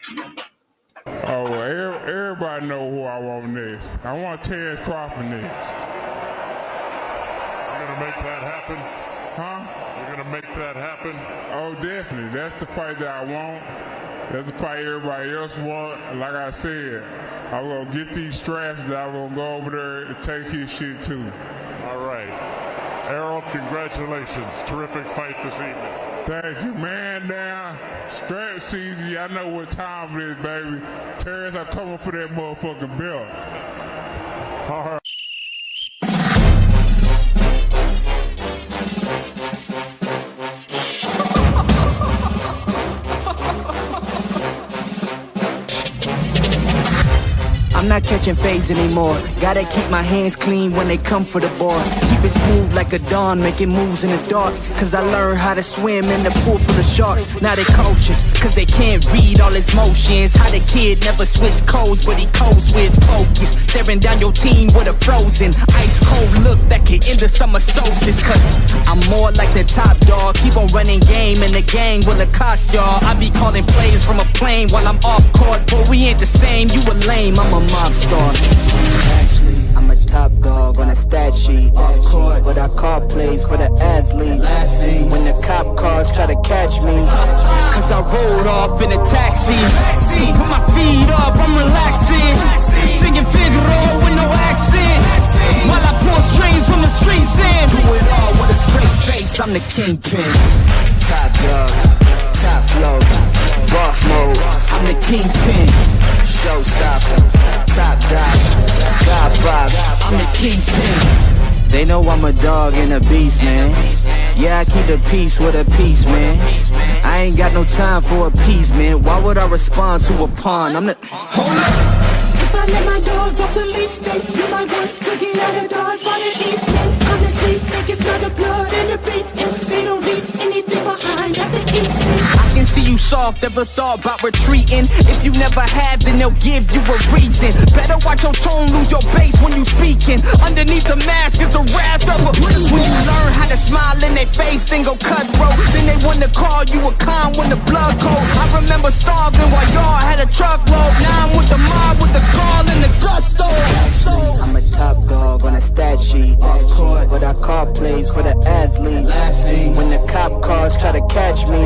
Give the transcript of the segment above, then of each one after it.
Oh, everybody know who I want next. I want Terrence Crawford next. You're gonna make that happen? Huh? You're gonna make that happen? Oh, definitely. That's the fight that I want. That's the fight everybody else want. Like I said, I'm gonna get these straps that I'm gonna go over there and take his shit too. All right. Errol, congratulations. Terrific fight this evening. Thank you, man. Down. Strap season. I know what time it is, baby. Terrence, I'm coming for that motherfucking belt. All right. I'm not catching fades anymore. Gotta keep my hands clean when they come for the ball. Keep it smooth like a dawn, making moves in the dark. Cause I learned how to swim in the pool full of sharks. Now they coaches, cause they can't read all his motions. How the kid never switch codes, but he code switch focus. Staring down your team with a frozen, ice cold look that could end the summer solstice. Cause I'm more like the top dog. Keep on running game in the gang will it cost y'all. I be calling plays from a plane while I'm off court. But we ain't the same, you a lame, I'm a mob star. Actually, I'm a top dog on a stat sheet. Off court, but I call plays for the athlete. Laughing when the cop cars try to catch me. Cause I rolled off in a taxi. Put my feet up, I'm relaxing. Singing Figaro with no accent. While I pour strings from the streets in. Do it all with a straight face, I'm the kingpin. Top dog, top flow, boss mode. I'm the kingpin. Showstopper, top dog, God vibes. I'm the kingpin. They know I'm a dog and a beast, man. Yeah, I keep the peace with a peace, man. I ain't got no time for a piece, man. Why would I respond to a pawn? I'm the... Hold up. If I let my dogs off the leash, then you might want to get out of Dodge while they eat me. Honestly, think it's not the blood and the beef. If they don't leave anything behind after eating. I can see you soft, ever thought about retreating. If you never have, then they'll give you a reason. Better watch your tone, lose your bass when you speaking. Underneath the mask is the wrath of a beast. When you learn how to smile in their face, then go cutthroat. Then they wanna call you a con when the blood cold. I remember starving while y'all had a truckload. Now I'm with the mob with the call and the gusto. I'm a top dog on a stat sheet. Off court, but I call plays for the athlete. Laughing when the cop cars try to catch me.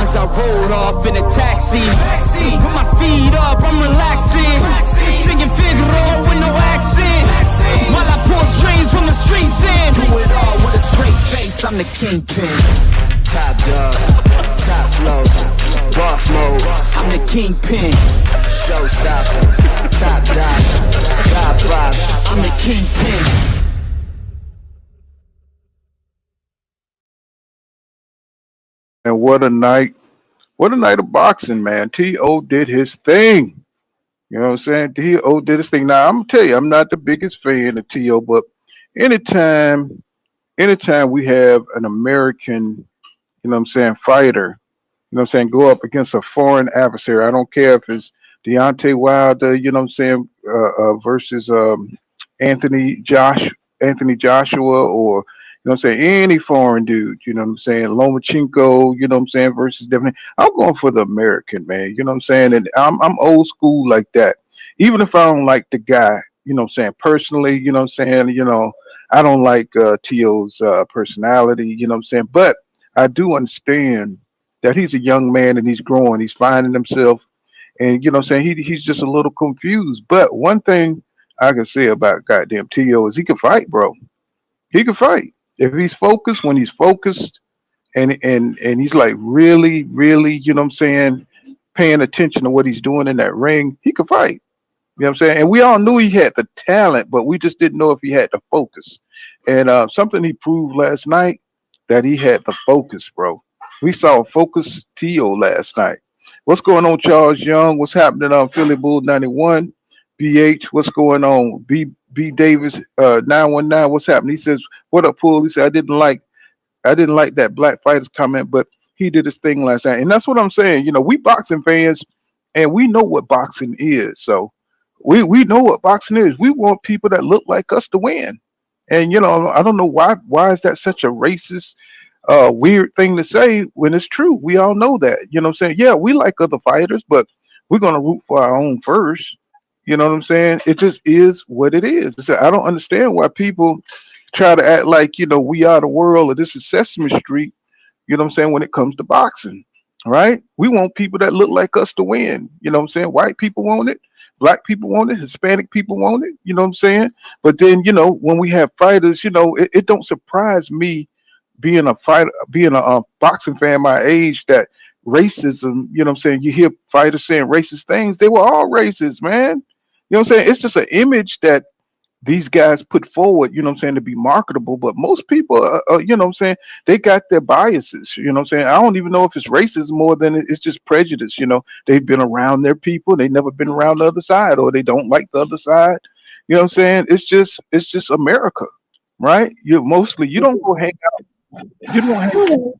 Cause I rolled off in a taxi. Put my feet up, I'm relaxing. Singing Figaro with no accent. While I pour strings from the streets in. Do it all with a straight face, I'm the kingpin. Top dog, top flow, boss mode. I'm the kingpin. Showstopper, top dog, God vibes. I'm the kingpin. And what a night. What a night of boxing, man. T.O. did his thing. You know what I'm saying? T.O. did his thing. Now, I'm going to tell you, I'm not the biggest fan of T.O., but anytime we have an American, you know what I'm saying, fighter, you know what I'm saying, go up against a foreign adversary, I don't care if it's Deontay Wilder, you know what I'm saying, versus Anthony Joshua, or you know what I'm saying, any foreign dude, you know what I'm saying, Lomachenko, you know what I'm saying, versus definitely, I'm going for the American, man, you know what I'm saying, and I'm old school like that. Even if I don't like the guy, you know what I'm saying, personally, you know what I'm saying, I don't like T.O.'s personality, you know what I'm saying, but I do understand that he's a young man and he's growing, he's finding himself, and you know what I'm saying, he's just a little confused. But one thing I can say about goddamn T.O. is he can fight, bro. He can fight. If he's focused, when he's focused and he's like really, really, you know what I'm saying, paying attention to what he's doing in that ring, he can fight. You know what I'm saying? And we all knew he had the talent, but we just didn't know if he had the focus. And something he proved last night, that he had the focus, bro. We saw a focused T.O. last night. What's going on, Charles Young? What's happening on Philly Bull 91? BH, what's going on? B Davis 919, what's happening? He says, what up, Pool? He said, I didn't like that black fighters comment, but he did his thing last night. And that's what I'm saying. You know, we boxing fans and we know what boxing is. So we know what boxing is. We want people that look like us to win. And you know, I don't know why is that such a racist weird thing to say when it's true. We all know that. You know what I'm saying? Yeah, we like other fighters, but We're gonna root for our own first. You know what I'm saying? It just is what it is. I don't understand why people try to act like we are the world or this is Sesame Street. You know what I'm saying? When it comes to boxing, right? We want people that look like us to win. You know what I'm saying? White people want it. Black people want it. Hispanic people want it. You know what I'm saying? But then, when we have fighters, it don't surprise me being a fighter, being a boxing fan my age that racism, you know what I'm saying? You hear fighters saying racist things. They were all racist, man. You know what I'm saying? It's just an image that these guys put forward, you know what I'm saying, to be marketable. But most people, you know what I'm saying, they got their biases, you know what I'm saying. I don't even know if it's racism more than it's just prejudice. They've been around their people, they never been around the other side, or they don't like the other side. You know what I'm saying? It's just America, right? You don't go hang out. You don't hang.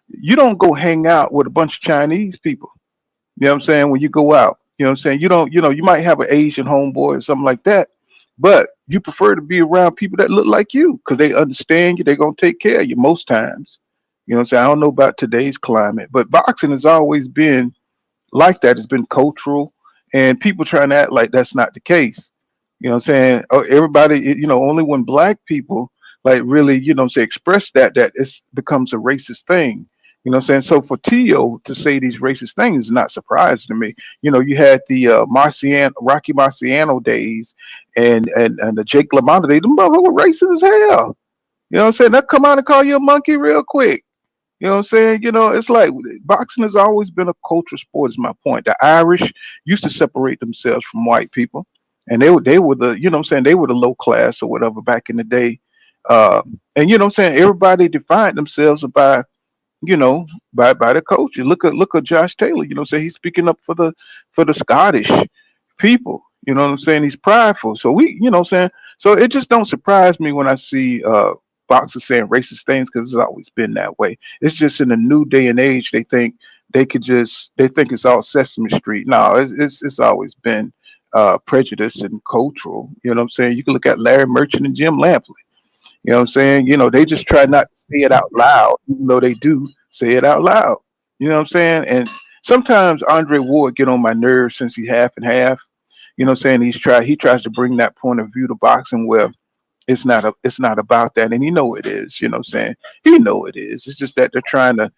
You don't go hang out with a bunch of Chinese people. You know what I'm saying? When you go out, you know what I'm saying? You don't, you might have an Asian homeboy or something like that, but you prefer to be around people that look like you because they understand you. They're going to take care of you most times. You know what I'm saying? I don't know about today's climate, but boxing has always been like that. It's been cultural, and people trying to act like that's not the case. You know what I'm saying? Everybody, only when black people like really, say express that it becomes a racist thing. You know what I'm saying? So for Tio to say these racist things is not surprising to me. You had the Rocky Marciano days and the Jake LaMotta days. Them motherfuckers were racist as hell. You know what I'm saying? They'll come out and call you a monkey real quick. You know what I'm saying? It's like boxing has always been a cultural sport, is my point. The Irish used to separate themselves from white people. And they were the, you know what I'm saying, they were the low class or whatever back in the day. And you know what I'm saying, everybody defined themselves by the coach. Look at Josh Taylor, you know what I'm saying? He's speaking up for the Scottish people. You know what I'm saying? He's prideful. So you know what I'm saying? So it just don't surprise me when I see boxers saying racist things because it's always been that way. It's just in a new day and age they think they think it's all Sesame Street. No, it's always been prejudice and cultural. You know what I'm saying? You can look at Larry Merchant and Jim Lampley. You know what I'm saying? They just try not to say it out loud, even though they do say it out loud. You know what I'm saying? And sometimes Andre Ward get on my nerves since he half and half. You know what I'm saying? He tries to bring that point of view to boxing where it's not about that. And it is, you know what I'm saying? He know it is. It's just that they're trying to,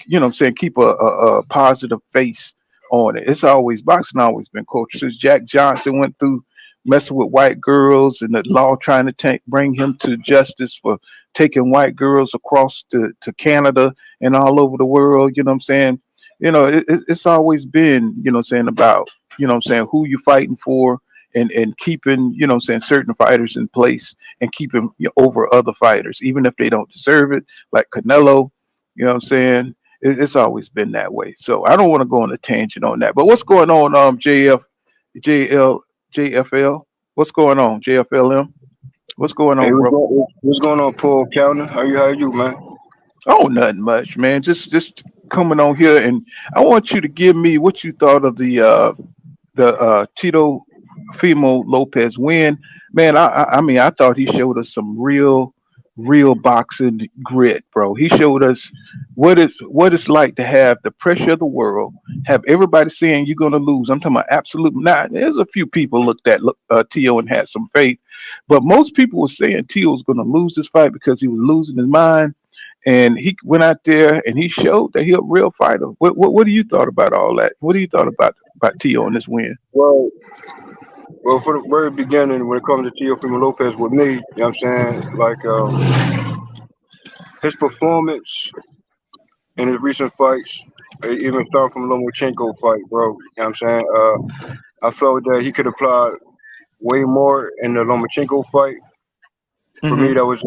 you know what I'm saying, keep a positive face on it. It's always boxing always been culture. Since Jack Johnson went through messing with white girls and the law trying to bring him to justice for taking white girls across to Canada and all over the world, you know what I'm saying? It's always been, you know what I'm saying, about, you know what I'm saying, who you fighting for and keeping, you know what I'm saying, certain fighters in place and keeping over other fighters, even if they don't deserve it, like Canelo, you know what I'm saying? It's always been that way. So I don't want to go on a tangent on that. But what's going on, JL, JFL? What's going on, JFLM? What's going Hey, on, bro? what's going on, Paul Counter? How you, man? Oh, nothing much, man. Just coming on here, and I want you to give me what you thought of the Tito Fimo Lopez win. Man, I mean, I thought he showed us some real boxing grit, bro. He showed us what it's like to have the pressure of the world, have everybody saying you're gonna lose. I'm talking about absolute. Now, there's a few people looked at Tio and had some faith, but most people were saying Tio was gonna lose this fight because he was losing his mind. And he went out there and he showed that he's a real fighter. What do you thought about all that? What do you thought about Tio on this win? Well, well, for the very beginning, when it comes to Teofimo Lopez with me, you know what I'm saying? Like, his performance in his recent fights, even starting from Lomachenko fight, bro, you know what I'm saying? I felt that he could apply way more in the Lomachenko fight. For Hmm. me, that was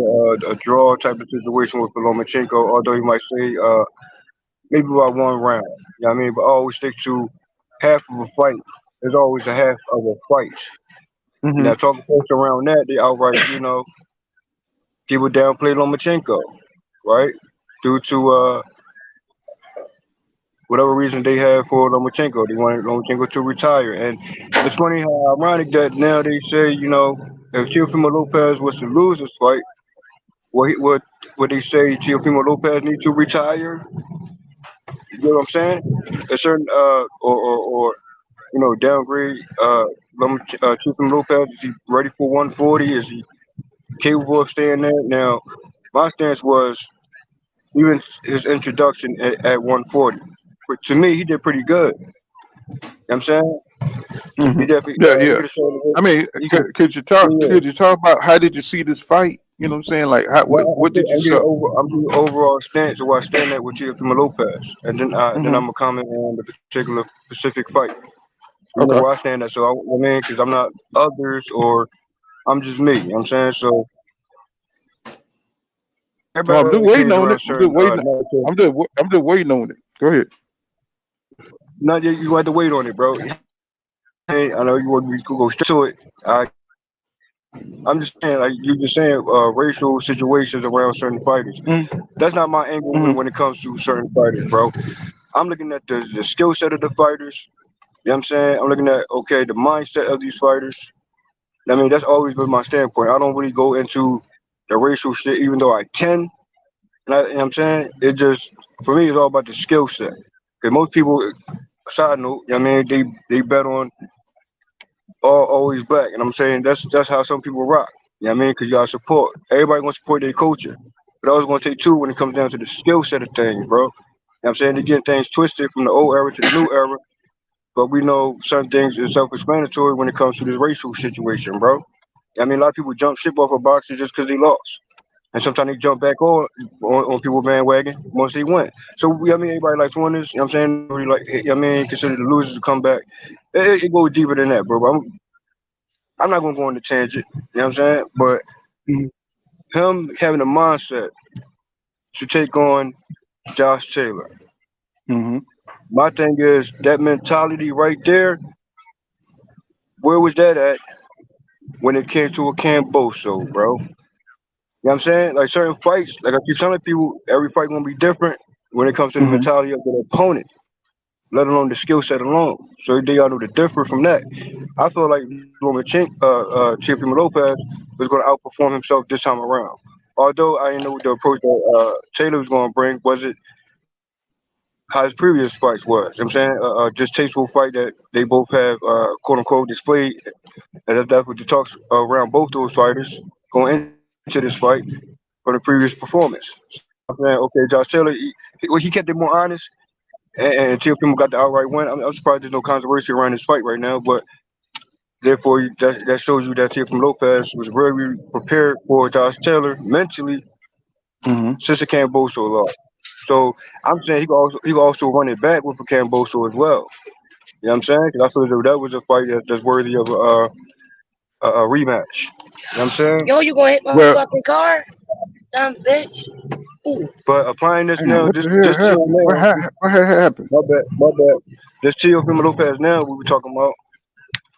a draw type of situation with Lomachenko, although you might say maybe by one round. You know what I mean? But I always stick to half of a fight. There's always a half of a fight. Hmm. Now, talking points around that, they outright, people downplay Lomachenko, right? Due to whatever reason they have for Lomachenko. They wanted Lomachenko to retire. And it's funny how ironic that now they say, if Teofimo Lopez was to lose this fight, what they say Teofimo Lopez need to retire? You know what I'm saying? A certain or downgrade Teofimo Lopez. Is he ready for 140? Is he capable of staying there? Now, my stance was even his introduction at 140. But to me, he did pretty good. You know what I'm saying? Hmm. He definitely Yeah, he yeah. could have shown I mean, he could. could you talk? Yeah. Could you talk about how did you see this fight? You know what I'm saying? Like, how what did you I'm giving saw? overall stance of where I stand at with Teofimo Lopez, and then Hmm. I'm gonna comment on the particular specific fight. You know Okay. where I stand at, so I mean, because I'm not others or I'm just me. You know what I'm saying? So Well, I'm everybody just have waiting opinions on around it. certain narratives. I'm just waiting on it. Go ahead. Not that you have to wait on it, bro. Hey, I know you want me to go straight to it. I'm just saying, like you just saying, racial situations around certain fighters. That's not my angle Mm-hmm. when it comes to certain fighters, bro. I'm looking at the skill set of the fighters. You know what I'm saying? I'm looking at, okay, the mindset of these fighters. I mean, that's always been my standpoint. I don't really go into the racial shit, even though I can. You know what I'm saying? It just, for me, it's all about the skill set. Because most people, side note, you know what I mean, they bet on always black. And I'm saying that's how some people rock. You know what I mean? Because you got to support. Everybody going to support their culture. But I was going to take two when it comes down to the skill set of things, bro. You know what I'm saying? They get things twisted from the old era to the new era. But we know certain things is self-explanatory when it comes to this racial situation, bro. I mean, a lot of people jump ship off a boxer just because they lost, and sometimes they jump back on people bandwagon once they win. So I mean, everybody likes winners. You know what I'm saying? Really like, I mean, consider the losers to come back. It goes deeper than that, bro. But I'm not gonna go on the tangent. You know what I'm saying? But him having a mindset to take on Josh Taylor. Mm-hmm. My thing is that mentality right there. Where was that at when it came to a Camboso, bro? You know what I'm saying? Like certain fights, like I keep telling people, every fight gonna be different when it comes to the Mm-hmm. mentality of the opponent, let alone the skill set alone. So they gotta know the difference from that. I feel like Teofimo Lopez was gonna outperform himself this time around. Although I didn't know what the approach that Taylor was gonna bring, was it how his previous fights was? You know what I'm saying? Just tasteful fight that they both have quote unquote displayed, and that's what the talks around both those fighters going into this fight from the previous performance. I'm saying, okay, Josh Taylor, he kept it more honest, and Teofimo got the outright win. I'm surprised there's no controversy around this fight right now, but therefore that shows you that Teofimo Lopez was very prepared for Josh Taylor mentally Mm-hmm. since the Camboso loss. So I'm saying he could also run it back with a Camboso as well. You know what I'm saying? Because I feel as though that was a fight that's worthy of a rematch. You know what I'm saying? Yo, you gonna hit my Well, fucking car? Dumb bitch. Ooh. But applying this damn, now, what this the hell this Tio happened? now, What happened? my bad. This Teofimo Lopez now we were talking about.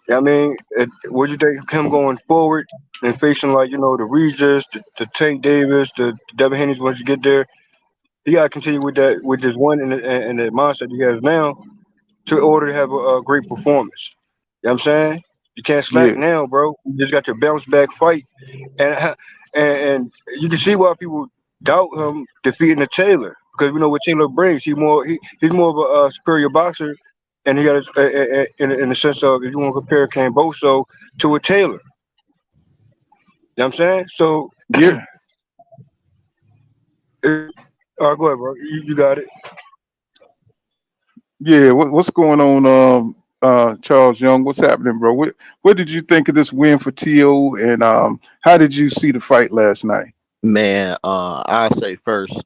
Yeah, I mean, what do you think him going forward and facing like the Regis, the Tank Davis, the Devin Haney's once you get there, he got to continue with that with this one and the mindset he has now to order to have a great performance. You know what I'm saying? You can't slack Yeah. now, bro. You just got to bounce back fight, and and you can see why people doubt him defeating the Taylor because we know what Taylor brings. He's more of a superior boxer, and he got in the sense of if you want to compare Camboso to a Taylor, you know what I'm saying? So, Yeah. all right, go ahead, bro. You got it. Yeah. What's going on, Charles Young? What's happening, bro? What did you think of this win for T.O. and how did you see the fight last night? Man, I say first,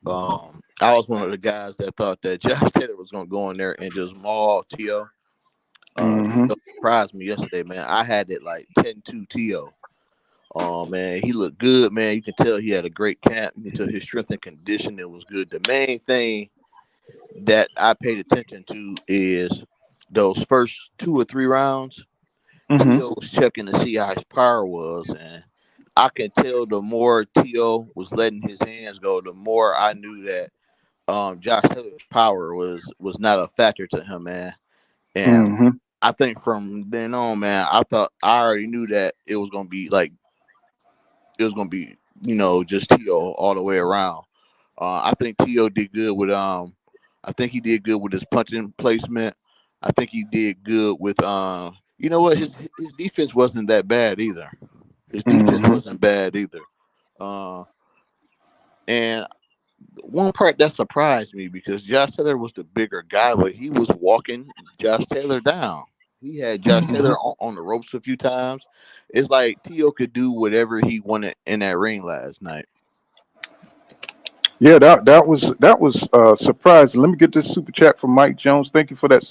I was one of the guys that thought that Josh Taylor was gonna go in there and just maul Tio. Mm-hmm. Tio surprised me yesterday, man. I had it like 10-2 Tio. Man, he looked good, man. You can tell he had a great camp. You can tell his strength and conditioning was good. The main thing that I paid attention to is those first 2 or 3 rounds. Mm-hmm. Tio was checking to see how his power was, and I can tell the more Tio was letting his hands go, the more I knew that Josh Taylor's power was not a factor to him, man. And Mm-hmm. I think from then on, man, I already knew that it was gonna be just Tio all the way around. I think Tio did good with I think he did good with his punching placement. I think he did good with you know what, his defense wasn't that bad either. His defense Mm-hmm. wasn't bad either. Uh, and one part that surprised me because Josh Taylor was the bigger guy, but he was walking Josh Taylor down. He had Josh Mm-hmm. Taylor on the ropes a few times. It's like Tio could do whatever he wanted in that ring last night. Yeah, that was surprising. Let me get this super chat from Mike Jones. Thank you for that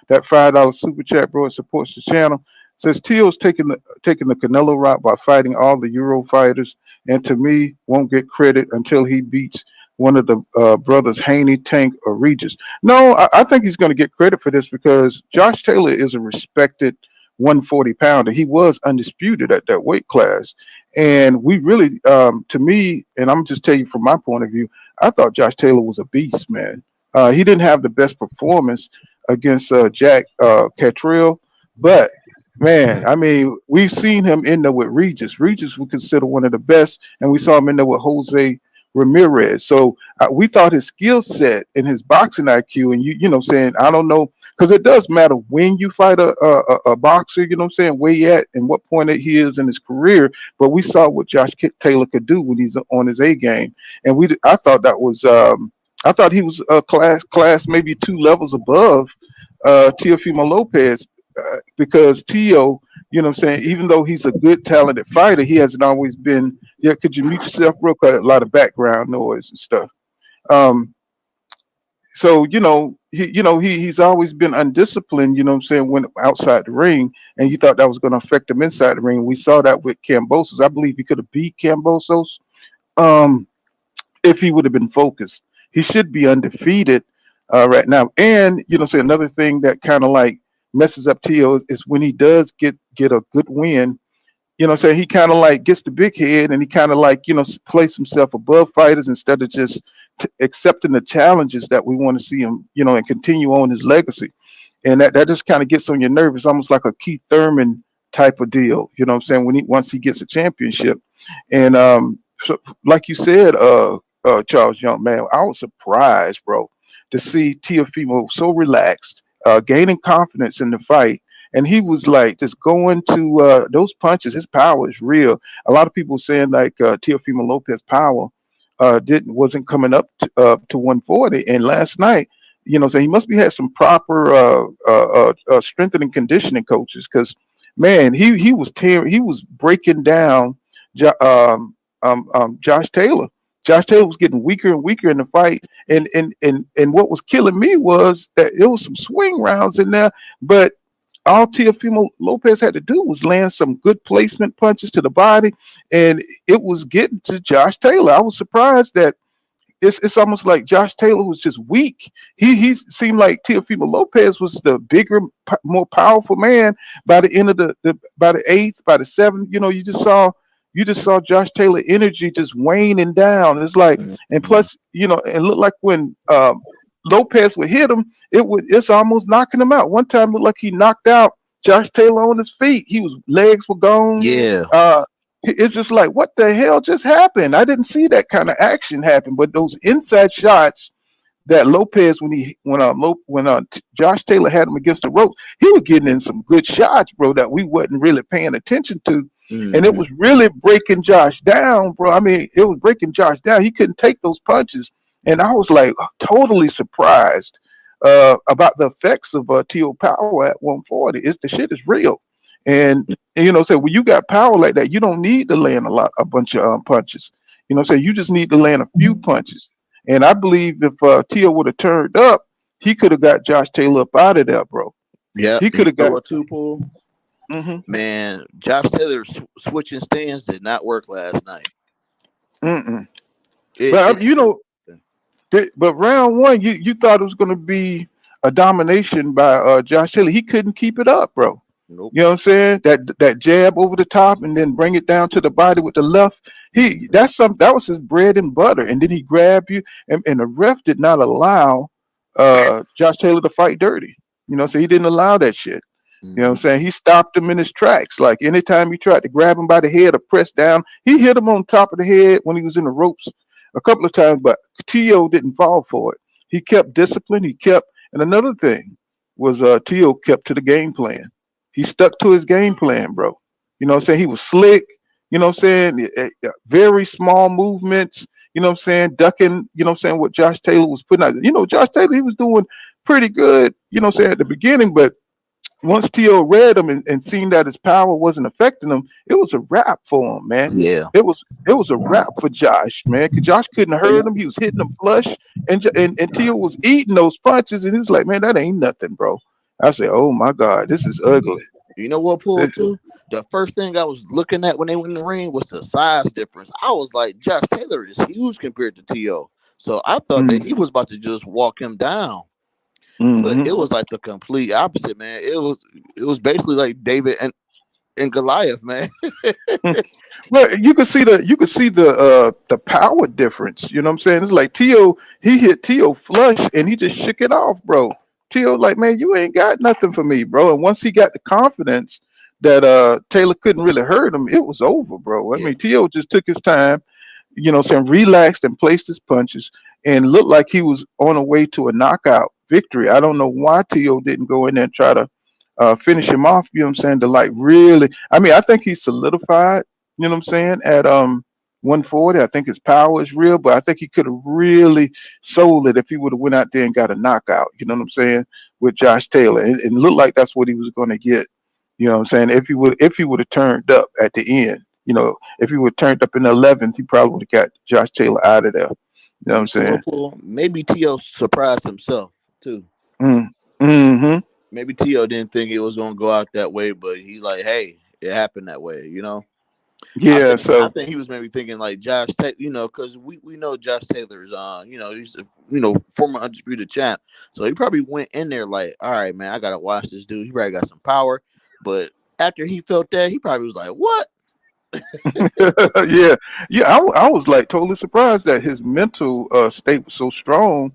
$5 super chat, bro. It supports the channel. Says Tio's taking the Canelo route by fighting all the Euro fighters, and to me, won't get credit until he beats one of the brothers, Haney, Tank, or Regis. No, I think he's going to get credit for this because Josh Taylor is a respected 140 pounder. He was undisputed at that weight class, and we really, to me, and I'm just telling you from my point of view, I thought Josh Taylor was a beast, man. He didn't have the best performance against Jack Catrill, but man, I mean, we've seen him in there with Regis. Regis we consider one of the best, and we saw him in there with Jose Ramirez. So we thought his skill set and his boxing IQ, and saying I don't know, because it does matter when you fight a boxer. You know what I'm saying, where he at and what point that he is in his career. But we saw what Taylor could do when he's on his A game, and I thought that was I thought he was a class maybe two levels above Teofimo Lopez because Tio, you know what I'm saying, even though he's a good talented fighter, he hasn't always been. Yeah, could you mute yourself real quick? A lot of background noise and stuff. Um, so he's always been undisciplined, you know what I'm saying, when outside the ring, and you thought that was going to affect him inside the ring. We saw that with Cambosos. I believe he could have beat Cambosos um, if he would have been focused. He should be undefeated right now. And say another thing that kind of like messes up Tio is when he does get a good win. He kind of like gets the big head and he kind of like place himself above fighters instead of just accepting the challenges that we want to see him, and continue on his legacy. And that just kind of gets on your nerves. It's almost like a Keith Thurman type of deal. You know what I'm saying? Once he gets a championship. And so, like you said, Charles Young, man, I was surprised, bro, to see Teofimo so relaxed, gaining confidence in the fight. And he was like just going to those punches. His power is real. A lot of people saying like Teofimo Lopez power wasn't coming up to 140. And last night, so he must be had some proper strength and conditioning coaches because man, he was breaking down Josh Taylor. Josh Taylor was getting weaker and weaker in the fight, and what was killing me was that there was some swing rounds in there, but all Teofimo Lopez had to do was land some good placement punches to the body, and it was getting to Josh Taylor. I was surprised that it's almost like Josh Taylor was just weak. He seemed like Teofimo Lopez was the bigger, more powerful man by the end of by the eighth, by the seventh. You just saw Josh Taylor energy just waning down. It's like, and plus, it looked like when Lopez would hit him, it's almost knocking him out. One time, it looked like he knocked out Josh Taylor on his feet. Legs were gone. Yeah. It's just like, what the hell just happened? I didn't see that kind of action happen. But those inside shots that Lopez, when Josh Taylor had him against the ropes, he was getting in some good shots, bro, that we wasn't really paying attention to. And it was really breaking Josh down, bro. I mean, it was breaking Josh down. He couldn't take those punches. And I was like totally surprised about the effects of Tio power at 140. The shit is real. And so when you got power like that, you don't need to land a bunch of punches. You just need to land a few punches. And I believe if Tio would have turned up, he could have got Josh Taylor up out of there, bro. Yeah, he could have got a two-pull. Man, Josh Taylor's switching stands did not work last night. But round one, you thought it was going to be a domination by Josh Taylor. He couldn't keep it up, bro. Nope. You know what I'm saying? That jab over the top and then bring it down to the body with the left. That was his bread and butter. And then he grabbed you, and the ref did not allow Josh Taylor to fight dirty. So he didn't allow that shit. You know what I'm saying? He stopped him in his tracks. Like anytime he tried to grab him by the head or press down, he hit him on top of the head when he was in the ropes a couple of times, but Tio didn't fall for it. He kept discipline. And another thing was Tio kept to the game plan. He stuck to his game plan, bro. You know what I'm saying? He was slick. You know what I'm saying? Very small movements. You know what I'm saying? Ducking. You know what I'm saying? What Josh Taylor was putting out. You know, Josh Taylor, he was doing pretty good. You know what I'm saying, at the beginning, but once Tio read him and seen that his power wasn't affecting him, it was a wrap for him, man. Yeah. It was a wrap for Josh, man. Cause Josh couldn't hurt him. He was hitting him flush, and Tio was eating those punches, and he was like, "Man, that ain't nothing, bro." I said, "Oh my God, this is ugly." You know what, Pull, too? The first thing I was looking at when they went in the ring was the size difference. I was like, Josh Taylor is huge compared to Tio. So I thought that he was about to just walk him down. But it was like the complete opposite, man. It was basically like David and Goliath, man. Well, you could see the power difference. You know what I'm saying? It's like Tio, he hit Tio flush and he just shook it off, bro. Tio, like, man, you ain't got nothing for me, bro. And once he got the confidence that Taylor couldn't really hurt him, it was over, bro. I Yeah. mean, Tio just took his time, you know, saying relaxed and placed his punches and looked like he was on a way to a knockout victory. I don't know why Tio didn't go in there and try to finish him off, you know what I'm saying, to like really, I mean, I think he's solidified, you know what I'm saying, at 140. I think his power is real, but I think he could have really sold it if he would have went out there and got a knockout, you know what I'm saying, with Josh Taylor. It looked like that's what he was going to get, you know what I'm saying, if he would have turned up at the end. You know, if he would have turned up in the 11th, he probably would have got Josh Taylor out of there. You know what I'm saying? Well, maybe Tio surprised himself too. Mm-hmm. Maybe Tio didn't think it was gonna go out that way, but he's like, "Hey, it happened that way," you know. Yeah. I So think he was maybe thinking like Josh, you know, because we know Josh Taylor is you know, he's a former undisputed champ, so he probably went in there like, all right, man, I gotta watch this dude. He probably got some power, but after he felt that, he probably was like, what? yeah, yeah. I was like totally surprised that his mental state was so strong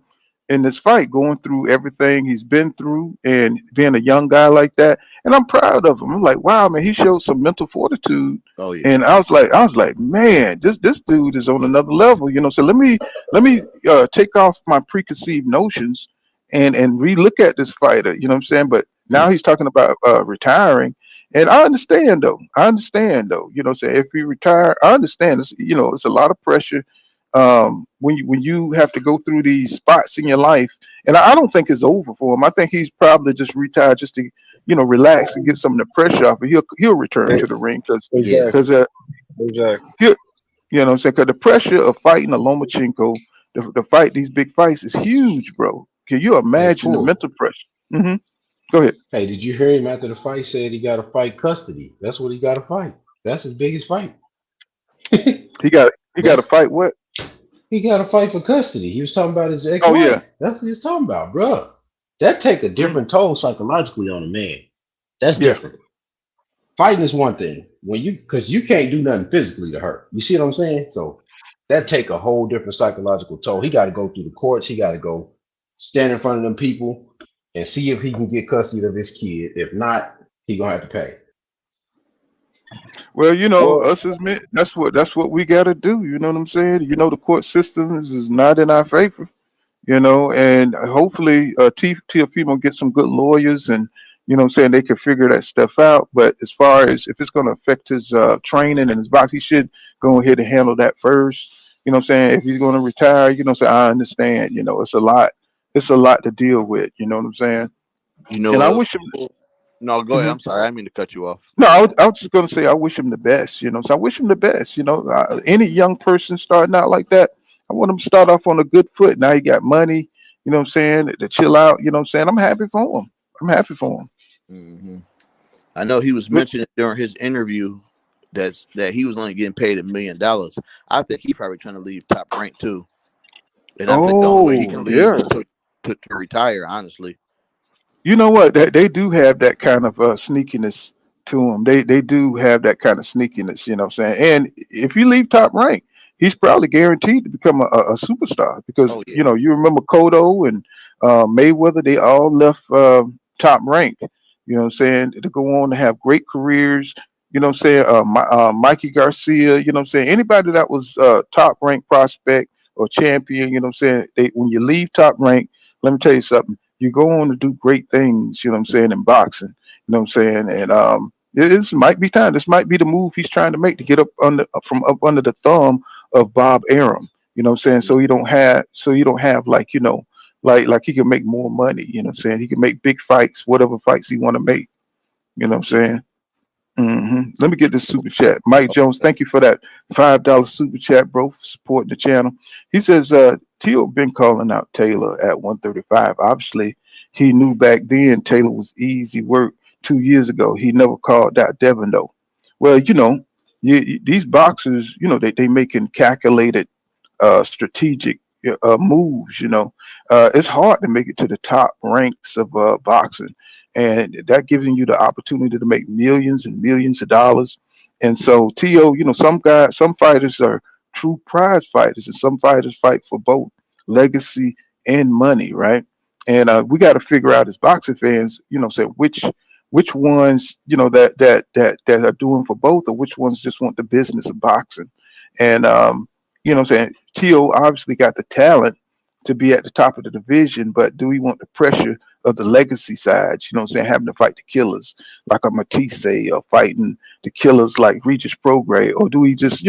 in this fight, going through everything he's been through and being a young guy like that. And I'm proud of him. I'm like, wow, man, he showed some mental fortitude. Oh yeah, And I was like, man, this dude is on another level, you know. So let me take off my preconceived notions and relook at this fighter, you know what I'm saying? But now he's talking about retiring. And I understand though. You know, say if you retire, I understand. It's, you know, it's a lot of pressure when you have to go through these spots in your life. And I don't think it's over for him. I think he's probably just retired just to, you know, relax and get some of the pressure off. But he'll return to the ring because yeah. because Exactly. you know what I'm saying, because the pressure of fighting a Lomachenko, the fight these big fights is huge, bro. Can you Hey, imagine the Paul. mental pressure? Go ahead. Hey, did you hear him after the fight said he got to fight custody? That's what he got to fight. That's his biggest fight. He got to fight what? He got to fight for custody. He was talking about his Oh yeah. ex-wife. That's what he was talking about, bruh. That take a Mm, different toll psychologically on a man. That's yeah. different. Fighting is one thing because you can't do nothing physically to hurt. You see what I'm saying? So that take a whole different psychological toll. He got to go through the courts. He got to go stand in front of them people and see if he can get custody of his kid. If not, he gonna have to pay. Well, you know, Well, us as men, that's what we got to do. You know what I'm saying? You know, the court system is not in our favor. You know, and hopefully, Teofimo gets some good lawyers, and you know what I'm saying, they can figure that stuff out. But as far as if it's going to affect his training and his box, he should go ahead and handle that first. You know what I'm saying? If he's going to retire, you know, so I understand. You know, it's a lot. It's a lot to deal with. You know what I'm saying? You know And what I else? wish him. No, go ahead. Mhm. I'm sorry, I didn't mean to cut you off. No, I was just gonna say I wish him the best. You know, so I wish him the best. You know, any young person starting out like that, I want him to start off on a good foot. Now he got money. You know what I'm saying? To chill out. You know what I'm saying? I'm happy for him. I'm happy for him. hmm I know he was But mentioning during his interview that he was only getting paid $1 million. I think he probably trying to leave Top Rank too, and I think the only way he oh can leave yeah, is to retire. Honestly, you know what? They do have that kind of sneakiness to them. They do have that kind of sneakiness. You know what I'm saying? And if you leave Top Rank, he's probably guaranteed to become a superstar because oh you yeah, know you remember Cotto and Mayweather. They all left Top Rank. You know what I'm saying, to go on to have great careers. You know what I'm saying? Mikey Garcia. You know what I'm saying? Anybody that was top rank prospect or champion, you know what I'm saying? When you leave top rank, let me tell you something. You go on to do great things, you know what I'm saying, in boxing. You know what I'm saying? And this might be time. This might be the move he's trying to make to get up under the thumb of Bob Arum. You know what I'm saying? So you don't have like, like he can make more money, you know what I'm saying? He can make big fights, whatever fights he want to make. You know what I'm saying? Let me get this super chat. Mike Jones, thank you for that $5 super chat, bro, for supporting the channel. He says, Tio been calling out Taylor at 135. Obviously, he knew back then Taylor was easy work 2 years ago. He never called out Devin, though. Well, these boxers, they making calculated strategic moves. It's hard to make it to the top ranks of boxing, and that giving you the opportunity to make millions and millions of dollars. And so, To, some fighters are true prize fighters, and some fighters fight for both legacy and money, right? And we got to figure out as boxing fans, say which ones, that are doing for both, or which ones just want the business of boxing. And what I'm saying? Tio obviously got the talent to be at the top of the division, but do we want the pressure of the legacy side? You know what I'm saying? Having to fight the killers like a Matisse, or fighting the killers like Regis Prograis, or do we just,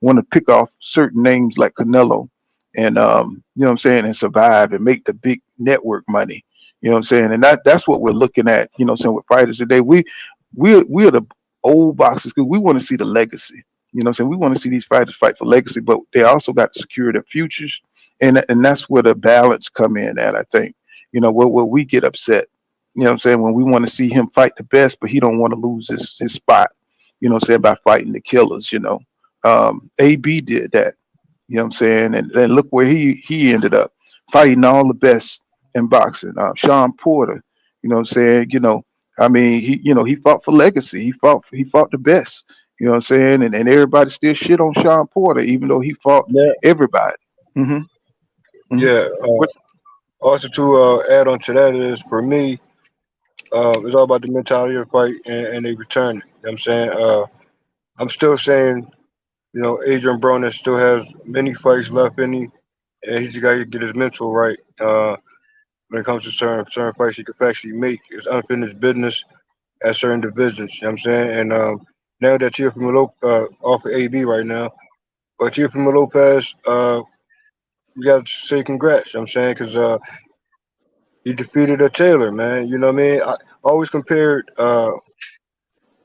want to pick off certain names like Canelo and and survive and make the big network money? You know what I'm saying? And that's what we're looking at, with fighters today. We're the old boxers because we want to see the legacy. We want to see these fighters fight for legacy, but they also got to secure their futures. And that's where the balance come in at, I think. Where we get upset, when we want to see him fight the best, but he don't want to lose his spot, by fighting the killers, AB did that, and look where he ended up fighting all the best in boxing. Sean Porter, I mean, he fought for legacy. He fought the best. You know what I'm saying? And everybody still shit on Sean Porter, even though he fought Yeah, everybody. hmm hmm yeah. Also to add on to that is for me, it's all about the mentality of the fight and they return it. You know what I'm saying? I'm still saying, Adrian Broner still has many fights left in him, and he's got to get his mental right. When it comes to certain fights he could actually make, it's unfinished business at certain divisions. You know what I'm saying? And now that Teofimo Lopez off of AB right now, but Teofimo Lopez, we got to say congrats. You know what I'm saying? Because he defeated a Taylor, man. You know what I mean? I always compared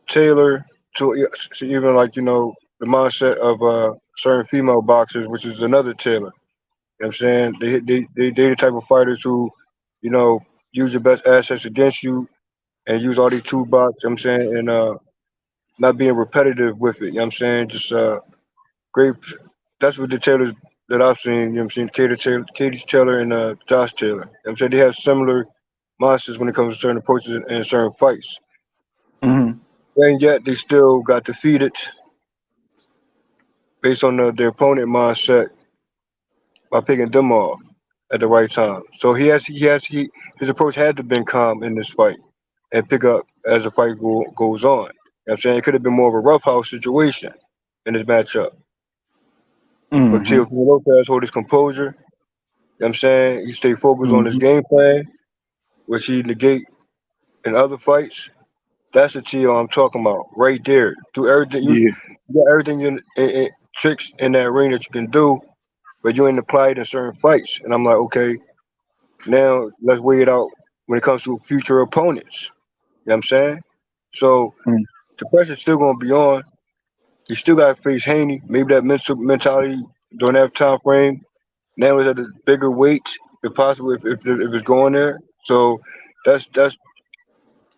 Taylor to even like, the mindset of certain female boxers, which is another Taylor. You know what I'm saying? They the type of fighters who, you know, use your best assets against you and use all these toolbox, you know what I'm saying, and not being repetitive with it, you know what I'm saying? Just great. That's what the Taylors that I've seen, you know what I'm saying? Katie Taylor and Josh Taylor. You know what I'm saying? They have similar monsters when it comes to certain approaches and certain fights. hmm And yet they still got defeated based on their opponent mindset by picking them off at the right time. So his approach had to been calm in this fight and pick up as the fight goes on. You know what I'm saying? It could have been more of a roughhouse situation in this matchup. But hmm Teofimo Lopez hold his composure. You know what I'm saying? He stayed focused on his hmm game plan, which he negate in other fights. That's the Tio I'm talking about right there. Do everything Yeah. you got everything in tricks in that ring that you can do, but you ain't applied in certain fights. And I'm like, okay, now let's weigh it out when it comes to future opponents. You know what I'm saying? So mm the pressure's still gonna be on. He still got to face Haney. Maybe that mentality during that time frame. Now it's at a bigger weight, if possible, if it's going there. So that's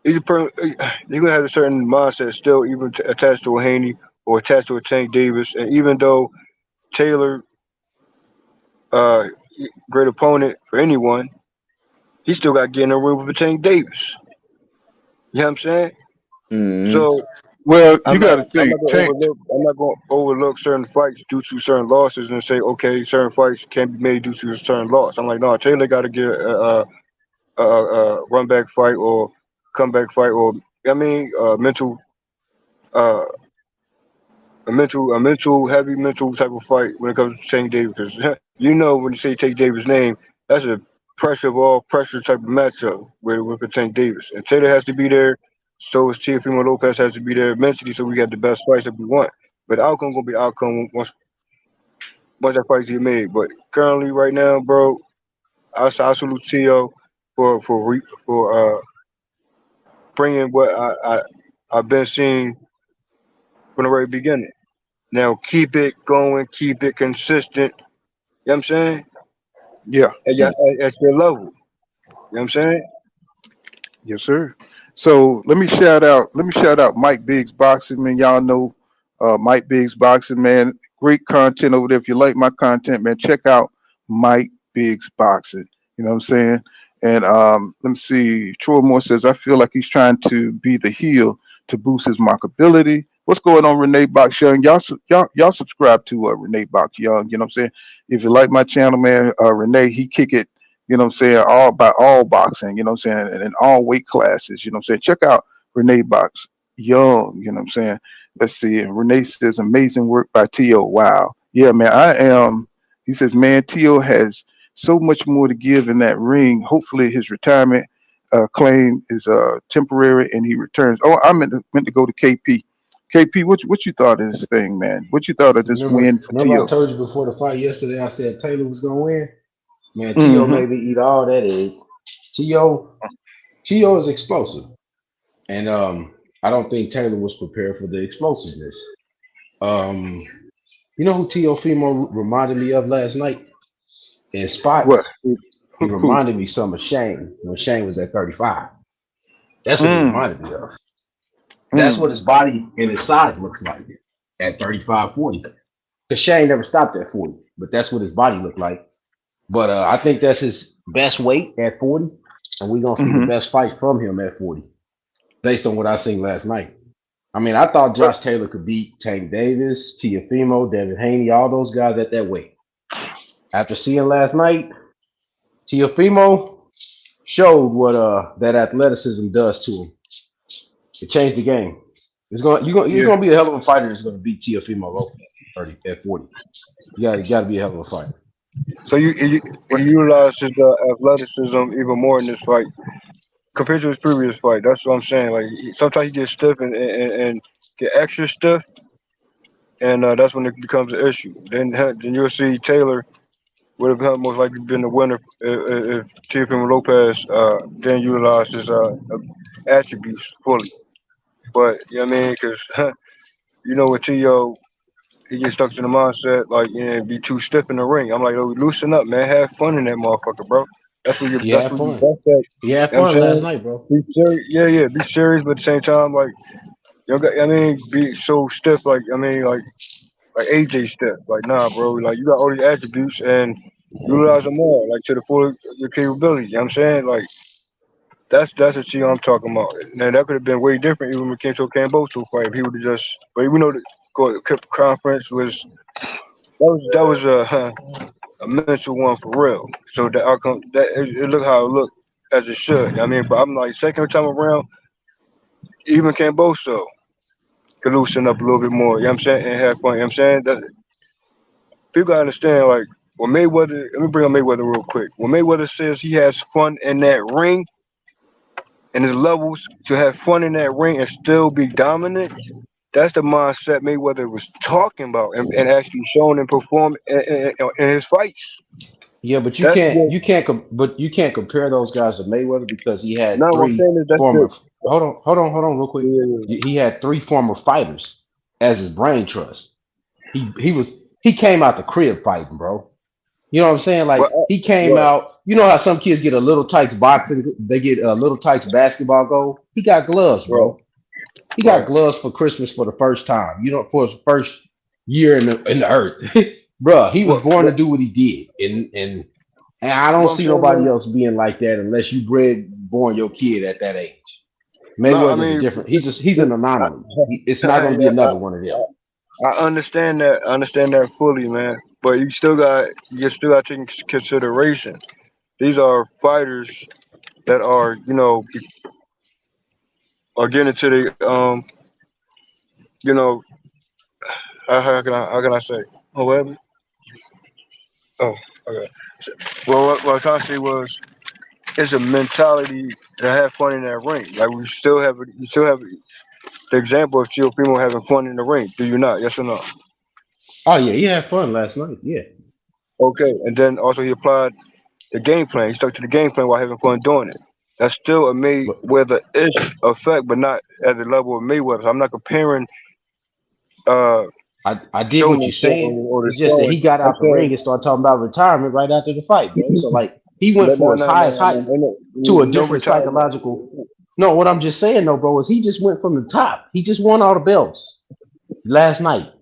you're gonna have a certain mindset still, even attached to a Haney or attached to a Tank Davis. And even though Taylor, uh, great opponent for anyone, he still got to get in a room with Tank Davis. You know what I'm saying? Mm-hmm. So Well, you I'm got not to I'm think not gonna Tank. overlook I'm not gonna overlook certain fights due to certain losses and say, okay, certain fights can't be made due to a certain loss. I'm like, no, Taylor got to get a run back fight or comeback fight or I mean uh, a mental heavy mental type of fight when it comes to Tank Davis. You know when you say Tank Davis' name, that's a pressure of all pressure type of matchup with Tank Davis. And Taylor has to be there. So is Teofimo Lopez has to be there mentally, so we got the best fights that we want. But the outcome gonna be the outcome once that fight's get made. But currently, right now, bro, I salute Tio for bringing what I've been seeing from the very beginning. Now keep it going, keep it consistent. You know what I'm saying? Yeah. At your level. You know what I'm saying? Yes, sir. So let me shout out Mike Biggs Boxing, man. Y'all know Mike Biggs Boxing, man. Great content over there. If you like my content, man, check out Mike Biggs Boxing. You know what I'm saying? And let me see. Troy Moore says, I feel like he's trying to be the heel to boost his markability. What's going on, Renee Box Young? Y'all subscribe to Renee Box Young. You know what I'm saying? If you like my channel, man, Renee, he kick it, you know what I'm saying, all by all boxing, you know what I'm saying, and in all weight classes, you know what I'm saying. Check out Renee Box Young, you know what I'm saying. Let's see. And Renee says, amazing work by Tio. Wow. Yeah, man, I am. He says, man, Tio has so much more to give in that ring. Hopefully his retirement claim is temporary and he returns. Oh, I meant to go to KP. KP, what you thought of this thing, man? What you thought of this win for Remember I Tio? told you before the fight yesterday, I said Taylor was gonna win? Man, Tio Mm-hmm. made me eat all that egg. Tio Tio is explosive. And I don't think Taylor was prepared for the explosiveness. Um, you know who Teofimo reminded me of last night? In What? spots, he Who? reminded me some of Shane when Shane was at 35. That's what he Mm, reminded me of. That's mm, what his body and his size looks like at 35, 40. Because Shane never stopped at 40, but that's what his body looked like. But I think that's his best weight at 40, and we're gonna see the mm-hmm. best fight from him at 40, based on what I seen last night. I mean, I thought But Josh Taylor could beat Tank Davis, Teofimo, Devin Haney, all those guys at that weight. After seeing last night, Teofimo showed what that athleticism does to him. It changed the game. It's Yeah. gonna be a hell of a fighter that's gonna beat Teofimo Lopez at 40. You gotta be a hell of a fighter. so you utilize his athleticism even more in this fight compared to his previous fight. That's what I'm saying. Like sometimes he gets stiff and get extra stiff, and that's when it becomes an issue. Then you'll see Taylor would have most likely been the winner if Teofimo Lopez didn't utilize his attributes fully. But you know what I mean? Because you know with Tio, he gets stuck in the mindset like be too stiff in the ring. I'm like, oh, loosen up, man. Have fun in that motherfucker, bro. He That's had what you fun. best at. You He had know what I'm fun last saying? night, bro. Be serious, yeah. Be serious, but at the same time, like you know, I mean, be so stiff, like like AJ stiff. Like nah, bro. Like you got all these attributes and utilize them more, like to the full of your capability. You know what I'm saying? Like that's the Tio I'm talking about. Now that could have been way different even when it came to a Camboso fight. If he would have just, but we know the conference was that was a mental one for real. So the outcome that it looked how it looked as it should. I mean, but I'm like second time around, even Camboso could loosen up a little bit more. You know what I'm saying? And have fun. You know what I'm saying? That people gotta understand. Like when Mayweather, let me bring up Mayweather real quick. When Mayweather says he has fun in that ring and his levels to have fun in that ring and still be dominant. That's the mindset Mayweather was talking about and actually showing and performing in his fights. Yeah, but That's what. you can't compare those guys to Mayweather because he had Now what I'm three saying is that's former. the. Hold on, real quick. Yeah, yeah, He had three former fighters as his brain trust. He came out the crib fighting, bro. You know what I'm saying? but Like he came right, out. You know how some kids get a little tights boxing, they get a little tights basketball goal. He got gloves, right, bro. He got right. gloves for Christmas for the first time. You know, for his first year in the earth, bro. He was What born to what do what he did, and I don't what I'm see saying nobody is else being like that unless you born your kid at that age. no. I Mayweather's a mean, different. He's an anomaly. It's not going to be yeah, another one of them. I understand that. I understand that fully, man. But you still got to take into consideration. These are fighters that are getting into the you know how can I say? Oh, what? Oh, okay. Well, what I was trying to say was, it's a mentality to have fun in that ring. Like you still have the example of Teofimo having fun in the ring. Do you not? Yes or no? Oh yeah, he had fun last night. Yeah, Okay. And then also he applied the game plan. He stuck to the game plan while having fun doing it. That's still a but Mayweather-ish effect, but not at the level of Mayweather. So I'm not comparing uh I get what you're showmanship saying. or the It's just that sparring. he got I'm out the saying, ring and started talking about retirement right after the fight, bro. So like he went but for no, his no, no, highest no, height no, no, to a no different retirement. psychological. No, what I'm just saying though, bro, is he just went from the top. He just won all the belts last night.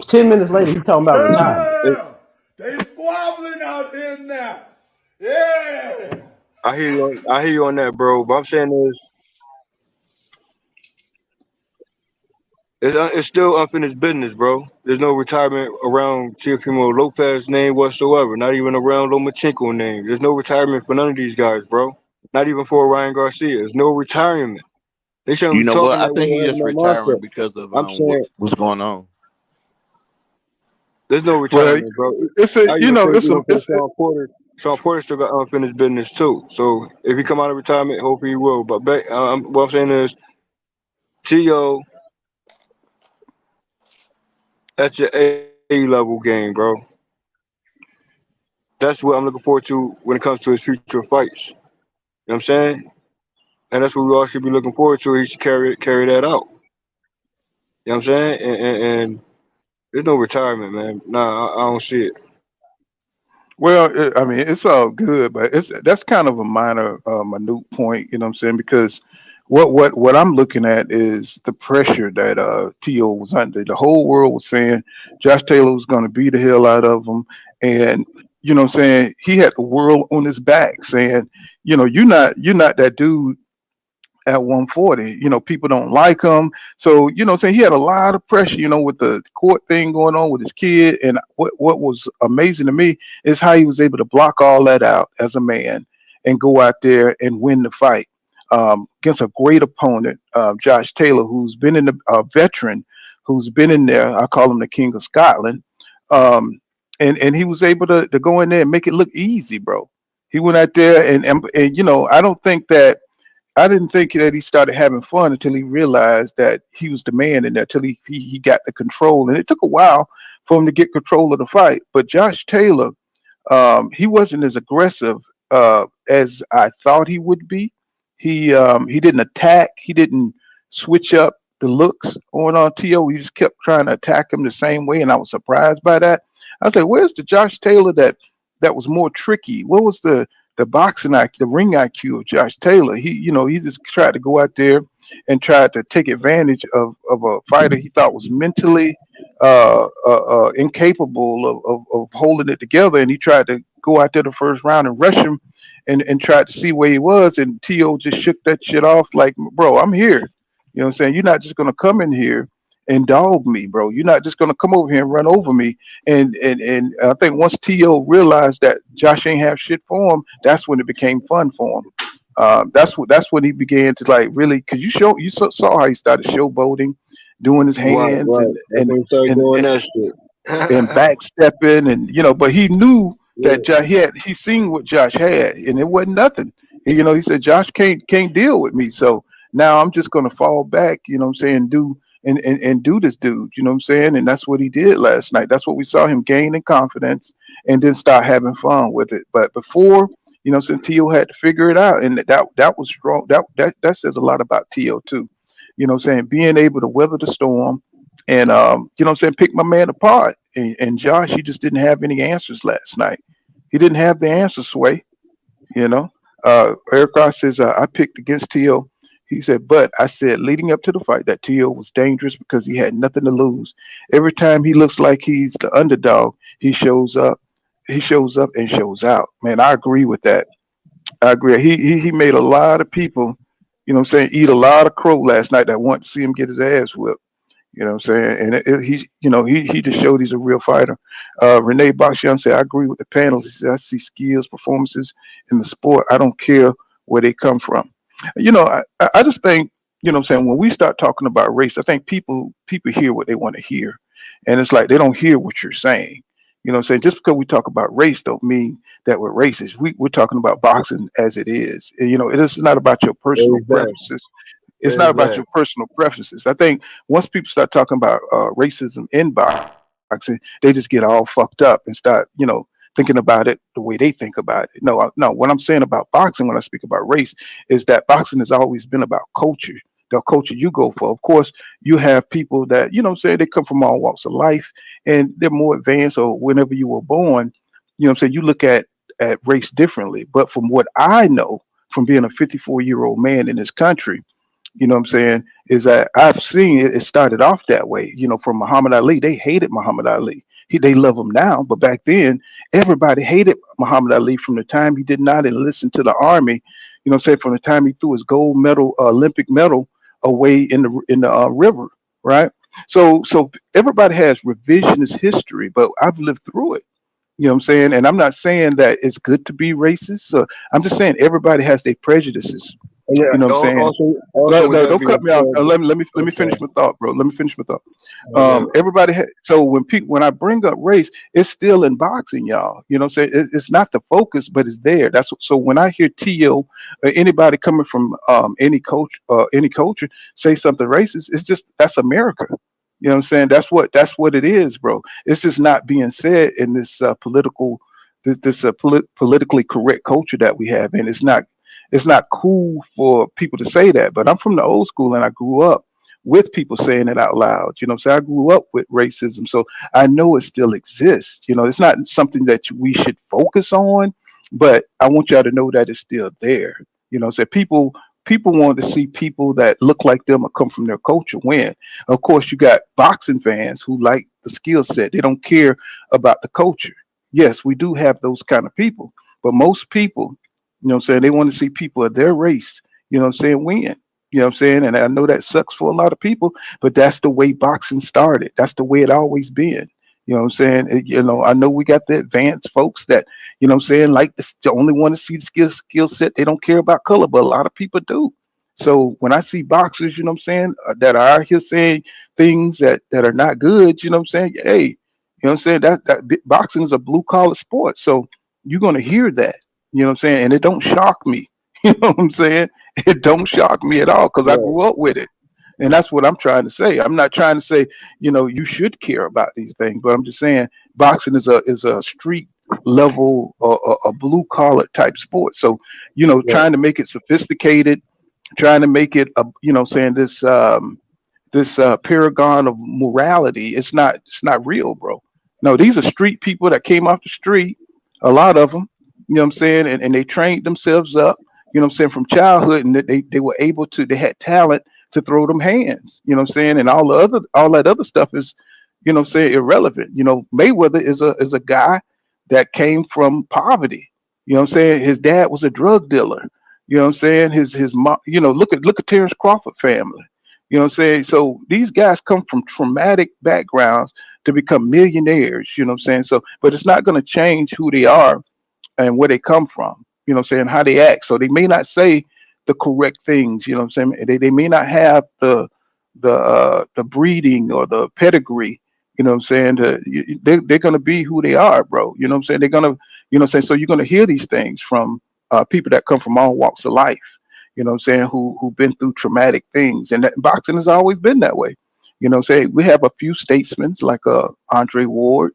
10 minutes later, he talking about retirement. It, Yeah, they squabbling out there now. Yeah. I hear you on that, bro. But I'm saying is, it's still unfinished business, bro. There's no retirement around Teofimo Lopez name whatsoever. Not even around Lomachenko name. There's no retirement for none of these guys, bro. Not even for Ryan Garcia. There's no retirement. They shouldn't You be know talking what? I that way think or he's having just that retiring mindset. because of I'm saying what's going on. there's no Well, retirement, bro. it's a I you even know say it's a even for Sean Porter. Sean Porter still got unfinished business too. So if he come out of retirement, hopefully he will. But what I'm saying is, T.O., that's your A level game, bro. That's what I'm looking forward to when it comes to his future fights. You know what I'm saying? And that's what we all should be looking forward to. He should carry that out. You know what I'm saying? And there's no retirement, man. Nah, I don't see it. well, I mean, it's all good, but that's kind of a minor, minute point. You know what I'm saying? Because what I'm looking at is the pressure that To was under. The whole world was saying Josh Taylor was going to beat the hell out of him, and you know what I'm saying, he had the world on his back, saying, you know, you're not that dude at 140. You know, people don't like him. So, you know, saying he had a lot of pressure, you know, with the court thing going on with his kid. And what was amazing to me is how he was able to block all that out as a man and go out there and win the fight against a great opponent, Josh Taylor, who's been in the veteran, who's been in there. I call him the King of Scotland. Um, and he was able to go in there and make it look easy, bro. He went out there and you know, I didn't think that he started having fun until he realized that he was the man in there, till he got the control. And it took a while for him to get control of the fight. But Josh Taylor, he wasn't as aggressive as I thought he would be. He didn't attack. He didn't switch up the looks on To. He just kept trying to attack him the same way, and I was surprised by that. I was like, "Where's the Josh Taylor that was more tricky? What was the boxing IQ, the ring IQ of Josh Taylor? He just tried to go out there and tried to take advantage of a fighter he thought was mentally incapable of holding it together, and he tried to go out there the first round and rush him and tried to see where he was, and To just shook that shit off like, bro, I'm here. You know what I'm saying? You're not just gonna come in here and dog me, bro. You're not just gonna come over here and run over me. And I think once To realized that Josh ain't have shit for him, that's when it became fun for him. That's when he began to like really, because saw how he started showboating, doing his Right, hands right. That's when he started and doing that shit. and backstepping, and but he knew Yeah. that he seen what Josh had, and it wasn't nothing. He said Josh can't deal with me, so now I'm just gonna fall back. You know what I'm saying? Do and do this dude. You know what I'm saying? And that's what he did last night. That's what we saw him gain in confidence, and then start having fun with it. But before, since Tio had to figure it out, and that was strong. That says a lot about Tio too. You know what I'm saying? Being able to weather the storm and pick my man apart. And Josh, he just didn't have any answers last night. He didn't have the answers, Sway. You know, Eric Ross says I picked against Tio. He said, but I said leading up to the fight that Tio was dangerous because he had nothing to lose. Every time he looks like he's the underdog, he shows up. He shows up and shows out. Man, I agree with that. I agree. He made a lot of people, eat a lot of crow last night that want to see him get his ass whipped. You know what I'm saying? And he just showed he's a real fighter. Renee Boxian said, I agree with the panel. He said, I see skills, performances in the sport. I don't care where they come from. I just think, what I'm saying, when we start talking about race, I think people hear what they want to hear. And it's like they don't hear what you're saying. You know what I'm saying? Just because we talk about race don't mean that we're racist. We're talking about boxing as it is. And, you know, it is not about your personal Exactly. preferences. It's not about Exactly. your personal preferences. I think once people start talking about racism in boxing, they just get all fucked up and start, you know, thinking about it the way they think about it. No, no. What I'm saying about boxing when I speak about race is that boxing has always been about culture. The culture you go for. Of course, you have people that, you know, say they come from all walks of life and they're more advanced or whenever you were born, you know what I'm saying, you look at race differently. But from what I know from being a 54-year-old man in this country, you know what I'm saying, is that I've seen it started off that way, you know, from Muhammad Ali. They hated Muhammad Ali. They love him now, but back then everybody hated Muhammad Ali from the time he did not enlist to the army, you know what I'm saying, from the time he threw his gold medal, Olympic medal away in the river, right? So everybody has revisionist history, but I've lived through it. You know what I'm saying? And I'm not saying that it's good to be racist. So I'm just saying everybody has their prejudices. And yeah, You know what I'm saying? also with No, that don't being cut me out. said, Let me finish okay, my thought, bro. Let me finish my thought. okay, So when I bring up race, it's still in boxing, y'all. You know what I'm saying? It's not the focus, but it's there. So when I hear Tio or anybody coming from any culture say something racist, it's just that's America. You know what I'm saying? That's what it is, bro. It's just not being said in this politically correct culture that we have, and it's not cool for people to say that. But I'm from the old school, and I grew up with people saying it out loud. You know what I'm saying? I grew up with racism, so I know it still exists. You know, it's not something that we should focus on, but I want y'all to know that it's still there. You know, so people want to see people that look like them or come from their culture win. Of course, you got boxing fans who like the skill set. They don't care about the culture. Yes, we do have those kind of people, but most people, you know what I'm saying, they want to see people of their race, you know what I'm saying, win. You know what I'm saying? And I know that sucks for a lot of people, but that's the way boxing started. That's the way it always been. You know what I'm saying? You know, I know we got the advanced folks that, you know what I'm saying, like the only want to see the skill set. They don't care about color, but a lot of people do. So when I see boxers, you know what I'm saying, that are out here saying things that are not good, you know what I'm saying? Hey, you know what I'm saying? Boxing is a blue collar sport. So you're gonna hear that. You know what I'm saying? And it don't shock me. You know what I'm saying? It don't shock me at all because I right, grew up with it. And that's what I'm trying to say. I'm not trying to say, you know, you should care about these things, but I'm just saying boxing is a street level or a blue collar type sport. So, you know, right, trying to make it sophisticated, trying to make it a, you know, saying this paragon of morality, it's not real, bro. No, these are street people that came off the street, a lot of them, you know what I'm saying, and they trained themselves up, you know what I'm saying, from childhood, and they were able to, they had talent to throw them hands, you know what I'm saying, and all that other stuff is, you know what I'm saying, irrelevant. You know, Mayweather is a guy that came from poverty. You know what I'm saying? His dad was a drug dealer. You know what I'm saying? His mom, you know, look at Terrence Crawford family. You know what I'm saying? So these guys come from traumatic backgrounds to become millionaires, you know what I'm saying? So, but it's not going to change who they are and where they come from, you know what I'm saying, how they act. So they may not say the correct things, you know what I'm saying? They may not have the breeding or the pedigree, you know what I'm saying? They're going to be who they are, bro. You know what I'm saying? They're going to, you know what I'm saying? So you're going to hear these things from people that come from all walks of life, you know what I'm saying, who've been through traumatic things. And that boxing has always been that way. You know what I'm saying? We have a few statesmen like Andre Ward,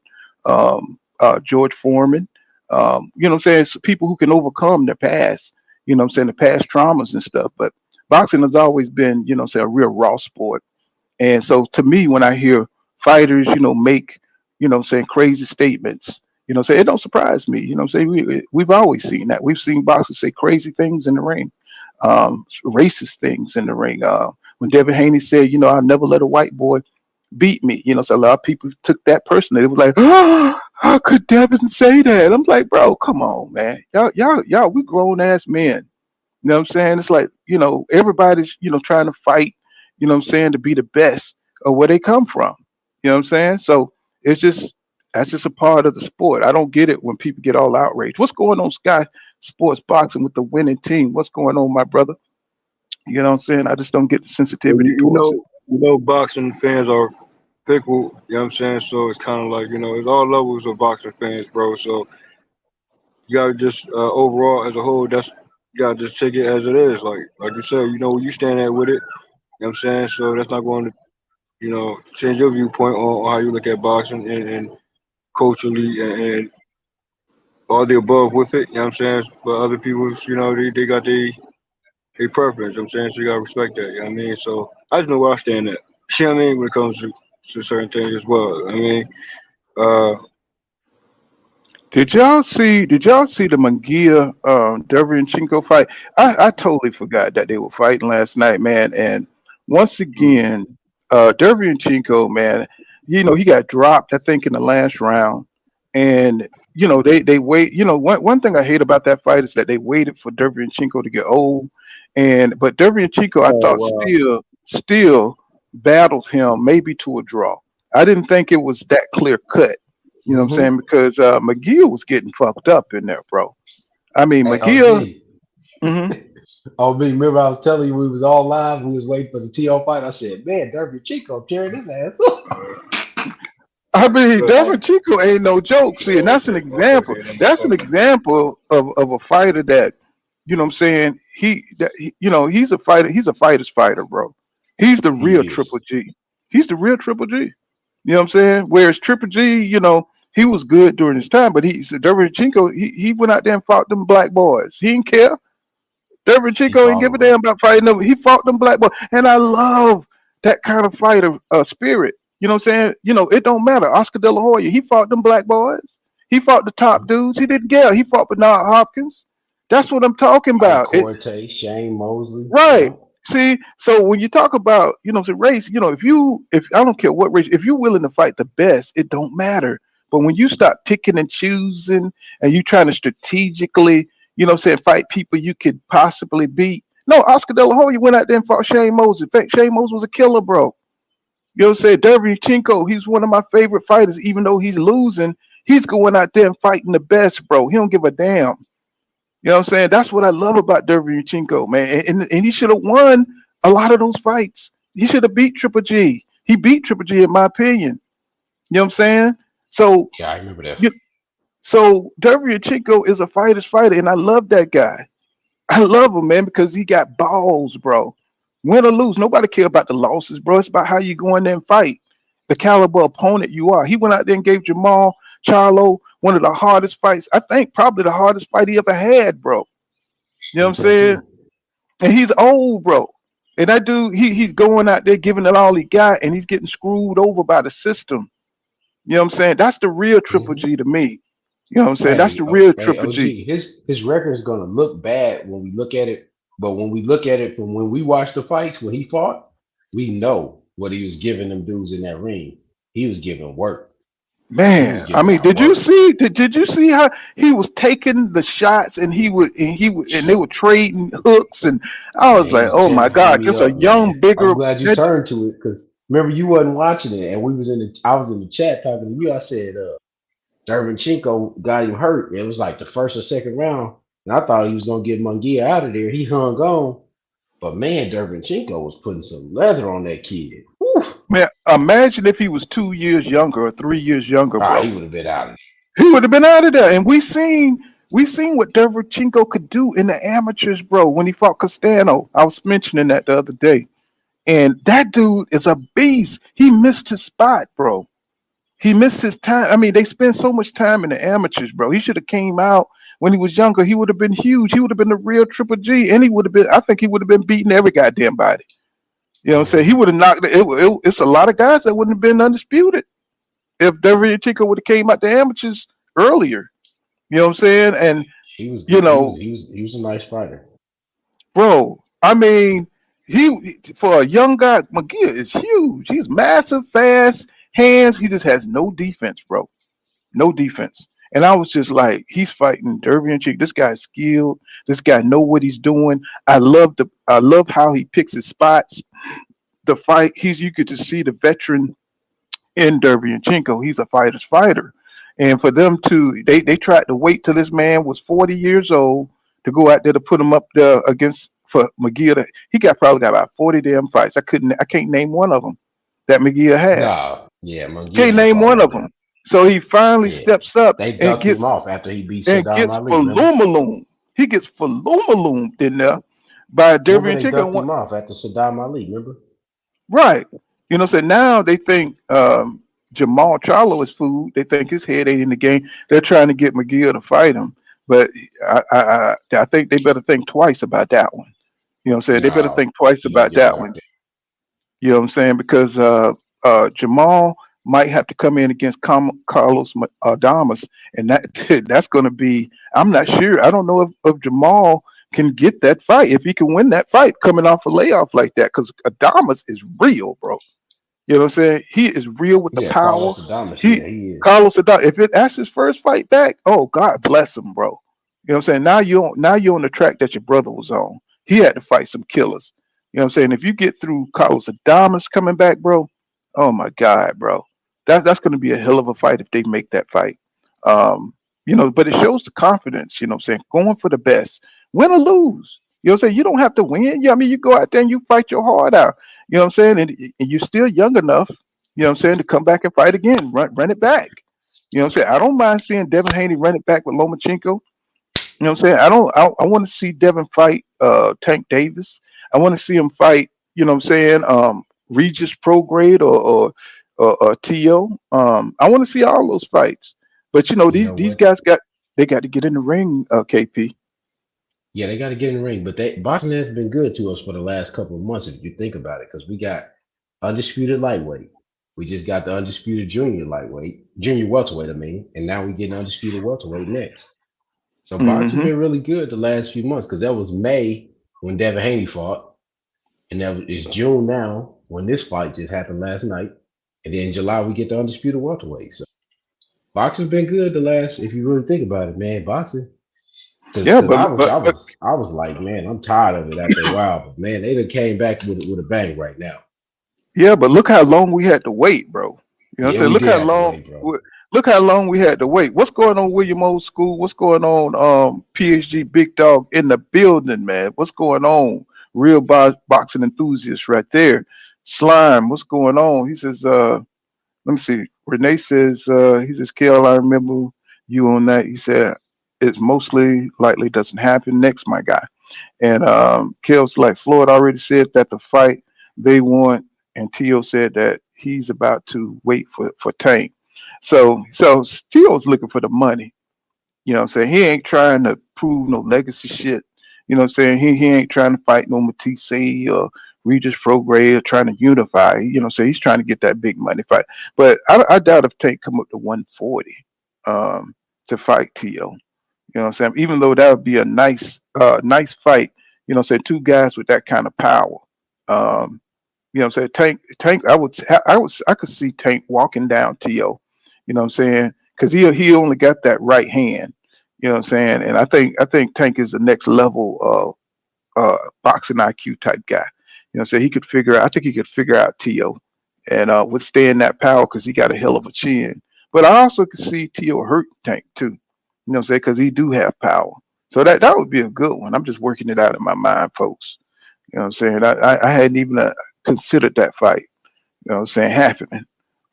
George Foreman, you know what I'm saying? It's people who can overcome their past, you know what I'm saying, the past traumas and stuff. But boxing has always been, you know what I'm saying, a real raw sport. And so to me, when I hear fighters, you know, make, you know what I'm saying, crazy statements, you know what I'm saying, it don't surprise me. You know what I'm saying? We've always seen that. We've seen boxers say crazy things in the ring, racist things in the ring. When Devin Haney said, you know, I'll never let a white boy beat me. You know, so a lot of people took that personally. They was like, oh, how could Devin say that? I'm like, bro, come on, man. Y'all, we grown ass men. You know what I'm saying? It's like, you know, everybody's, you know, trying to fight, you know what I'm saying, to be the best of where they come from. You know what I'm saying? So it's just that's just a part of the sport. I don't get it when people get all outraged. What's going on, Sky Sports Boxing with the winning team? What's going on, my brother? You know what I'm saying? I just don't get the Well, sensitivity towards it. boxing fans are fickle. You know what I'm saying? So it's kind of like it's all levels of boxing fans, bro. So you gotta just overall as a whole, that's you gotta just take it as it is. Like you said, where you stand at with it. You know what I'm saying? So that's not going to change your viewpoint on how you look at boxing and culturally and all the above with it. You know what I'm saying? But other people's, they got their preference. You know what I'm saying? So you gotta respect that. You know what I mean? So I just know where I stand at. You know what I mean? When it comes to certain things as well. I mean, uh, Did y'all see? Did y'all see the Munguia Derevyanchenko fight? I totally forgot that they were fighting last night, man. And once mm, again, Derevyanchenko, man, he got dropped. I think in the last round, and they wait. One thing I hate about that fight is that they waited for Derevyanchenko to get old, but Derevyanchenko I oh thought wow. still battled him maybe to a draw. I didn't think it was that clear cut. You know what I'm Hmm. saying? Because McGill was getting fucked up in there, bro. I mean, Hey, McGill. OG. hmm OG, remember I was telling you we was all live. We was waiting for the TO fight. I said, man, Derby Chico tearing his ass up. I mean, Look, Devin Chico ain't no joke. See, and that's an example. That's an example of a fighter that, what I'm saying, he's a fighter. He's a fighter's fighter, bro. He's the real He Triple is. G. He's the real Triple G. You know what I'm saying? Whereas Triple G, he was good during his time, but Derevyanchenko, he went out there and fought them black boys. He didn't care. He Derevyanchenko ain't fought give a him right. damn about fighting them. He fought them black boys, and I love that kind of fighter spirit. You know what I'm saying? It don't matter. Oscar De La Hoya, he fought them black boys. He fought the top dudes. He didn't care. He fought Bernard Hopkins. That's what I'm talking Ike about. Corte, Shane Mosley. Right. Yeah. See, so when you talk about, the race, if I don't care what race, if you're willing to fight the best, it don't matter. But when you start picking and choosing and you trying to strategically, fight people you could possibly beat. No, Oscar De La Hoya went out there and fought Shane Moses. In fact, Shane Moses was a killer, bro. You know what I'm saying? Derevyanchenko, he's one of my favorite fighters, even though he's losing. He's going out there and fighting the best, bro. He don't give a damn. You know what I'm saying? That's what I love about Derevyanchenko, man. And he should have won a lot of those fights. He should have beat Triple G. He beat Triple G, in my opinion. You know what I'm saying? So, Yeah, I remember that. you, so Derevyanchenko is a fighter's fighter, and I love that guy. I love him, man, because he got balls, bro. Win or lose, nobody care about the losses, bro. It's about how you go in there and fight, the caliber opponent you are. He went out there and gave Jamal Charlo one of the hardest fights. I think probably the hardest fight he ever had, bro. You know what Me I'm saying? too. And he's old, bro. And that dude, he's going out there giving it all he got, and he's getting screwed over by the system. You know what I'm saying? That's the real Triple Hmm. G to me. You know what I'm saying? That's Hey, the real hey, Triple G. OG, his record is gonna look bad when we look at it, but when we look at it from when we watch the fights when he fought, we know what he was giving them dudes in that ring. He was giving work. He was Man, I giving mean, out did you work. see? Did you see how he was taking the shots and they were trading hooks and I Man, was he like, was oh my tearing God, homie just a up, man. young, I'm bigger. glad you That, turned to it because remember you wasn't watching it, and we was in the. I was in the chat talking to you. I said, Derevyanchenko got him hurt. It was like the first or second round, and I thought he was gonna get Munguia out of there. He hung on, but man, Derevyanchenko was putting some leather on that kid. Whew. man, imagine if he was 2 years younger or 3 years younger, Ah, bro. he would have been out of He would have been out of there. And we seen what Derevchenko could do in the amateurs, bro, when he fought Castano. I was mentioning that the other day. And that dude is a beast. He missed his spot, bro. He missed his time. I mean, they spend so much time in the amateurs, bro. He should have came out when he was younger. He would have been huge. He would have been the real Triple G. And he would have been, I think he would have been beating every goddamn body. You know what I'm saying? there. He would have knocked it's a lot of guys that wouldn't have been undisputed if Derevchenko would have came out the amateurs earlier. You know what I'm saying? And He was you good. know, He was a nice fighter. bro, I mean, for a young guy, McGill is huge. He's massive, fast, hands. He just has no defense, bro. No defense. And I was just like, he's fighting Derby and Chick. This guy's skilled. This guy know what he's doing. I love how he picks his spots. The fight, you get to see the veteran in Derevyanchenko. He's a fighter's fighter. And for them to they tried to wait till this man was 40 years old to go out there to put him up there against for McGee. He probably got about 40 damn fights. I can't name one of them that McGee had. Nah, Yeah, Munguia Can't ain't name fought one of nobody. them. So he finally Yeah, steps up they and ducked him gets off after he beat Saddam Ali. Remember? Falumaloom. He gets Falumaloom in there by Remember they ducked Derevyanchenko. him off after Saddam Ali. Remember? Right. You know, so now they think Jamal Charlo is food. They think his head ain't in the game. They're trying to get McGill to fight him. But I think they better think twice about that one. You know what I'm saying? They better No, think twice he gonna about get that one. ducked. You know what I'm saying? Because Jamal might have to come in against Carlos Adamas, and that's going to be. I'm not sure. I don't know if Jamal can get that fight. If he can win that fight coming off a layoff like that, because Adamas is real, bro. You know what I'm saying? He is real with the Yeah, power. Carlos Adamas. He Yeah, he is. Carlos Adamas. If that's his first fight back, oh God bless him, bro. You know what I'm saying? Now you're on the track that your brother was on. He had to fight some killers. You know what I'm saying? If you get through Carlos Adamas coming back, bro, oh my God, bro. That's gonna be a hell of a fight if they make that fight. Um, but it shows the confidence, you know what I'm saying? Going for the best. Win or lose. You know what I'm saying? You don't have to win. Yeah, I mean you go out there and you fight your heart out. You know what I'm saying? And you're still young enough, you know what I'm saying, to come back and fight again. Run it back. You know what I'm saying? I don't mind seeing Devin Haney run it back with Lomachenko. You know what I'm saying? I want to see Devin fight Tank Davis. I want to see him fight, you know what I'm saying, Regis Prograde or Tio. I want to see all those fights. But You these know these what? guys got to get in the ring, KP. Yeah, they got to get in the ring. But boxing has been good to us for the last couple of months, if you think about it, because we got undisputed lightweight. We just got the undisputed junior welterweight, I mean, and now we getting undisputed welterweight next. So boxing's Hmm. been really good the last few months because that was May when Devin Haney fought, and it's June now when this fight just happened last night, and then in July we get the undisputed welterweight. So boxing's been good the last, if you really think about it, man. Boxing, because Yeah, because but I was like, man, I'm tired of it after a while, but man, they done came back with a bang right now. yeah, but look how long we had to wait, bro. You know what I'm Yeah, saying? we did have to wait, bro. Look how long we had to wait. What's going on, William Old School? What's going on, PhD Big Dog in the building, man? What's going on? Real boxing enthusiast right there. Slime, what's going on? He says, let me see. Renee says, he says, Kel, I remember you on that. He said, it mostly likely doesn't happen. Next, my guy. And Kel's like, Floyd already said that the fight they want, and Tio said that he's about to wait for Tank. So Tio's looking for the money. You know what I'm saying? He ain't trying to prove no legacy shit. You know what I'm saying? He ain't trying to fight no Matisse or Regis Prograde or trying to unify. You know what I'm saying? He's trying to get that big money fight. But I doubt if Tank come up to 140 to fight Tio. You know what I'm saying? Even though that would be a nice fight, you know what I'm saying? Two guys with that kind of power. Um, you know what I'm saying? Tank, I could see Tank walking down Tio. You know what I'm saying? Because he only got that right hand. You know what I'm saying? And I think Tank is the next level boxing IQ type guy. You know what I'm saying? I think he could figure out Tio and withstand that power because he got a hell of a chin. But I also could see Tio hurt Tank too. You know what I'm saying? Because he do have power. So that would be a good one. I'm just working it out in my mind, folks. You know what I'm saying? I hadn't even considered that fight. You know what I'm saying? Happening.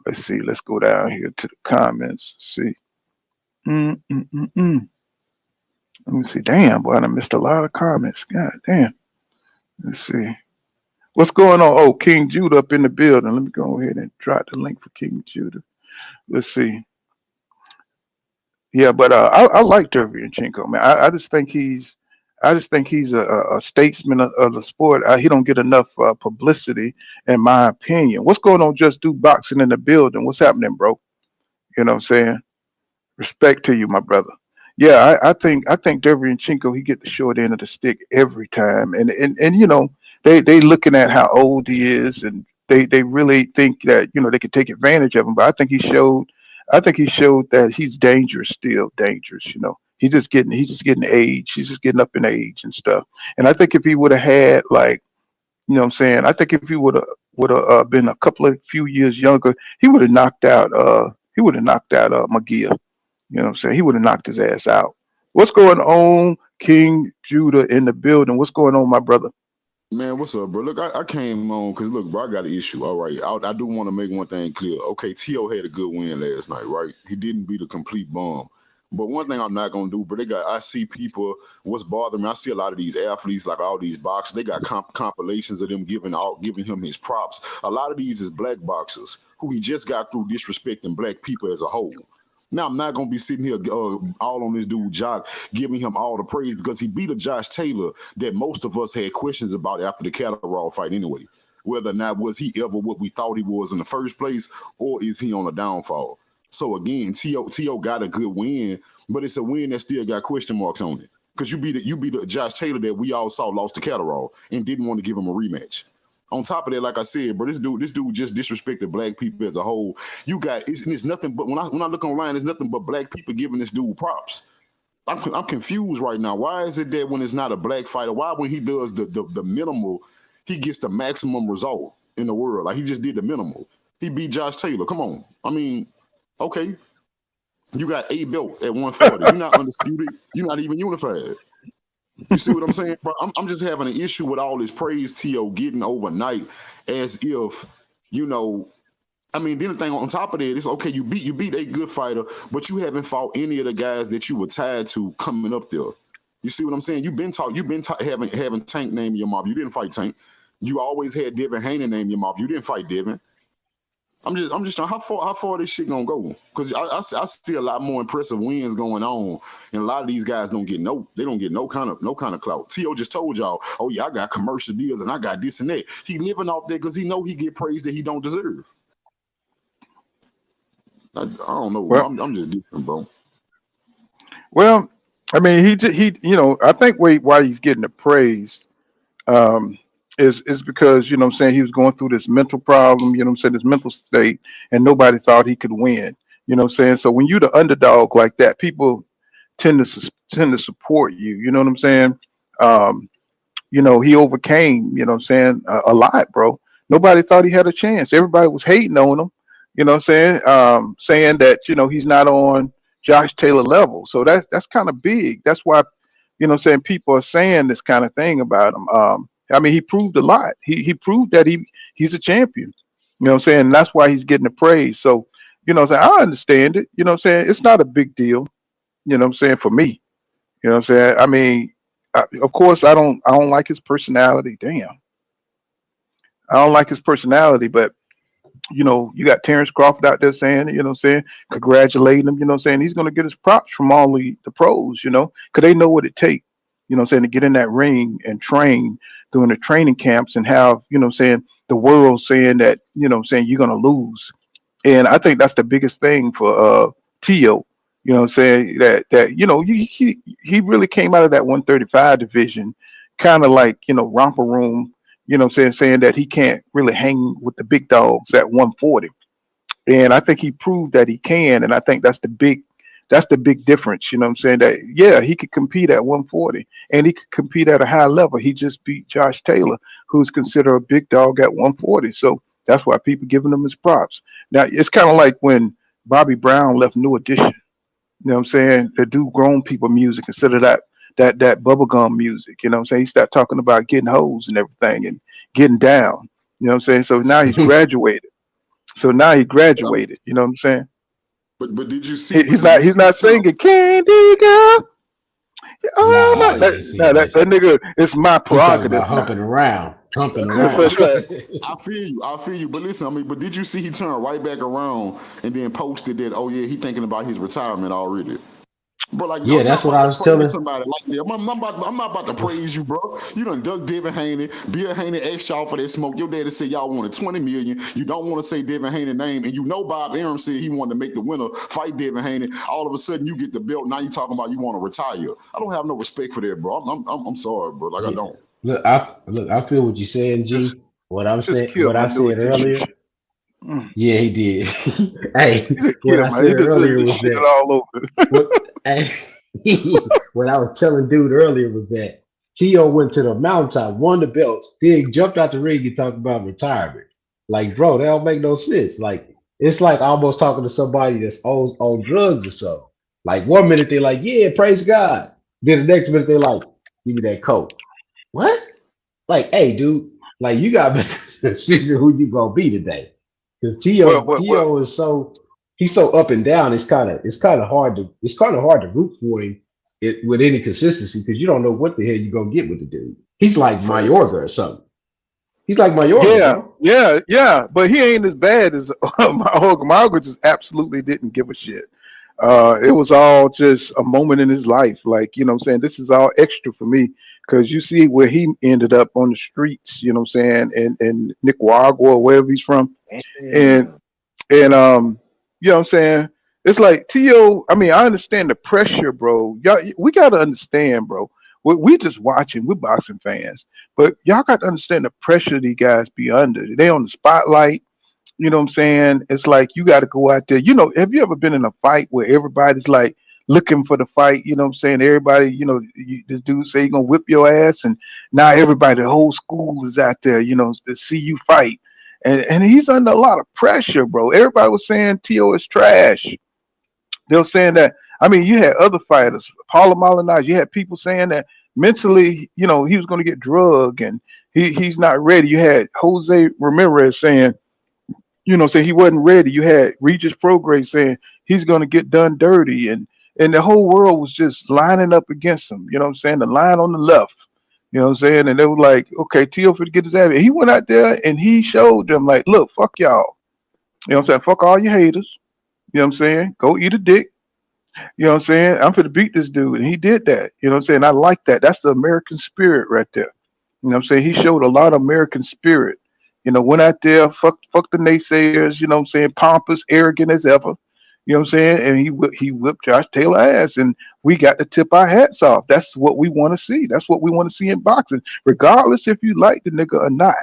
Let's see. Let's go down here to the comments. See. Mm-mm-mm-mm. Let me see. Damn, boy, I done missed a lot of comments. God damn. Let's see. What's going on? Oh, King Judah up in the building. Let me go ahead and drop the link for King Judah. Let's see. Yeah, but I like Derevyanchenko, man. I just think he's a statesman of the sport. He don't get enough publicity, in my opinion. What's going on? Just do boxing in the building. What's happening, bro? You know what I'm saying? Respect to you, my brother. Yeah, I think Derevyanchenko he get the short end of the stick every time, and they looking at how old he is, and they really think that they could take advantage of him. But I think he showed that he's dangerous, still dangerous. He's just getting age. He's just getting up in age and stuff. And I think if he would have had like what I'm saying, I think if he would have been a couple of few years younger, he would have knocked out McGill. You know what I'm saying? He would have knocked his ass out. What's going on, King Judah in the building? What's going on, my brother? Man, what's up, bro? Look, I came on because look, bro, I got an issue. All right, I do want to make one thing clear. Okay, Tio had a good win last night, right? He didn't beat a complete bomb. But one thing I'm not gonna do, bro, I see people. What's bothering me? I see a lot of these athletes, like all these boxers. They got compilations of them giving him his props. A lot of these is black boxers who he just got through disrespecting black people as a whole. Now I'm not gonna be sitting here all on this dude Jock, giving him all the praise because he beat a Josh Taylor that most of us had questions about after the Catterall fight anyway. Whether or not was he ever what we thought he was in the first place, or is he on a downfall? So again, T.O. got a good win, but it's a win that still got question marks on it. Because you beat a Josh Taylor that we all saw lost to Catterall and didn't want to give him a rematch. On top of that, like I said, bro, this dude just disrespected black people as a whole. You got it's nothing but when I look online, it's nothing but black people giving this dude props. I'm confused right now. Why is it that when it's not a black fighter, why when he does the minimal, he gets the maximum result in the world? Like he just did the minimal. He beat Josh Taylor. Come on. I mean, okay, you got a belt at 140. You're not undisputed. You're not even unified. You see what I'm saying? Bro, I'm just having an issue with all this praise T.O. getting overnight as if, you know, I mean, then the thing on top of that is okay, you beat a good fighter, but you haven't fought any of the guys that you were tied to coming up there. You see what I'm saying? You've been having Tank name in your mouth. You didn't fight Tank. You always had Devin Haney name in your mouth. You didn't fight Devin. I'm just trying. How far this shit gonna go? Because I see a lot more impressive wins going on, and a lot of these guys don't get no kind of clout. T.O. just told y'all, oh yeah, I got commercial deals and I got this and that. He living off that because he know he get praise that he don't deserve. I don't know. Well, I'm just different, bro. well, I mean, I think why he's getting the praise um, is because what I'm saying he was going through this mental problem. What I'm saying, this mental state, and nobody thought he could win. What I'm saying. So when you're the underdog like that, people tend to support you. You know what I'm saying? Um, he overcame, what I'm saying, a lot, bro. Nobody thought he had a chance. Everybody was hating on him, what I'm saying, saying that, he's not on Josh Taylor level. So that's kind of big. That's why, what I'm saying, people are saying this kind of thing about him. I mean, he proved a lot. He proved that he's a champion. What I'm saying? And that's why he's getting the praise. So, what I'm saying, I understand it. What I'm saying? It's not a big deal, what I'm saying, for me. What I'm saying? I mean, of course, I don't like his personality. Damn, I don't like his personality. But you got Terrence Crawford out there saying it. You know what I'm saying? Congratulating him. You know what I'm saying? He's going to get his props from all the pros. Because they know what it takes. What I'm saying, to get in that ring and train during the training camps and have what I'm saying, the world saying that what I'm saying, you're going to lose. And I think that's the biggest thing for Tio. What I'm saying, he really came out of that 135 division, kind of like romper room. What I'm saying that he can't really hang with the big dogs at 140. And I think he proved that he can. And I think that's the big difference. You know what I'm saying? That yeah, he could compete at 140 and he could compete at a high level. He just beat Josh Taylor, who's considered a big dog at 140. So that's why people giving him his props. Now it's kind of like when Bobby Brown left New Edition. You know what I'm saying? To do grown people music instead of that bubblegum music. You know what I'm saying? He started talking about getting hoes and everything and getting down. You know what I'm saying? So now he's graduated. So now he graduated. You know what I'm saying? But did you see? He's Did not you he's see not some? singing Candy Girl. Oh Nah, my, oh that, yeah, see, no, that, that's that nigga, it's my he talking prerogative about now. humping around, humping around. That's right. I feel you. I feel you. But listen, I mean, but did you see he turned right back around and then posted that? Oh yeah, he thinking about his retirement already. But like, Yeah, I'm not that's what about I to was praise telling. somebody like that. I'm not about to praise you, bro. You done duck Devin Haney. Bill Haney asked y'all for that smoke. Your daddy said y'all wanted 20 million. You don't want to say Devin Haney's name, and you know Bob Arum said he wanted to make the winner fight Devin Haney. All of a sudden, you get the belt. Now you talking about you want to retire. I don't have no respect for that, bro. I'm sorry, bro. Like I Yeah, don't. I feel what you're saying, Just G. What I'm just saying, kill what my I new said edition earlier. shit. Mm. Yeah, he did. Hey, He just what kill I my. said He deserves earlier this was shit that all over. what hey, what I was telling dude earlier was that Tio went to the mountaintop, won the belts, then jumped out the ring and talked about retirement. Like, bro, that don't make no sense. Like, it's like almost talking to somebody that's on drugs or so. Like, one minute they're like, yeah, praise God. Then the next minute they're like, give me that coke. What? Like, hey, dude, like you got to decision who you gonna be today. Because Well, Tio is he's so up and down. It's kind of hard to root for him with any consistency because you don't know what the hell you're gonna get with the dude. He's like facts. Mayorga or something. He's like Mayorga, Yeah, bro. yeah, but he ain't as bad as Mahoga. Just absolutely didn't give a shit. It was all just a moment in his life. Like, you know what I'm saying? This is all extra for me because you see where he ended up on the streets, you know what I'm saying, in Nicaragua or wherever he's from. And Damn. and you know what I'm saying? It's like Tio, I mean, I understand the pressure, bro. Y'all, we gotta understand, bro. We just watching, we're boxing fans. But y'all got to understand the pressure these guys be under. They on the spotlight. You know what I'm saying? It's like you got to go out there. You know, have you ever been in a fight where everybody's like looking for the fight? You know what I'm saying? Everybody, this dude say he gonna whip your ass, and now everybody, the whole school is out there, to see you fight. And he's under a lot of pressure, bro. Everybody was saying Tio is trash. They were saying that. I mean, you had other fighters, Paulo Malignaggi. You had people saying that mentally, he was going to get drugged and he's not ready. You had Jose Ramirez saying, say he wasn't ready. You had Regis Prograis saying he's going to get done dirty, and the whole world was just lining up against him. You know what I'm saying? The line on the left. You know what I'm saying? And they were like, okay, Tio for to get his ass. He went out there and he showed them like, look, fuck y'all. You know what I'm saying? Fuck all you haters. You know what I'm saying? Go eat a dick. You know what I'm saying? I'm finna beat this dude. And he did that. You know what I'm saying? I like that. That's the American spirit right there. You know what I'm saying? He showed a lot of American spirit. Went out there, fuck the naysayers, you know what I'm saying? Pompous, arrogant as ever. You know what I'm saying? And he whipped Josh Taylor ass. And we got to tip our hats off. That's what we want to see. That's what we want to see in boxing, regardless if you like the nigga or not.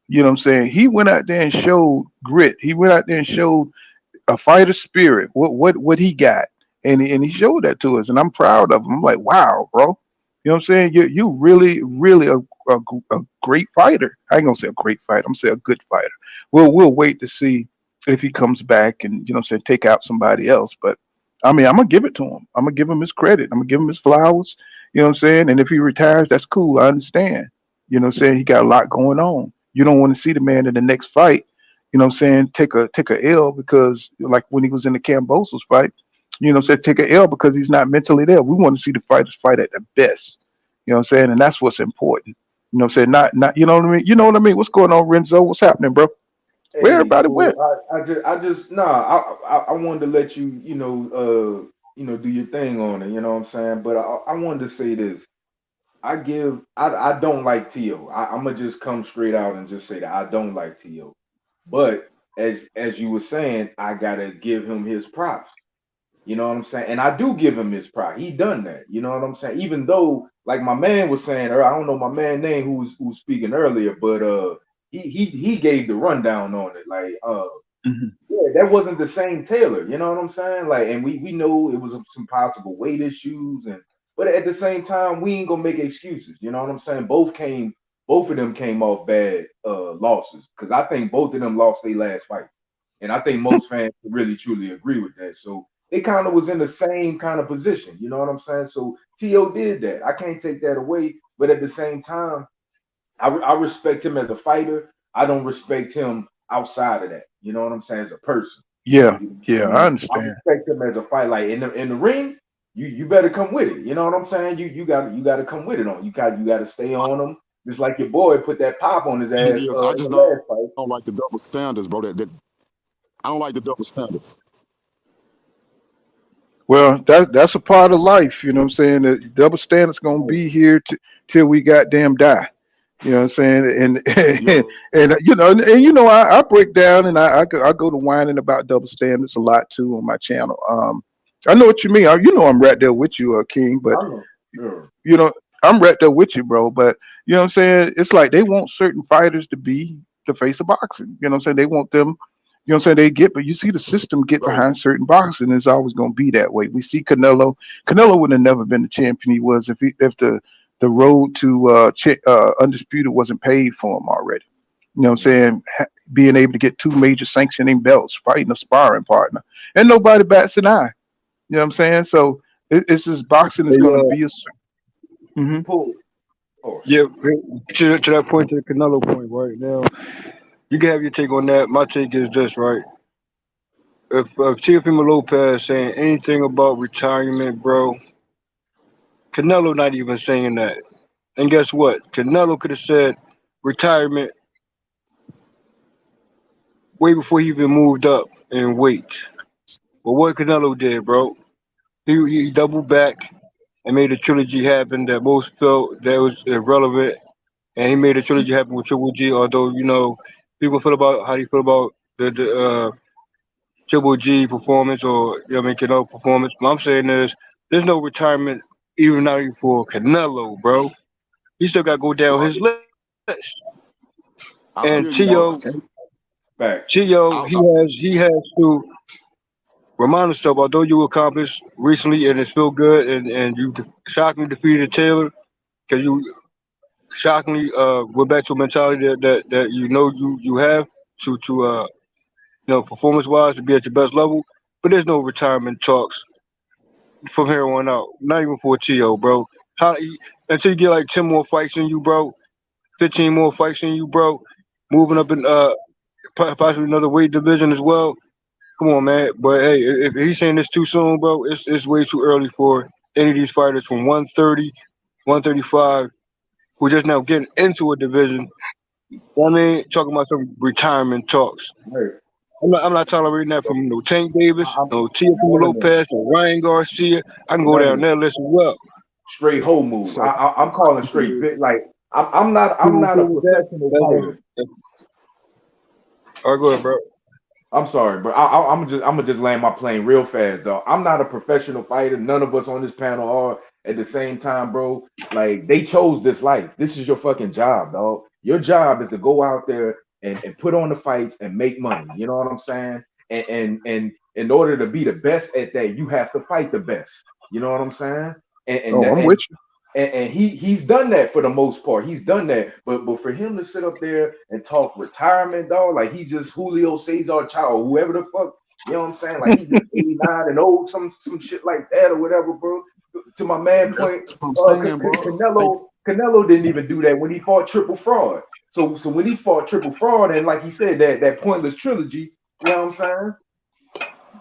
You know what I'm saying? He went out there and showed grit. He went out there and showed a fighter spirit. What he got, and he showed that to us, and I'm proud of him. I'm like, wow, bro. You know what I'm saying? You really really a great fighter. I ain't gonna say a great fighter. I'm gonna say a good fighter. We'll wait to see if he comes back and you know what I'm saying take out somebody else. But I mean, I'm gonna give it to him. I'm gonna give him his credit. I'm gonna give him his flowers. You know what I'm saying? And if he retires, that's cool. I understand. You know what I'm saying? He got a lot going on. You don't want to see the man in the next fight, you know what I'm saying, take a L because like when he was in the Cambosos fight, you know what I'm saying, take a L because he's not mentally there. We want to see the fighters fight at the best. You know what I'm saying? And that's what's important. You know what I'm saying? Not you know what I mean? You know what I mean? What's going on, Renzo? What's happening, bro? Where Hey, everybody so went? I just nah. I wanted to let you do your thing on it. You know what I'm saying? But I wanted to say this. I don't like Tio. I'm gonna just come straight out and just say that I don't like Tio. But as you were saying, I gotta give him his props. You know what I'm saying? And I do give him his pride. He done that. You know what I'm saying? Even though, like my man was saying, or I don't know my man name who was speaking earlier, but he gave the rundown on it. Like Mhm. yeah, that wasn't the same Taylor. You know what I'm saying? Like, and we know it was some possible weight issues, and but at the same time, we ain't gonna make excuses. You know what I'm saying? Both of them came off bad losses because I think both of them lost their last fight. And I think most fans really truly agree with that. So they kind of was in the same kind of position. You know what I'm saying? So T.O. did that. I can't take that away. But at the same time, I respect him as a fighter. I don't respect him outside of that. You know what I'm saying? As a person. Yeah, yeah, I I understand. respect him as a fight. Like in the ring, you better come with it. You know what I'm saying? You got to come with it on. You got to stay on him. Just like your boy put that pop on his Thing ass is, I in just the last fight. don't like the double standards, bro. That I don't like the double standards. Well, that's a part of life, you know what I'm saying? The double standard's gonna be here till we goddamn die. You know what I'm saying? And Yeah, and I break down and I go to whining about double standards a lot too on my channel. I know what you mean. I'm right there with you, King, but I know. Sure. you know, I'm right there with you, bro. But you know what I'm saying? It's like they want certain fighters to be the face of boxing. You know what I'm saying? They want them, you know what I'm saying? They get, but you see the system get right. behind certain boxing. It's always gonna be that way. We see Canelo. Canelo would have never been the champion he was if the road to undisputed wasn't paid for him already. You know what I'm saying? Being able to get two major sanctioning belts, fighting a sparring partner, and nobody bats an eye. You know what I'm saying? So it's just boxing is Hey, going to be a. Mhm. Paul. Oh, Yeah, to that point, to the Canelo point, right now, you can have your take on that. My take is this, right? If Teofimo Lopez saying anything about retirement, bro, Canelo not even saying that. And guess what? Canelo could have said retirement way before he even moved up in weight. But what Canelo did, bro, he doubled back and made a trilogy happen that most felt that was irrelevant, and he made a trilogy happen with Triple G. Although people feel about how do you feel about the Triple G performance or Canelo performance. What I'm saying is there's no retirement even not even for Canelo, bro. He still got to go down his list. I And feel you, bro. facts. Tio, he has to remind himself, although you accomplished recently and it's feel good, and you shockingly defeated Taylor, because you shockingly went back to a mentality that you have to performance wise to be at your best level. But there's no retirement talks from here on out. Not even for Tio, bro. Until you get like 10 more fights in you, bro, 15 more fights in you, bro, moving up in possibly another weight division as well. Come on, man. But hey, if he's saying this too soon, bro, it's way too early for any of these fighters from 130, 135, who just now getting into a division. Talking about some retirement talks. Right. I'm not tolerating that from no Tank Davis, I'm no Teofimo none of them. Lopez, no Ryan Garcia. I can go None of down them. that list as well. Straight whole move. So I'm calling straight bit. Like I'm You not a agree with that? professional fighter. All right, go ahead, bro. I'm sorry, but I'm gonna just land my plane real fast, though. I'm not a professional fighter. None of us on this panel are. At the same time, bro, like they chose this life. This is your fucking job, dog. Your job is to go out there and put on the fights and make money. You know what I'm saying? And in order to be the best at that, you have to fight the best. You know what I'm saying? And and Oh, that, I'm and with you. and he's done that for the most part. He's done that, but for him to sit up there and talk retirement, dog, like he just Julio Cesar Chao, whoever the fuck, you know what I'm saying? Like he just 89 and old, some shit like that or whatever, bro. To my man that's point, what I'm saying, bro. Like, Canelo didn't even do that when he fought Triple Fraud. So when he fought Triple Fraud, and like he said, that pointless trilogy, you know what I'm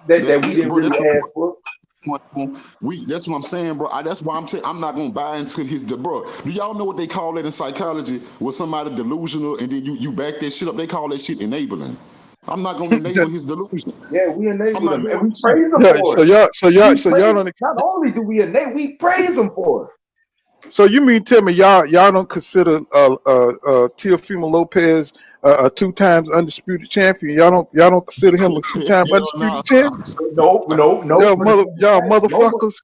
saying? That we didn't bro, really that's the ask for. point. That's what I'm saying, bro. That's why I'm not gonna buy into bro. Do y'all know what they call that in psychology? Was somebody delusional and then you back that shit up? They call that shit enabling. I'm not gonna enable his delusion. Yeah, we I'm enable not him and doing we this shit. praise him Yeah, for so it. y'all don't. Not only do we enable, we praise him for it. So you mean tell me y'all don't consider Teofimo Lopez a 2 times undisputed champion? Y'all don't consider him a 2 time Hell undisputed no. champion? No, Y'all for the simple fact, motherfuckers.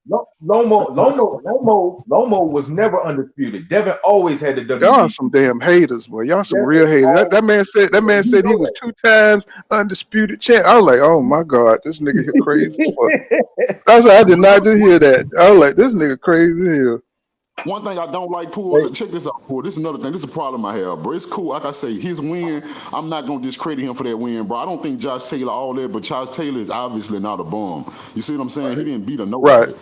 Lomo was never undisputed. Devin always had the Y'all WBC. some damn haters, boy. Y'all some Devin real haters. That always, man said you he know was 2 times undisputed champ. I was like, oh my god, this nigga here crazy as fuck. that. I did not just hear that. I was like, this nigga crazy as hell. One thing I don't like, Hey, Pool, check this out, Pool. This is another thing. This is a problem I have, bro. It's cool. Like I say, his win, I'm not going to discredit him for that win, bro. I don't think Josh Taylor all that, but Josh Taylor is obviously not a bum. You see what I'm saying? He didn't beat a Right. nobody.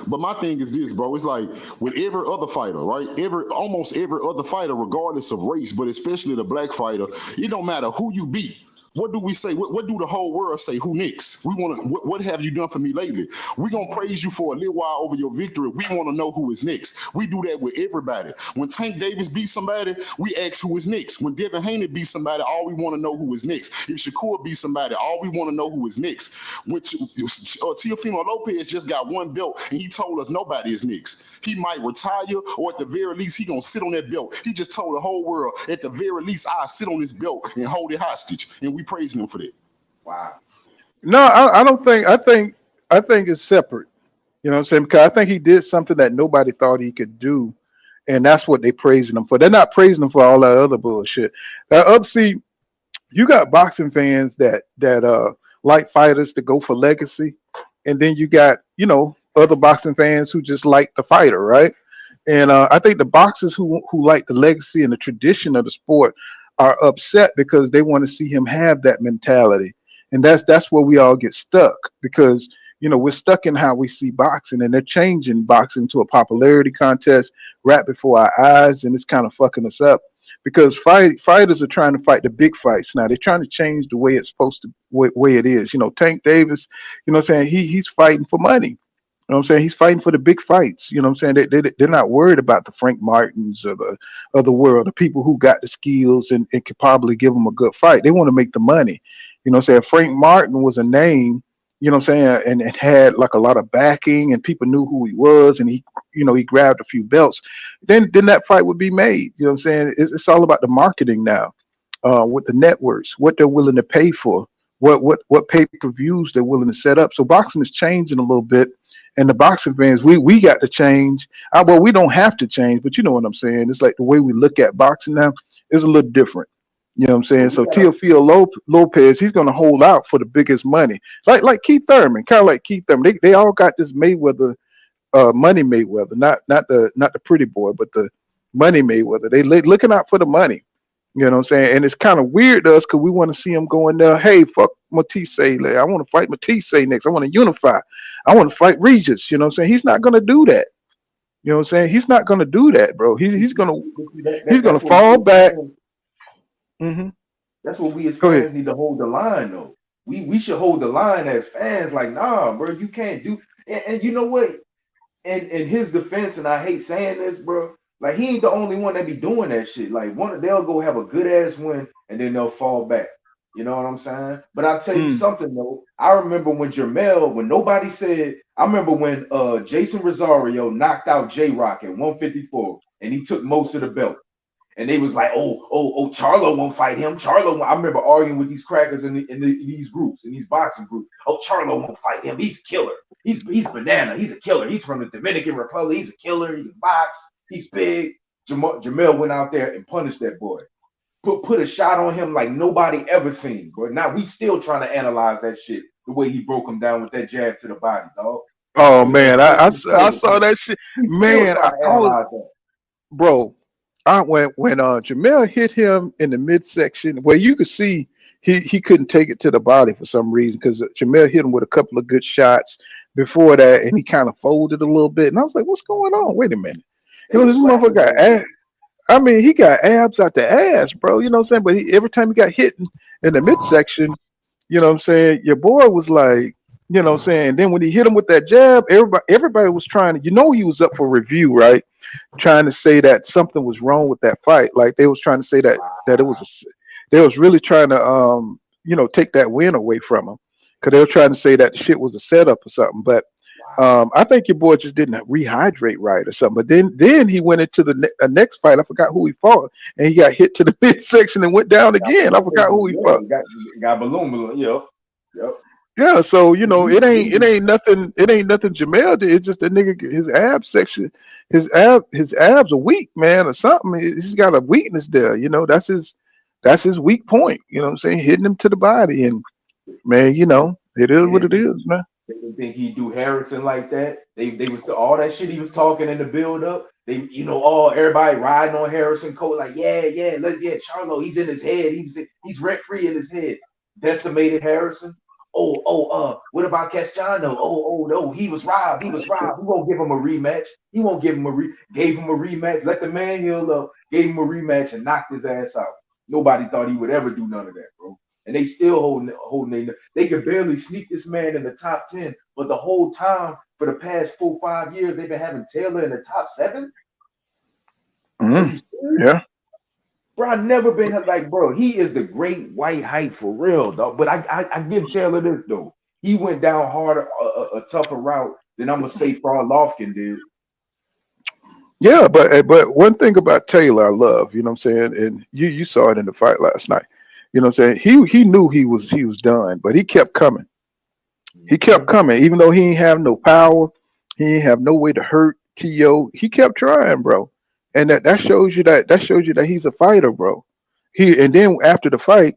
But my thing is this, bro. It's like with every other fighter, right? Almost every other fighter, regardless of race, but especially the black fighter, it don't matter who you beat. What do we say? What do the whole world say? Who next? We want to. What have you done for me lately? We're gonna praise you for a little while over your victory. We want to know who is next. We do that with everybody. When Tank Davis beat somebody, we ask who is next. When Devin Haney beat somebody, all we want to know who is next. If Shakur beat somebody, all we want to know who is next. Which Teofimo Lopez just got one belt, and he told us nobody is next. He might retire, or at the very least, he gonna sit on that belt. He just told the whole world, at the very least, I sit on this belt and hold it hostage, and we praising him for that. Wow. No, I don't think. I think it's separate. You know what I'm saying? Because I think he did something that nobody thought he could do, and that's what they praising him for. They're not praising him for all that other bullshit. See, you got boxing fans that like fighters to go for legacy, and then you got other boxing fans who just like the fighter, right? And I think the boxers who like the legacy and the tradition of the sport are upset because they want to see him have that mentality, and that's where we all get stuck because we're stuck in how we see boxing, and they're changing boxing to a popularity contest right before our eyes, and it's kind of fucking us up because fighters are trying to fight the big fights now. They're trying to change the way it's supposed to way it is. Tank Davis, what I'm saying, he's fighting for money. You know what I'm saying? He's fighting for the big fights. You know what I'm saying? They're not worried about the Frank Martins or the of the world, the people who got the skills and could probably give them a good fight. They want to make the money. You know what I'm saying? Frank Martin was a name, you know what I'm saying, and it had like a lot of backing and people knew who he was, and he grabbed a few belts. Then that fight would be made. You know what I'm saying? It's all about the marketing now, with the networks, what they're willing to pay for, what pay-per-views they're willing to set up. So boxing is changing a little bit. And the boxing fans, we got to change. Well, we don't have to change, but you know what I'm saying. It's like the way we look at boxing now is a little different. You know what I'm saying? So Teofimo Lopez, he's going to hold out for the biggest money, like Keith Thurman, kind of like Keith Thurman. They all got this Mayweather, money Mayweather, not the pretty boy, but the money Mayweather. They looking out for the money. You know what I'm saying? And it's kind of weird to us because we want to see him going there. Hey, fuck Matisse. I want to fight Matisse next. I want to unify. I want to fight Regis. You know what I'm saying? He's not going to do that. You know what I'm saying? He's not going to do that, bro. He's going to fall back. Mm-hmm. That's what we as fans need to hold the line, though. We should hold the line as fans. Like, nah, bro, you can't do. And you know what? In his defense, and I hate saying this, bro. Like, he ain't the only one that be doing that shit. Like, they'll go have a good ass win and then they'll fall back. You know what I'm saying? But I'll tell you something though. I remember when when nobody said, I remember when Jason Rosario knocked out J-Rock at 154 and he took most of the belt. And they was like, oh, Charlo won't fight him. I remember arguing with these crackers in these groups, in these boxing groups. Oh, Charlo won't fight him. He's killer. He's banana. He's a killer. He's from the Dominican Republic. He's a killer. He can box. He's big. Jamel went out there and punished that boy. Put a shot on him like nobody ever seen. But now we still trying to analyze that shit, the way he broke him down with that jab to the body, dog. Oh, man. I saw that shit. Man, bro. When Jamel hit him in the midsection, where you could see he couldn't take it to the body for some reason, because Jamel hit him with a couple of good shots before that, and he kind of folded a little bit. And I was like, what's going on? Wait a minute. This motherfucker got ass. I mean, he got abs out the ass, bro. You know what I'm saying? But every time he got hit in the midsection, you know what I'm saying, your boy was like, you know what I'm saying? And then when he hit him with that jab, everybody was trying to, he was up for review, right? Trying to say that something was wrong with that fight. Like they was trying to say that it was they was really trying to take that win away from him, because they were trying to say that the shit was a setup or something. But I think your boy just didn't rehydrate right or something. But then he went into the next fight. I forgot who he fought, and he got hit to the midsection and went down again. I forgot who he fought. Got balloon. Yep. Yeah, so it ain't nothing Jamel did. It's just the nigga, his ab section, his abs are weak, man, or something. He's got a weakness there. That's his weak point. You know what I'm saying? Hitting him to the body, and man, it is what it is, man. They didn't think he'd do Harrison like that. They was all that shit he was talking in the build up. They, everybody riding on Harrison coat, like, Charlo, he's in his head. He's rent free in his head. Decimated Harrison. What about Castellano? No, he was robbed. We won't give him a rematch. He won't give him gave him a rematch. Let the man heal up. Gave him a rematch and knocked his ass out. Nobody thought he would ever do none of that, bro. And they still holding. They could barely sneak this man in the top 10. But the whole time for the past 4-5 years, they've been having Taylor in the top 7. Yeah. Bro, I've never been like, bro, he is the great white height for real, dog. But I give Taylor this, though. He went down harder, a tougher route than I'm going to say Farlofkin did. Yeah, but one thing about Taylor I love, you know what I'm saying? And you saw it in the fight last night. You know what I'm saying? He knew he was done, but he kept coming. He kept coming, even though he didn't have no power. He didn't have no way to hurt T.O. He kept trying, bro. And that shows you that he's a fighter, bro. And then after the fight,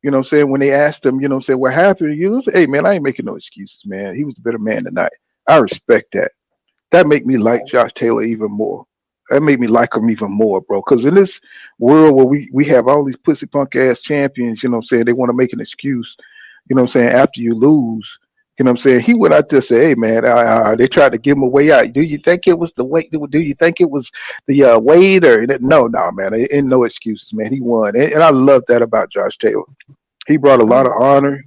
you know what I'm saying, when they asked him, you know what I'm saying, what happened? You say, hey man, I ain't making no excuses, man. He was the better man tonight. I respect that. That made me like Josh Taylor even more. That made me like him even more, bro. Because in this world where we have all these pussy punk ass champions, you know what I'm saying, they want to make an excuse, you know what I'm saying, after you lose. You know what I'm saying? He went out there and said, "Hey man, they tried to give him a way out. Do you think it was the weight? Do you think it was the weight or no, man? Ain't no excuses, man. He won, and I love that about Josh Taylor. He brought a And I'm lot of about to say, honor.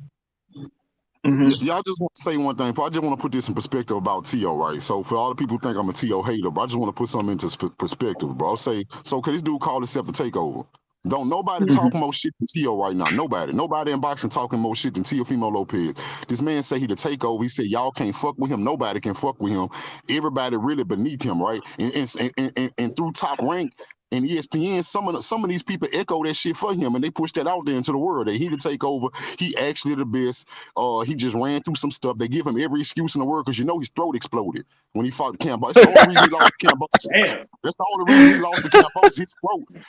Hmm. y'all just want to say one thing. I just want to put this in perspective about Tio, right? So for all the people who think I'm a Tio hater, but I just want to put something into perspective, bro. I'll say, so cause this dude called himself the takeover. Don't nobody talk more shit than Tio right now. Nobody in boxing talking more shit than Teofimo Lopez. This man say he the takeover. He said y'all can't fuck with him. Nobody can fuck with him. Everybody really beneath him, right? And through Top Rank and ESPN, some of these people echo that shit for him, and they push that out there into the world. That he the takeover. He actually the best. He just ran through some stuff. They give him every excuse in the world because his throat exploded when he fought Campbell. It's the only reason he lost to Campbell. Damn. That's the only reason he lost to Cambosis.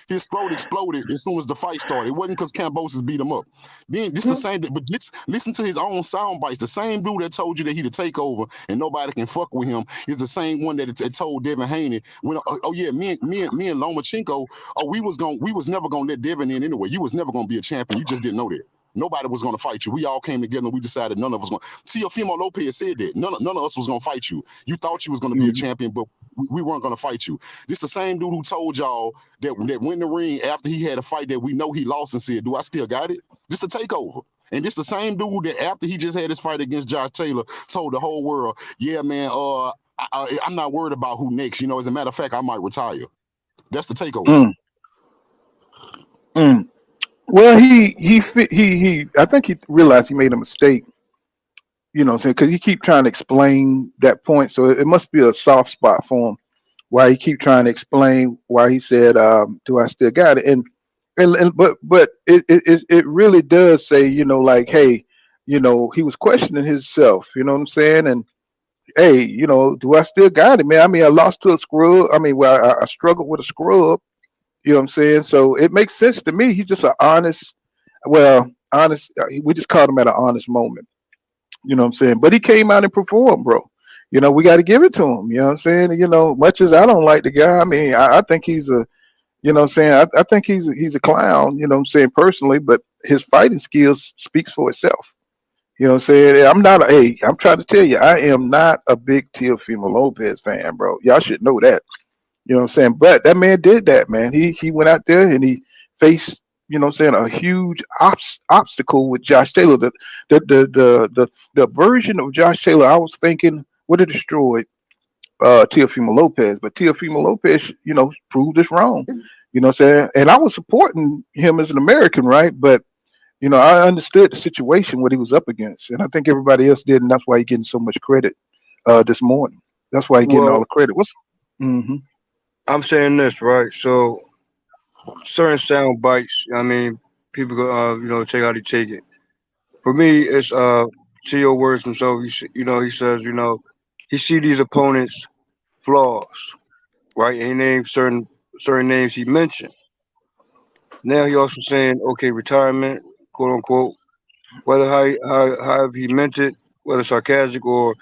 His throat exploded as soon as the fight started. It wasn't because Cambosis beat him up. Then this the same, but listen to his own sound bites. The same dude that told you that he the takeover and nobody can fuck with him is the same one that told Devin Haney when yeah, me and Lomachenko, we was never gonna let Devin in anyway. You was never gonna be a champion. You just didn't know that. Nobody was going to fight you. We all came together and we decided none of us going. Teofimo Lopez said that none of us was going to fight you. You thought you was going to be a champion, but we weren't going to fight you. This the same dude who told y'all that went in the ring after he had a fight that we know he lost and said, "Do I still got it?" Just to take over. And this the same dude that after he just had his fight against Josh Taylor told the whole world, "Yeah, man, I'm not worried about who next. You know, as a matter of fact, I might retire." That's the takeover. Well, he. I think he realized he made a mistake. You know what I'm saying? Because he keep trying to explain that point, so it must be a soft spot for him. Why he keep trying to explain why he said, "Do I still got it?" But it really does say, like, hey, he was questioning himself. You know what I'm saying? And hey, do I still got it, man? I mean, I lost to a scrub. I mean, well, I struggled with a scrub. You know what I'm saying? So it makes sense to me. He's just an honest, honest. We just caught him at an honest moment. You know what I'm saying? But he came out and performed, bro. We got to give it to him. You know what I'm saying? Much as I don't like the guy, I mean, I think he's a, you know what I'm saying? I think he's a clown, you know what I'm saying, personally, but his fighting skills speaks for itself. You know what I'm saying? I'm trying to tell you, I am not a big Teofimo Lopez fan, bro. Y'all should know that. You know what I'm saying? But that man did that, man. He went out there and he faced, you know what I'm saying, a huge obstacle with Josh Taylor. The version of Josh Taylor I was thinking would have destroyed Teofimo Lopez, but Teofimo Lopez, proved us wrong. You know what I'm saying? And I was supporting him as an American, right? But I understood the situation, what he was up against, and I think everybody else did, and that's why he's getting so much credit this morning. That's why he's getting all Well, the credit. Hmm. I'm saying this right. So certain sound bites. I mean, people go, check out he take it. For me, it's Tio words himself. He says, he see these opponents' flaws, right? And he named certain names he mentioned. Now he also saying, okay, retirement, quote unquote. Whether how he meant it, whether sarcastic or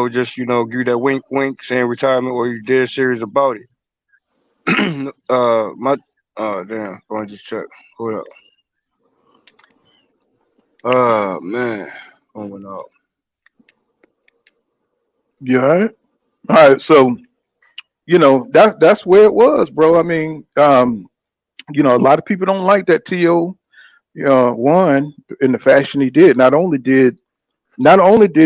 just give you that wink, wink, saying retirement, or you dead serious about it. My damn, I just check. Hold up. Man, oh no. Yeah. All right. So that's where it was, bro. I mean, a lot of people don't like that To won in the fashion he did. Not only did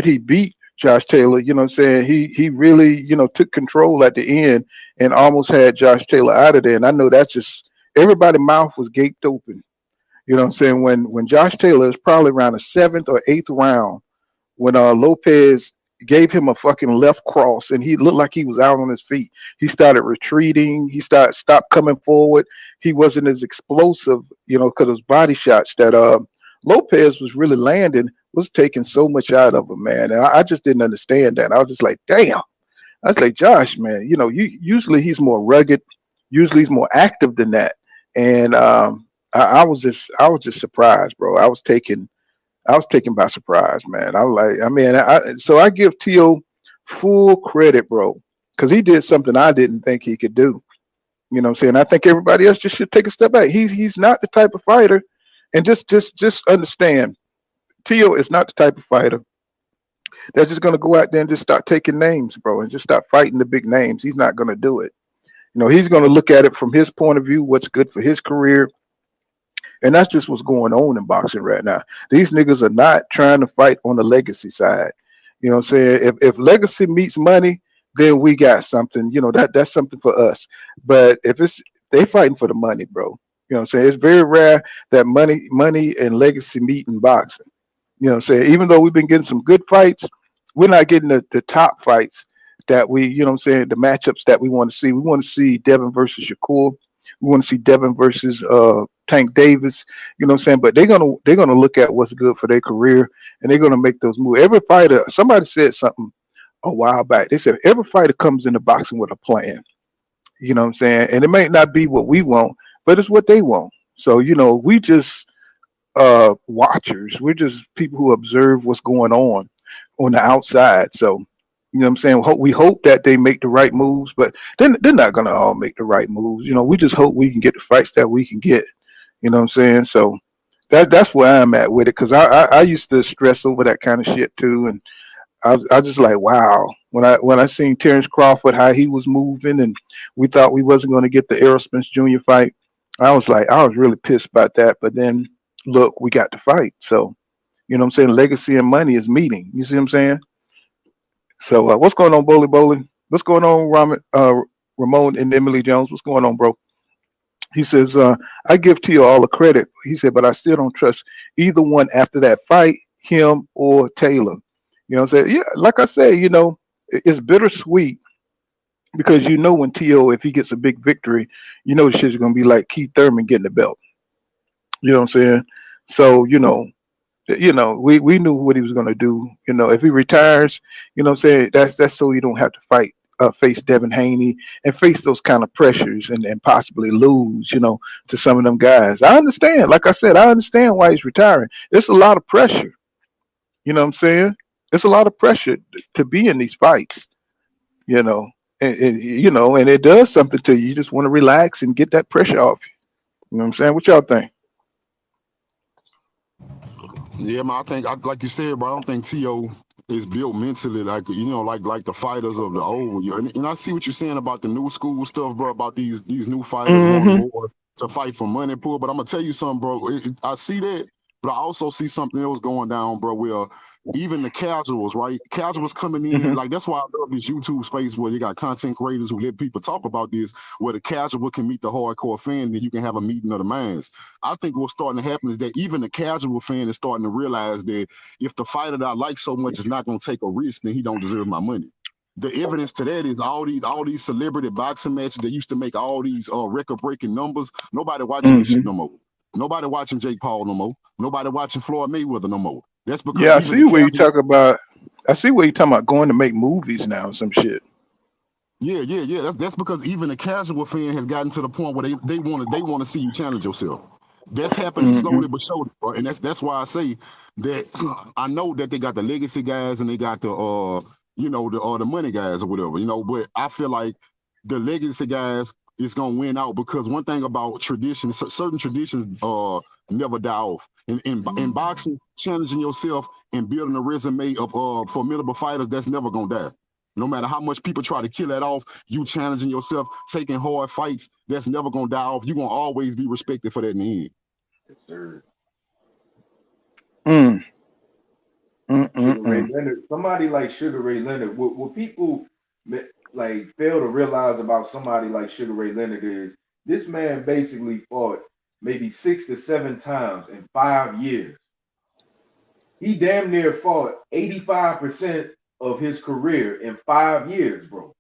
he beat Josh Taylor, you know what I'm saying, he really, took control at the end and almost had Josh Taylor out of there. And I know that's just everybody's mouth was gaped open. You know what I'm saying? When Josh Taylor is probably around the seventh or eighth round, when Lopez gave him a fucking left cross and he looked like he was out on his feet. He started retreating. He stopped coming forward. He wasn't as explosive, because his body shots that Lopez was really landing was taking so much out of him, man. And I just didn't understand that. I was just like, damn. I was like, Josh, man, usually he's more rugged. Usually he's more active than that. And I was just surprised, bro. I was taken by surprise, man. I was like, I mean, so I give Tio full credit, bro, because he did something I didn't think he could do. You know what I'm saying? I think everybody else just should take a step back. He's not the type of fighter, and just understand, Tio is not the type of fighter They're just gonna go out there and just start taking names, bro, and just start fighting the big names. He's not gonna do it. He's gonna look at it from his point of view, what's good for his career, and that's just what's going on in boxing right now. These niggas are not trying to fight on the legacy side. You know what I'm saying? If legacy meets money, then we got something. That's something for us. But if it's they fighting for the money, bro. You know what I'm saying? It's very rare that money and legacy meet in boxing. You know what I'm saying? Even though we've been getting some good fights, we're not getting the top fights that the matchups that we want to see. We want to see Devin versus Shakur. We want to see Devin versus Tank Davis. You know what I'm saying? But they're gonna look at what's good for their career, and they're gonna make those moves. Every fighter, somebody said something a while back. They said every fighter comes into boxing with a plan. You know what I'm saying? And it may not be what we want, but it's what they want. So we just watchers. We're just people who observe what's going on the outside. So you know what I'm saying? We hope that they make the right moves, but they're not gonna all make the right moves. We just hope we can get the fights that we can get. You know what I'm saying? So that's where I'm at with it, because I used to stress over that kind of shit too, and I just like, wow, when I seen Terrence Crawford, how he was moving, and we thought we wasn't going to get the Errol Spence Jr. fight. I was really pissed about that. But then look, we got the fight. So you know what I'm saying? Legacy and money is meeting. You see what I'm saying? So what's going on, Bowley Bowling? What's going on, Ramon and Emily Jones? What's going on, bro? He says, I give Tio all the credit. He said, but I still don't trust either one after that fight, him or Taylor. You know what I'm saying? Yeah, like I said, it's bittersweet, because when Tio, if he gets a big victory, the shit's gonna be like Keith Thurman getting the belt. You know what I'm saying? So, we knew what he was gonna do. If he retires, what I'm saying, that's so you don't have to face Devin Haney and face those kind of pressures, and possibly lose, to some of them guys. I understand. Like I said, I understand why he's retiring. It's a lot of pressure. You know what I'm saying? It's a lot of pressure to be in these fights, and it does something to you. You just want to relax and get that pressure off you. You know what I'm saying? What y'all think? Yeah, man. I think, like you said, bro. I don't think T.O. is built mentally like the fighters of the old. And I see what you're saying about the new school stuff, bro. About these new fighters wanting Mm-hmm. more to fight for money, pool. But I'm gonna tell you something, bro. I see that, but I also see something else going down, bro. Where even the casuals, right? Casuals coming in, Mm-hmm. like that's why I love this YouTube space where you got content creators who let people talk about this, where the casual can meet the hardcore fan, and you can have a meeting of the minds. I think what's starting to happen is that even the casual fan is starting to realize that if the fighter that I like so much is not going to take a risk, then he don't deserve my money. The evidence to that is all these celebrity boxing matches that used to make all these record-breaking numbers. Nobody watching this Mm-hmm. shit no more. Nobody watching Jake Paul no more. Nobody watching Floyd Mayweather no more. That's because Yeah, I even see the where you casual. talk about. I see where you talking about going to make movies now and some shit. Yeah. That's because even the casual fan has gotten to the point where they want to see you challenge yourself. That's happening Mm-hmm. slowly but surely, bro. And that's why I say that I know that they got the legacy guys and they got the money guys or whatever, but I feel like the legacy guys is gonna win out because one thing about traditions, certain traditions never die off. In boxing, challenging yourself and building a resume of formidable fighters, that's never gonna die. No matter how much people try to kill that off, you challenging yourself, taking hard fights, that's never gonna die off. You're gonna always be respected for that in the end. Yes, sir. Mm. Sugar Ray Mm-mm-mm. Leonard, somebody like Sugar Ray Leonard, what people like fail to realize about somebody like Sugar Ray Leonard is this man basically fought maybe 6 to 7 times in 5 years. He damn near fought 85% of his career in 5 years, bro.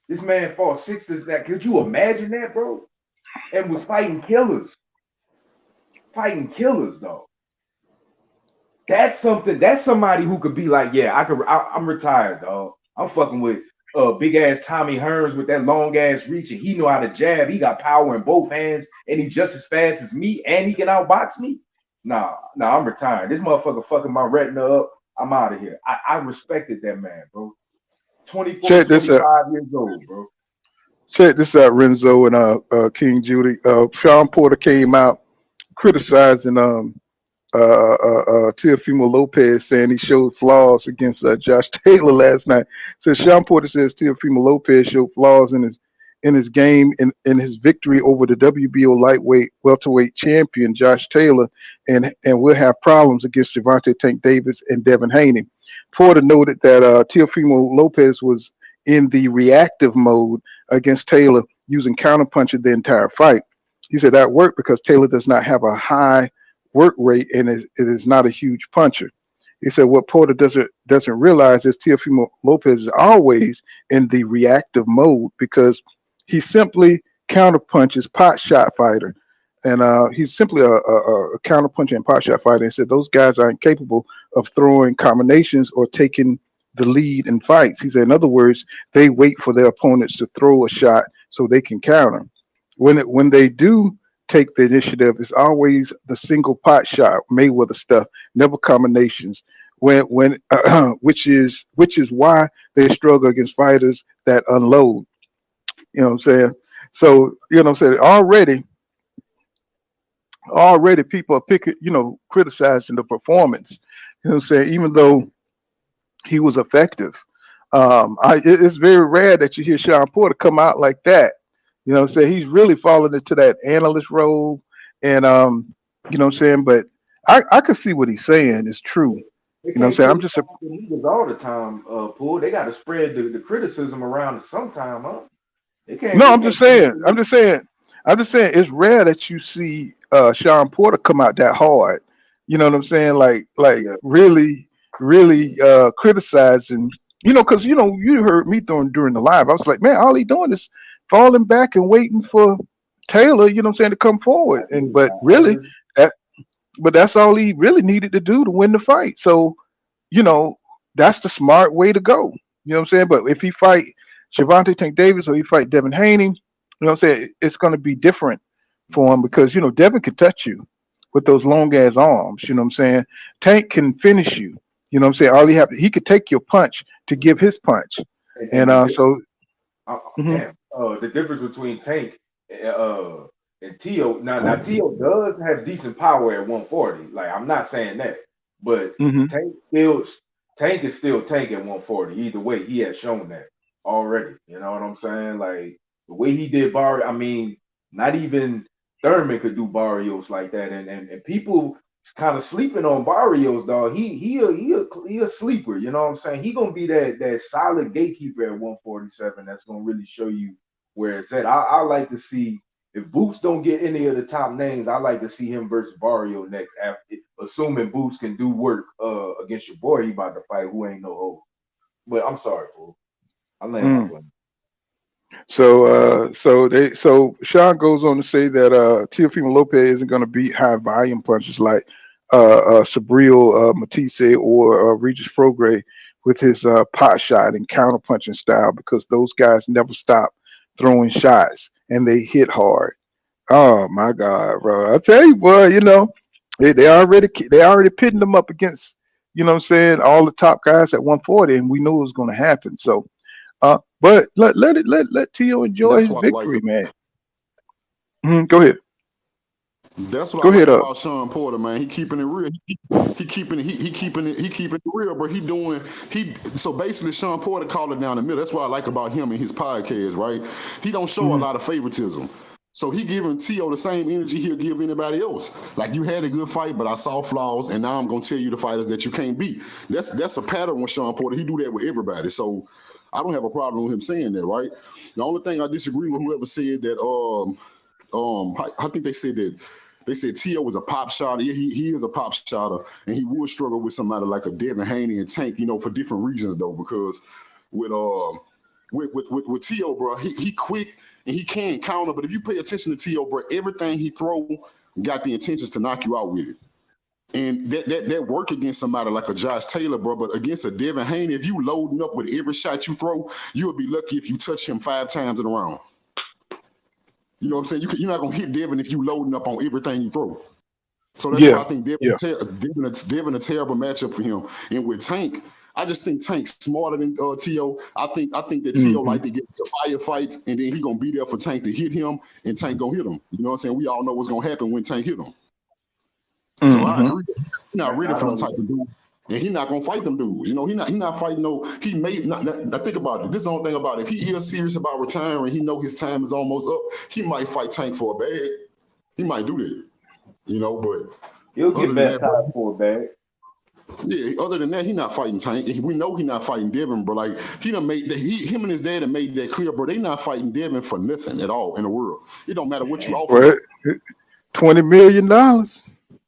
This man fought six to that. Could you imagine that, bro? And was fighting killers, dog. That's something. That's somebody who could be like, yeah, I'm retired, dog. I'm fucking with big ass Tommy Hearns with that long ass reach, and he know how to jab. He got power in both hands, and he just as fast as me, and he can outbox me. Nah, I'm retired. This motherfucker fucking my retina up. I'm out of here. I respected that man, bro. 24, Check this out. 25 years old, bro. Check this out, Renzo and King Judy. Sean Porter came out criticizing Teofimo Lopez saying he showed flaws against Josh Taylor last night. So Sean Porter says Teofimo Lopez showed flaws in his game in his victory over the WBO lightweight welterweight champion Josh Taylor, and will have problems against Gervonta Tank Davis and Devin Haney. Porter noted that Teofimo Lopez was in the reactive mode against Taylor, using counterpunching the entire fight. He said that worked because Taylor does not have a high work rate and it is not a huge puncher. He said what Porter doesn't realize is Teofimo Lopez is always in the reactive mode because he simply counterpunches pot shot fighter. And he's simply a counterpuncher and pot shot fighter. And said those guys are incapable of throwing combinations or taking the lead in fights. He said, in other words, they wait for their opponents to throw a shot so they can counter. When they do take the initiative, it's always the single pot shot, Mayweather stuff, never combinations. When which is why they struggle against fighters that unload. You know what I'm saying? So you know what I'm saying. Already people are picking, criticizing the performance. You know what I'm saying? Even though he was effective. It's very rare that you hear Sean Porter come out like that. You know what I'm saying? He's really falling into that analyst role. And you know what I'm saying? But I can see what he's saying is true. They You know what I'm can't saying? I'm just criticize the leaders all the time, Pool. They got to spread the criticism around sometime, huh? They can't. no, They I'm just can't be. saying. I'm just saying it's rare that you see Sean Porter come out that hard. You know what I'm saying? Like Yeah. really criticizing. Because you heard me during the live. I was like, man, all he doing is falling back and waiting for Taylor. You know what I'm saying, to come forward. I And did. but I really, heard. that but that's all he really needed to do to win the fight. So you know, that's the smart way to go. You know what I'm saying? But if he fight Gervonta Tank Davis or he fight Devin Haney, you know what I'm saying? It's going to be different for him because, Devin can touch you with those long ass arms. You know what I'm saying? Tank can finish you. You know what I'm saying? He could take your punch to give his punch. And And the so, mhm, damn, the difference between Tank uh, and Tio. Now Tio does have decent power at 140. Like I'm not saying that, but mhm. Tank still Tank is still Tank at 140. Either way, he has shown that already. You know what I'm saying? Like the way he did Barry. I mean, not even Thurman could do Barrios like that, and people kind of sleeping on Barrios, dog. He a sleeper. You know what I'm saying? He gonna be that solid gatekeeper at 147. That's gonna really show you where it's at. I like to see if Boots don't get any of the top names. I like to see him versus Barrio next. After assuming Boots can do work against your boy, he about to fight who ain't no hope. But I'm sorry, fool. I land my Mm. plane. So Sean goes on to say that Teofimo Lopez isn't going to beat high volume punches like Sabriel Matisse or Regis Prograis with his pot shot and counter punching style because those guys never stop throwing shots and they hit hard. Oh my God, bro! I tell you, boy, they already pitting them up against what I'm saying, all the top guys at 140, and we knew it was going to happen. So. But let Tio enjoy That's his what I like. victory, man. Go ahead. That's what I Go like ahead up. about Sean Porter, man. He keeping it real. He keeping it real, but so basically Sean Porter called it down the middle. That's what I like about him and his podcast, right? He don't show a Mhm. lot of favoritism. So he giving Tio the same energy he'll give anybody else. Like you had a good fight, but I saw flaws, and now I'm gonna tell you the fighters that you can't beat. That's a pattern with Sean Porter. He do that with everybody. So I don't have a problem with him saying that, right? The only thing I disagree with whoever said that I think they said Tio was a pop shotter. Yeah, he is a pop shotter, and he would struggle with somebody like a Devin Haney and Tank, for different reasons though. Because with Tio, bro, he quick and he can counter. But if you pay attention to Tio, bro, everything he throw got the intentions to knock you out with it. And that work against somebody like a Josh Taylor, bro, but against a Devin Haney, if you loading up with every shot you throw, you'll be lucky if you touch him 5 times in a round. You know what I'm saying? You're not gonna hit Devin if you loading up on everything you throw. So that's why Yeah, I think yeah. Devin a terrible matchup for him. And with Tank, I just think Tank's smarter than Tio. I think that Tio Hmm. like to get to firefights, and then he gonna be there for Tank to hit him, and Tank gonna hit him. You know what I'm saying? We all know what's gonna happen when Tank hit him. So I Mm-hmm. agree. He's not ready for them type of dude. And he not gonna fight them dudes. You know, he not fighting no. He may not. Now think about it. This is the only thing about it. If he is serious about retiring, he know his time is almost up. He might fight Tank for a bag. He might do that. You know, but He'll other get than that, bro, baptized for a bag. yeah. Other than that, he not fighting Tank. We know he not fighting Devin, bro. Like he done made that. Him and his dad have made that clear, bro. They not fighting Devin for nothing at all in the world. It don't matter what you offer Well, them. $20 million.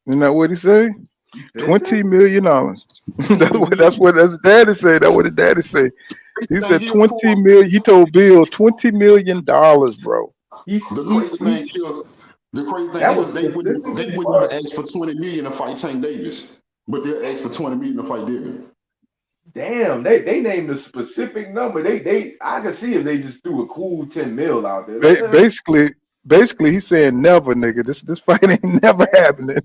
Isn't that what he say? You said that? $20 million. $20 That's million. what his daddy say. That's what his daddy say. Crazy He thing said is, 20 for million. He told Bill $20 million, bro. the crazy thing He's is, the crazy thing that was is, they specifically wouldn't for. even ask for 20 million to fight Tank Davis, but they'll ask for 20 million to fight Devin. Damn, they named a specific number. They I can see if they just threw a cool 10 mil out there. Like, Ba- basically, basically, he's saying never, nigga. This fight ain't never happening.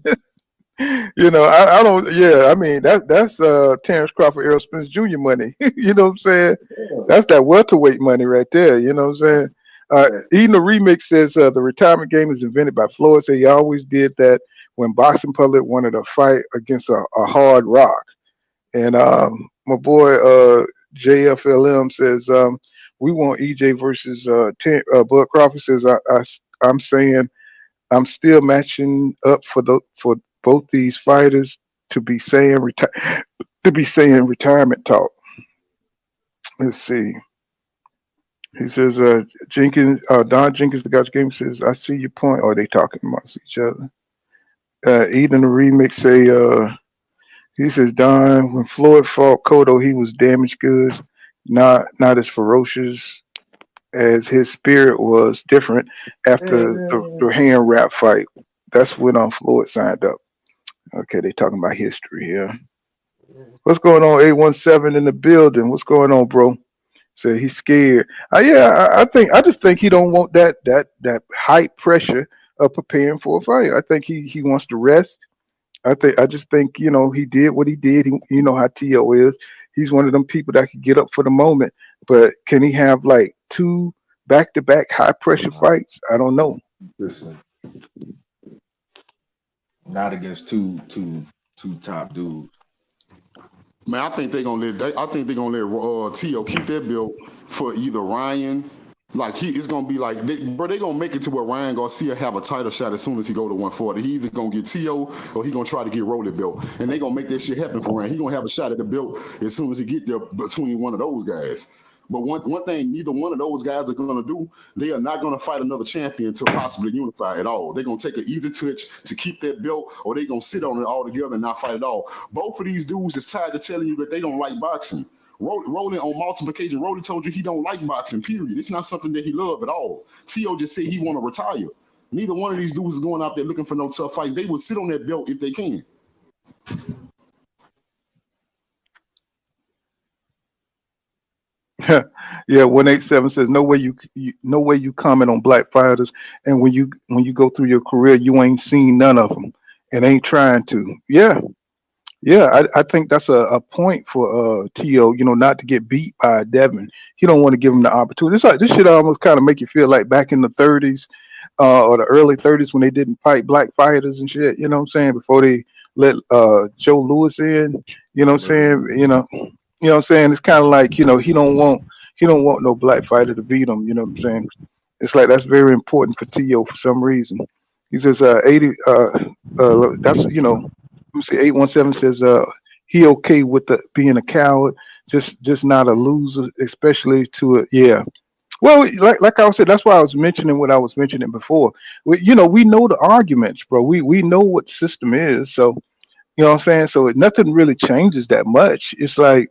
I don't. Yeah, I mean that's Terrence Crawford, Errol Spence Jr. money. You know what I'm saying? damn, That's that welterweight money right there. You know what I'm saying? yeah. Eden the remix says the retirement game is invented by Floyd. Say he always did that when boxing public wanted a fight against a hard rock. And my boy JFLM says we want EJ versus Bud Crawford. Says I'm saying I'm still matching up for both these fighters to be saying retirement talk. Let's see. He says Jenkins Don Jenkins the Gotcha Game says I see your point. Or are they talking amongst each other? Eden the remix say he says Don when Floyd fought Cotto he was damaged goods, not as ferocious as his spirit was different after the hand wrap fight. That's when Floyd signed up. Okay, they talking about history here. What's going on? 817 in the building. What's going on, bro? So he's scared. Yeah, I just think he don't want that height pressure of preparing for a fight. I think he wants to rest. I just think he did what he did. You know how Tio is. He's one of them people that can get up for the moment. But can he have like two back-to-back high pressure fights? I don't know. Listen, not against two top dudes. Man, I think they're gonna let Tio keep that belt for either Ryan. Like it's gonna be like they gonna make it to where Ryan Garcia have a title shot as soon as he go to 140. He either gonna get Tio or he gonna try to get Rolly belt, and they gonna make that shit happen for Ryan. He gonna have a shot at the belt as soon as he get there between one of those guys. But one thing neither one of those guys are gonna do, they are not gonna fight another champion to possibly unify at all. They're gonna take an easy touch to keep that belt, or they gonna sit on it all together and not fight at all. Both of these dudes is tied to telling you that they don't like boxing. Rolling on multiple occasions, Rolling told you he don't like boxing, period. It's not something that he love at all. Tio just said he want to retire. Neither one of these dudes is going out there looking for no tough fights. They will sit on that belt if they can. Yeah, 187 says no way you comment on black fighters, and when you go through your career, you ain't seen none of them and ain't trying to. Yeah, I think that's a point for Tio. Not to get beat by Devin. He don't want to give him the opportunity. It's like this shit almost kind of make you feel like back in the 30s or the early 30s when they didn't fight black fighters and shit. You know what I'm saying? Before they let Joe Louis in. You know what I'm saying? You know what I'm saying? It's kind of like he don't want no black fighter to beat him. You know what I'm saying? It's like that's very important for Tio for some reason. He says 80. That's let me see. 817 says he okay with the being a coward, just not a loser, especially to a yeah. Well, like I said, that's why I was mentioning what I was mentioning before. We know the arguments, bro. We know what system is, so you know what I'm saying. So nothing really changes that much. It's like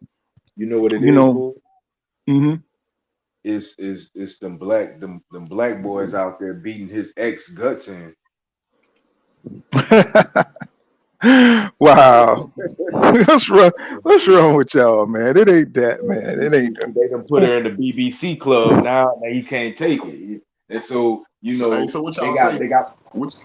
You know what it you is, know. Bull? hmm It's them black boys out there beating his ex guts in. Wow. What's wrong? What's wrong with y'all, man? It ain't that, man. It ain't They done put her in the BBC club now he can't take it. And so, So what they y'all got say? they got What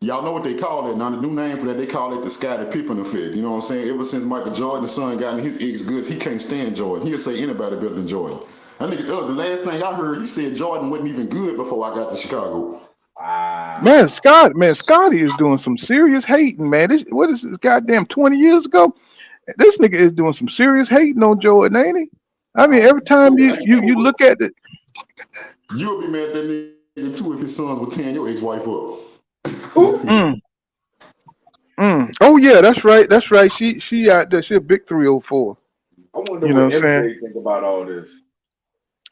Y'all know what they call it. Now, the new name for that, they call it the Scottie Pippen effect. You know what I'm saying? Ever since Michael Jordan's son got in his ex goods, he can't stand Jordan. He'll say anybody better than Jordan. I think the last thing I heard, he said Jordan wasn't even good before I got to Chicago. wow. Scotty is doing some serious hating, man. What is this goddamn 20 years ago? This nigga is doing some serious hating on Jordan, ain't he? I mean, every time you look at it, You'll be mad at that nigga too if his sons would tearing your ex-wife up. Oh yeah, that's right. That's right. She out there. She a big 304. I wonder You know what what I'm saying? MJ think about all this.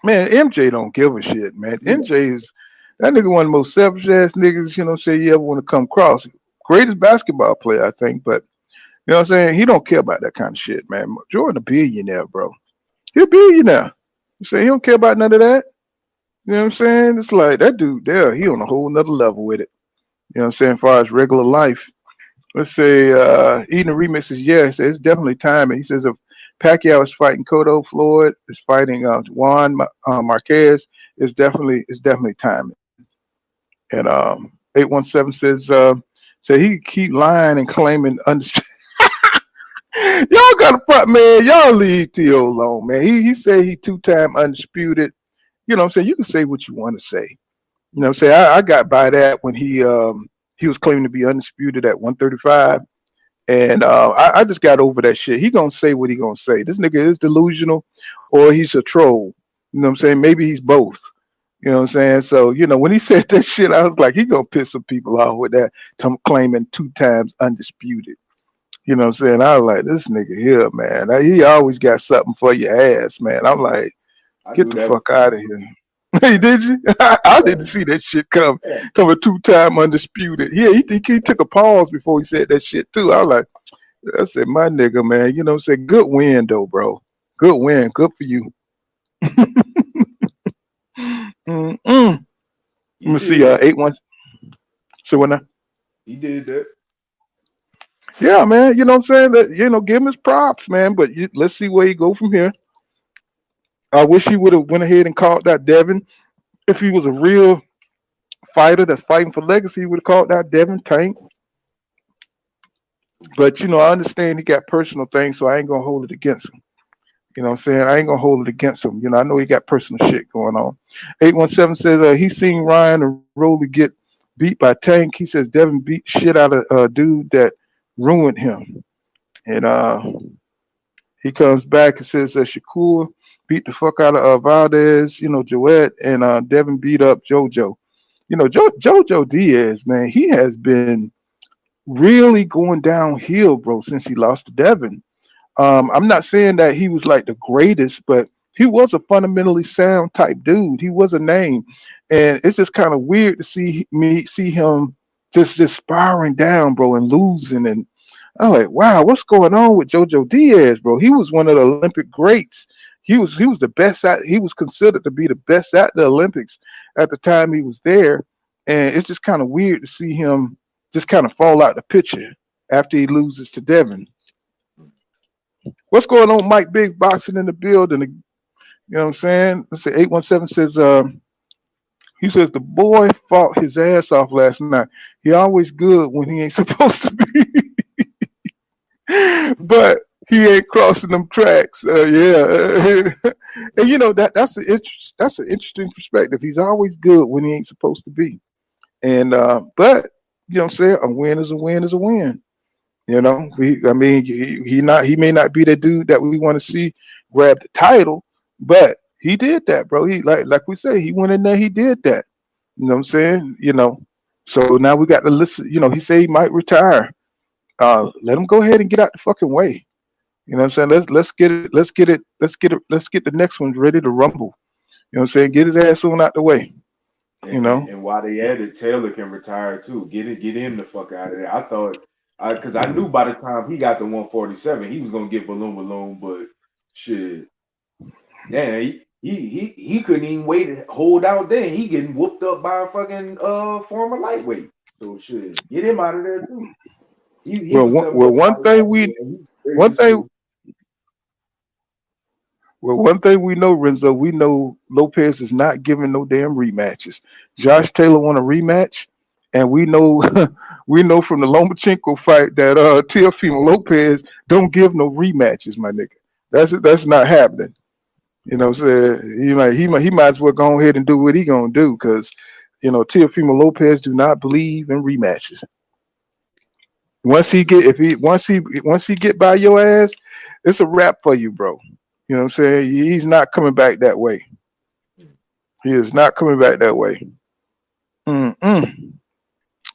Man, MJ don't give a shit, man. MJ is that nigga one of the most selfish ass niggas, you know, say you ever want to come across. Greatest basketball player, I think, but you know what I'm saying? He don't care about that kind of shit, man. Jordan a billionaire, bro. He a billionaire. You say he don't care about none of that. You know what I'm saying? It's like that dude there, he on a whole nother level with it. You know what I'm saying? As far as regular life. Let's say eating the remix is yes, it's definitely timing. He says if Pacquiao is fighting Cotto, Floyd is fighting Juan Marquez, it's definitely timing. And 817 says say he keep lying and claiming undisputed. Y'all got a front man. Y'all leave Tio alone, man. He said he 2-time undisputed. You know what I'm saying? You can say what you want to say. You know what I'm saying? I got by that when he was claiming to be undisputed at 135. And I just got over that shit. He gonna say what he gonna say. This nigga is delusional or he's a troll. You know what I'm saying? Maybe he's both. You know what I'm saying? So, you know, when he said that shit, I was like, he gonna piss some people off with that claiming 2 times undisputed. You know what I'm saying? I was like, this nigga here, man. He always got something for your ass, man. I'm like, get the fuck out of here. Hey, did you? I didn't see that shit come a 2-time undisputed. Yeah, he took a pause before he said that shit too. I was like, I said, my nigga, man, you know what I'm saying? Good win though, bro. Good win. Good for you. Let me see, 8-1. So when he did that. Yeah, man, you know what I'm saying? You know, give him his props, man. But let's see where he go from here. I wish he would have went ahead and called that Devin. If he was a real fighter that's fighting for legacy, he would have called that Devin Tank. But you know, I understand he got personal things, so I ain't gonna hold it against him. You know what I'm saying? I ain't gonna hold it against him. You know, I know he got personal shit going on. 817 says he's seen Ryan and Rolly get beat by Tank. He says Devin beat shit out of a dude that ruined him. And he comes back and says that Shakur beat the fuck out of Valdez, you know, Joette, and Devin beat up JoJo. You know, JoJo Diaz, man, he has been really going downhill, bro, since he lost to Devin. I'm not saying that he was like the greatest, but he was a fundamentally sound type dude. He was a name, and it's just kind of weird to see him just spiraling down, bro, and losing. And I'm like, wow, what's going on with JoJo Diaz, bro? He was one of the Olympic greats. He was the best at. He was considered to be the best at the Olympics at the time he was there, and it's just kind of weird to see him just kind of fall out the picture after he loses to Devin. What's going on, Mike Big boxing in the building? You know what I'm saying? Let's say 817 says he says the boy fought his ass off last night. He always good when he ain't supposed to be, but he ain't crossing them tracks. Yeah, and you know that's an interesting perspective. He's always good when he ain't supposed to be, and but you know what I'm saying, a win is a win is a win. You know, he may not be the dude that we want to see grab the title, but he did that, bro. He like we say, he went in there, he did that. You know what I'm saying? You know, so now we got to listen. You know, he said he might retire. Let him go ahead and get out the fucking way. You know what I'm saying? Let's get the next one ready to rumble. You know what I'm saying? Get his ass on out the way. You know. And while they at it, Taylor can retire too. Get him the fuck out of there. I thought, because I knew by the time he got to 147, he was gonna get balloon, but shit, damn, he couldn't even wait and hold out. Then he getting whooped up by a fucking former lightweight. So shit, get him out of there too. One thing we know, Renzo, we know Lopez is not giving no damn rematches. Josh Taylor won a rematch, and we know from the Lomachenko fight that Teofimo Lopez don't give no rematches, my nigga. That's not happening. You know what I'm saying? He might as well go ahead and do what he gonna do, because Teofimo Lopez do not believe in rematches. Once he get by your ass, it's a wrap for you, bro. You know what I'm saying? He's not coming back that way. He is not coming back that way. Mm-mm.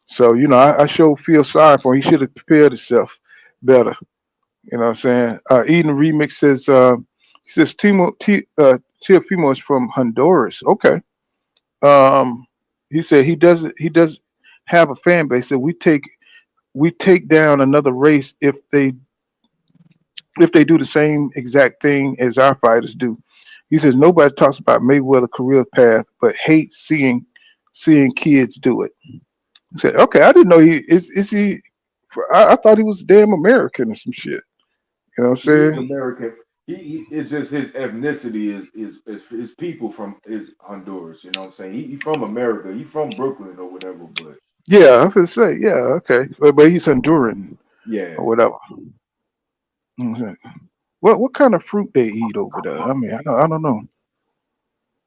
So I sure feel sorry for him. He should have prepared himself better. You know what I'm saying? Eden Remix says he says Teofimo is from Honduras. Okay. Um, he said he does have a fan base. So we take down another race if they do the same exact thing as our fighters do. He says nobody talks about Mayweather career path, but hates seeing kids do it. He said, okay, I didn't know is he. I thought he was damn American or some shit. You know what He I'm is saying? American. He it's just his ethnicity is his people from is Honduras. You know what I'm saying? He from America. He from Brooklyn or whatever. But Yeah, I was gonna say, yeah, okay, but he's Honduran yeah, or whatever. Mhm. What kind of fruit they eat over there? I mean, I don't know.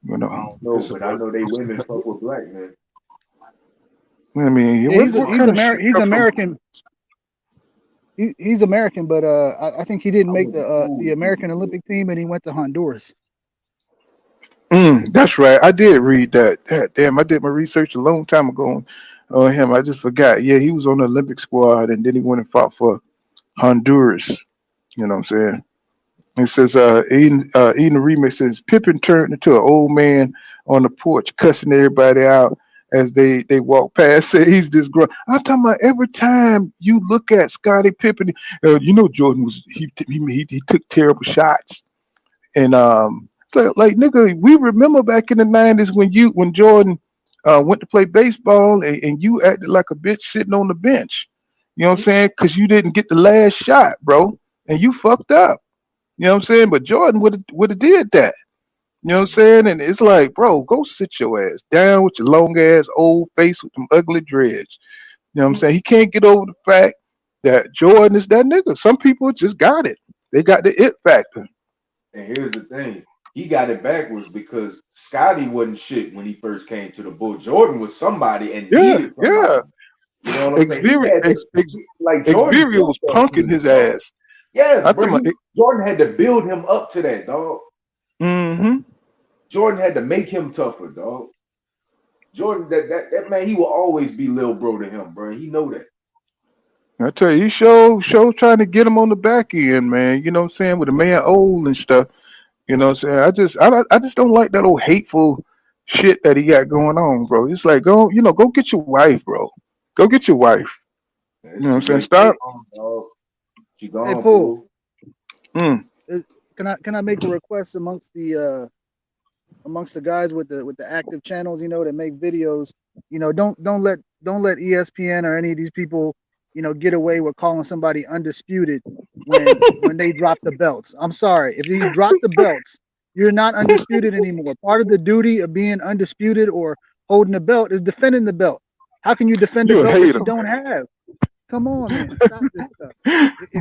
You I know, don't know, it's, but I know they women fuck with black men. I mean, Yeah, what kind of shit He's come from? American. He's American, but I think he didn't I make went to the school with American him. Olympic team, and he went to Honduras. That's right. I did read that. Damn, I did my research a long time ago on him. I just forgot. Yeah, he was on the Olympic squad, and then he went and fought for Honduras. You know what I'm saying? It says, Eden the remix says, Pippin turned into an old man on the porch, cussing everybody out as they walk past. Say he's this grown. I'm talking about every time you look at Scottie Pippen, Jordan was he took terrible shots, and like nigga, we remember back in the '90s when Jordan went to play baseball and you acted like a bitch sitting on the bench. You know what I'm saying? Because you didn't get the last shot, bro, and you fucked up. You know what I'm saying? But Jordan would have did that. You know what I'm saying? And it's like, bro, go sit your ass down with your long ass old face with them ugly dreads. You know what I'm saying? He can't get over the fact that Jordan is that nigga. Some people just got it. They got the it factor. And here's the thing. He got it backwards because Scotty wasn't shit when he first came to the bull. Jordan was somebody and Yeah, needed yeah. somebody. You know what I'm saying? He had to like Jordan Xviria built was that punking kid, his dog. ass. Yes, I bro. think Jordan had to build him up to that, dog. mm-hmm. Jordan had to make him tougher, dog. Jordan, that man, he will always be little bro to him, bro. He know that. I tell you, he show trying to get him on the back end, man. You know what I'm saying? With the man old and stuff. You know what I'm saying? I just don't like that old hateful shit that he got going on, bro. It's like go get your wife, bro. Go get your wife. You And know what I'm she saying? way Stop. gone, dog. She Hey, gone, Paul, fool. Mm. can I make a request amongst the guys with the active channels, that make videos? Don't let ESPN or any of these people, get away with calling somebody undisputed when they drop the belts. I'm sorry. If you drop the belts, you're not undisputed anymore. Part of the duty of being undisputed or holding the belt is defending the belt. How can you defend a You a belt that you hater, don't have? Come on, man. Stop this stuff.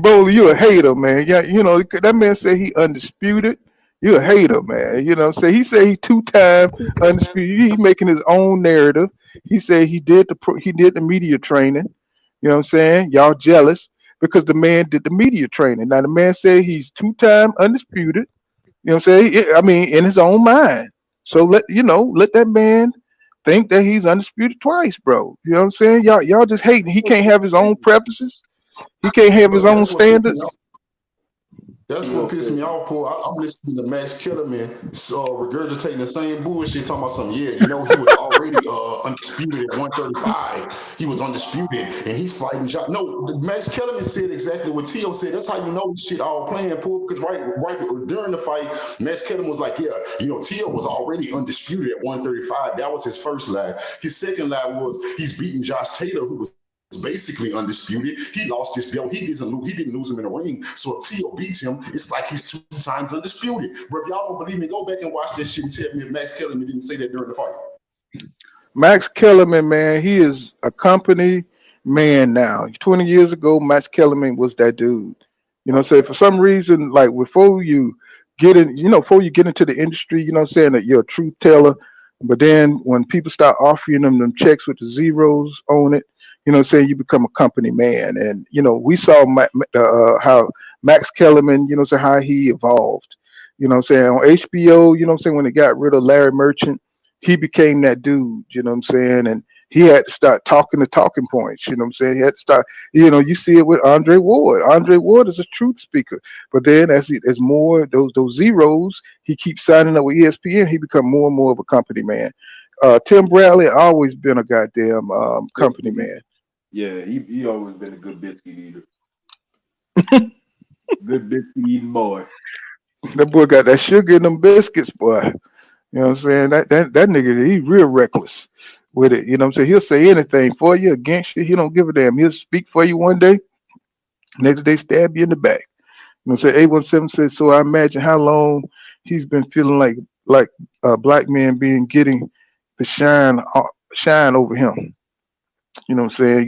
Bowler. You a hater, man. Yeah, that man say he undisputed. You a hater, man. You know what I'm saying? He say he 2 time undisputed. He making his own narrative. He said he did the media training. You know what I'm saying? Y'all jealous because the man did the media training. Now the man said he's 2 time undisputed. You know what I'm saying? I mean, in his own mind. So let that man think that he's undisputed twice, bro. You know what I'm saying? Y'all just hating. He can't have his own preferences. He can't have his But own that's what pissed me standards. off. That's He what gonna pissed say, me off, Paul. I'm listening to Max Kellerman regurgitating the same bullshit, talking about some, he was already undisputed at 135. He was undisputed, and he's fighting John. No, Max Kellerman said exactly what Tio said. That's how you know this shit all playing, Paul, because right during the fight, Max Kellerman was like, Tio was already undisputed at 135. That was his first lie. His second lie was he's beating Josh Taylor, who was basically undisputed. He lost his belt. He didn't lose him in the ring. So if Tio beats him, it's like he's 2 times undisputed. But if y'all don't believe me, go back and watch that shit and tell me if Max Kellerman didn't say that during the fight. Max Kellerman, man, he is a company man now. 20 years ago, Max Kellerman was that dude. You know what I'm saying? For some reason, like before you get into the industry, you know what I'm saying, that you're a truth teller, But then when people start offering them checks with the zeros on it, saying, you become a company man. And we saw how Max Kellerman, say how he evolved. Saying on HBO, saying when they got rid of Larry Merchant, he became that dude. Saying, and he had to start talking the talking points. Saying he had to start. You see it with Andre Ward. Andre Ward is a truth speaker. But then as more those zeros, he keeps signing up with ESPN. He become more and more of a company man. Tim Bradley always been a goddamn company man. Yeah, he always been a good biscuit eater. Good biscuit eating boy. That boy got that sugar in them biscuits, boy. You know what I'm saying? That nigga, he real reckless with it. You know what I'm saying? He'll say anything for you, against you. He don't give a damn. He'll speak for you one day, next day stab you in the back. You know what I'm saying? 817 says, so I imagine how long he's been feeling like black men being getting the shine over him. You know what I'm saying?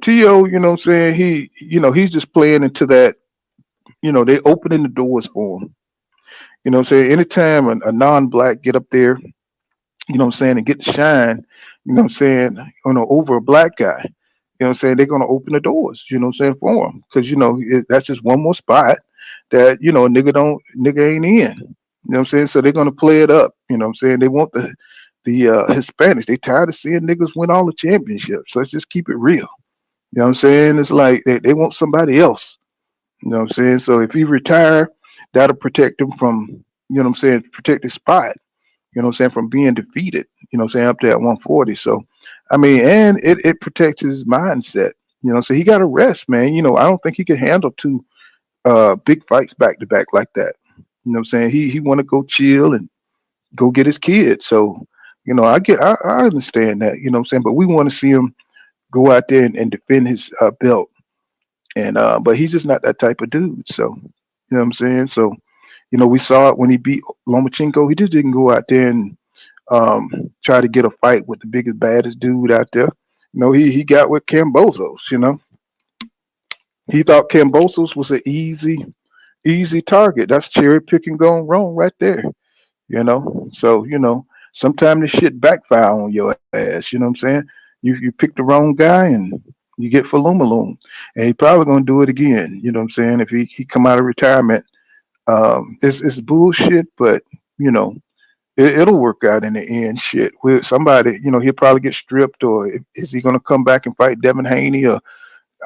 Tio, you know what I'm saying? He's just playing into that, they opening the doors for him. You know what I'm saying? Anytime a non-black get up there, what I'm saying, and get the shine, what I'm saying, over a black guy, what I'm saying, they're gonna open the doors, what I'm saying, for him. Because that's just one more spot that, nigga ain't in. You know what I'm saying? So they're gonna play it up. You know what I'm saying? They want the Hispanics. They tired of seeing niggas win all the championships. Let's just keep it real. You know what I'm saying? It's like they want somebody else. You know what I'm saying? So if he retire, that'll protect him from, what I'm saying, protect his spot, what I'm saying, from being defeated, what I'm saying, up there at 140. So, I mean, and it protects his mindset, so he got to rest, man. I don't think he can handle two big fights back to back like that. You know what I'm saying? He want to go chill and go get his kids. So, I understand that, what I'm saying, but we want to see him go out there and defend his belt. And but he's just not that type of dude. So, what I'm saying? So, we saw it when he beat Lomachenko. He just didn't go out there and try to get a fight with the biggest, baddest dude out there. He got with Cambozos. He thought Cambozos was an easy target. That's cherry picking going wrong right there. So sometimes this shit backfire on your ass. You know what I'm saying? You pick the wrong guy and you get Falumaloom, and he probably gonna do it again. You know what I'm saying? If he come out of retirement, it's bullshit, but you know it'll work out in the end. Shit, with somebody, he'll probably get stripped, or is he gonna come back and fight Devin Haney? Or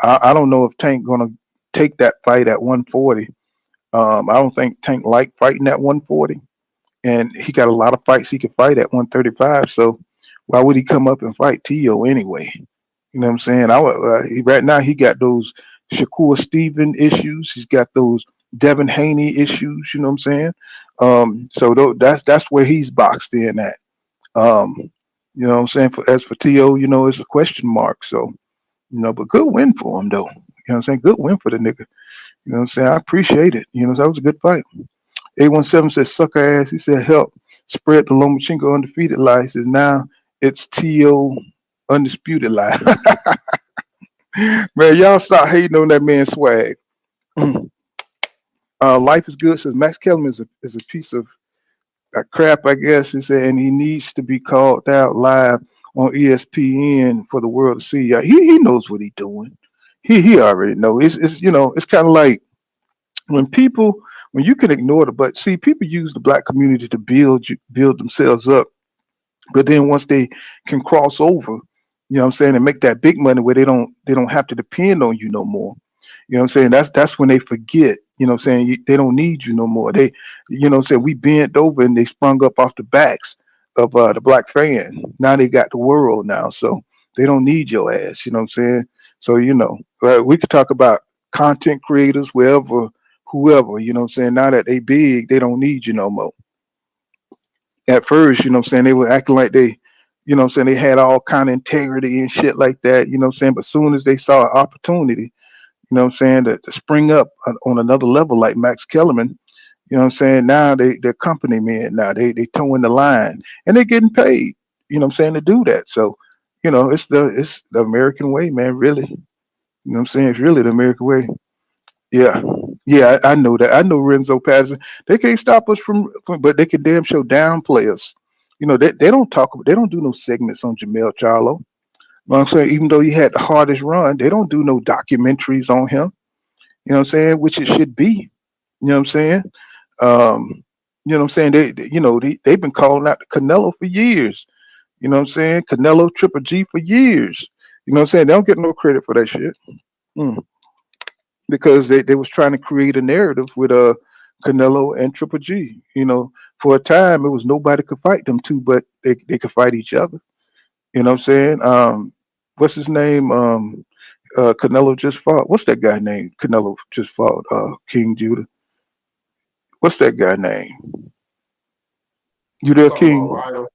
I don't know if Tank gonna take that fight at 140. I don't think Tank like fighting at 140, and he got a lot of fights he could fight at 135. So why would he come up and fight Tio anyway? You know what I'm saying? Right now he got those Shakur Steven issues. He's got those Devin Haney issues. You know what I'm saying? So that's where he's boxed in at. Um, you know what I'm saying? As for Tio, it's a question mark. So but good win for him though. You know what I'm saying? Good win for the nigga. You know what I'm saying? I appreciate it. That was a good fight. 817 says sucker ass. He said help spread the Lomachenko undefeated lie. He says now it's Tio undisputed lie. Man, y'all stop hating on that man's swag. Life is good says Max Kellerman is a piece of crap, I guess. He said, and he needs to be called out live on ESPN for the world to see. He knows what he's doing. He already knows. It's kind of like when you can ignore but see, people use the black community to build themselves up. But then once they can cross over, what I'm saying, and make that big money where they don't have to depend on you no more. You know what I'm saying? That's when they forget, what I'm saying, they don't need you no more. They, what I'm saying, we bent over and they sprung up off the backs of the black fan. Now they got the world now. So they don't need your ass, you know what I'm saying? So, we could talk about content creators, whoever, you know what I'm saying? Now that they big, they don't need you no more. At first, you know what I'm saying, they were acting like they, you know what I'm saying, they had all kind of integrity and shit like that, you know what I'm saying? But soon as they saw an opportunity, you know what I'm saying, to spring up on another level like Max Kellerman, you know what I'm saying, now they're company men now. They towing the line and they're getting paid, you know what I'm saying, to do that. So, it's the American way, man, really. You know what I'm saying? It's really the American way. Yeah. Yeah, I know that. I know Renzo Pazzi. They can't stop us from, but they can damn show downplay us They don't talk. They don't do no segments on Jamel Charlo. You know what I'm saying? Even though he had the hardest run, they don't do no documentaries on him. You know what I'm saying? Which it should be. You know what I'm saying? Um, you know what I'm saying? They've been calling out Canelo for years. You know what I'm saying? Canelo Triple G for years. You know what I'm saying? They don't get no credit for that shit. Mm. Because they was trying to create a narrative with Canelo and Triple G. For a time it was nobody could fight them two, but they could fight each other. You know what I'm saying? What's his name? Canelo just fought. What's that guy name? Canelo just fought King Judah. What's that guy name? You You there, talking about King? Ryder?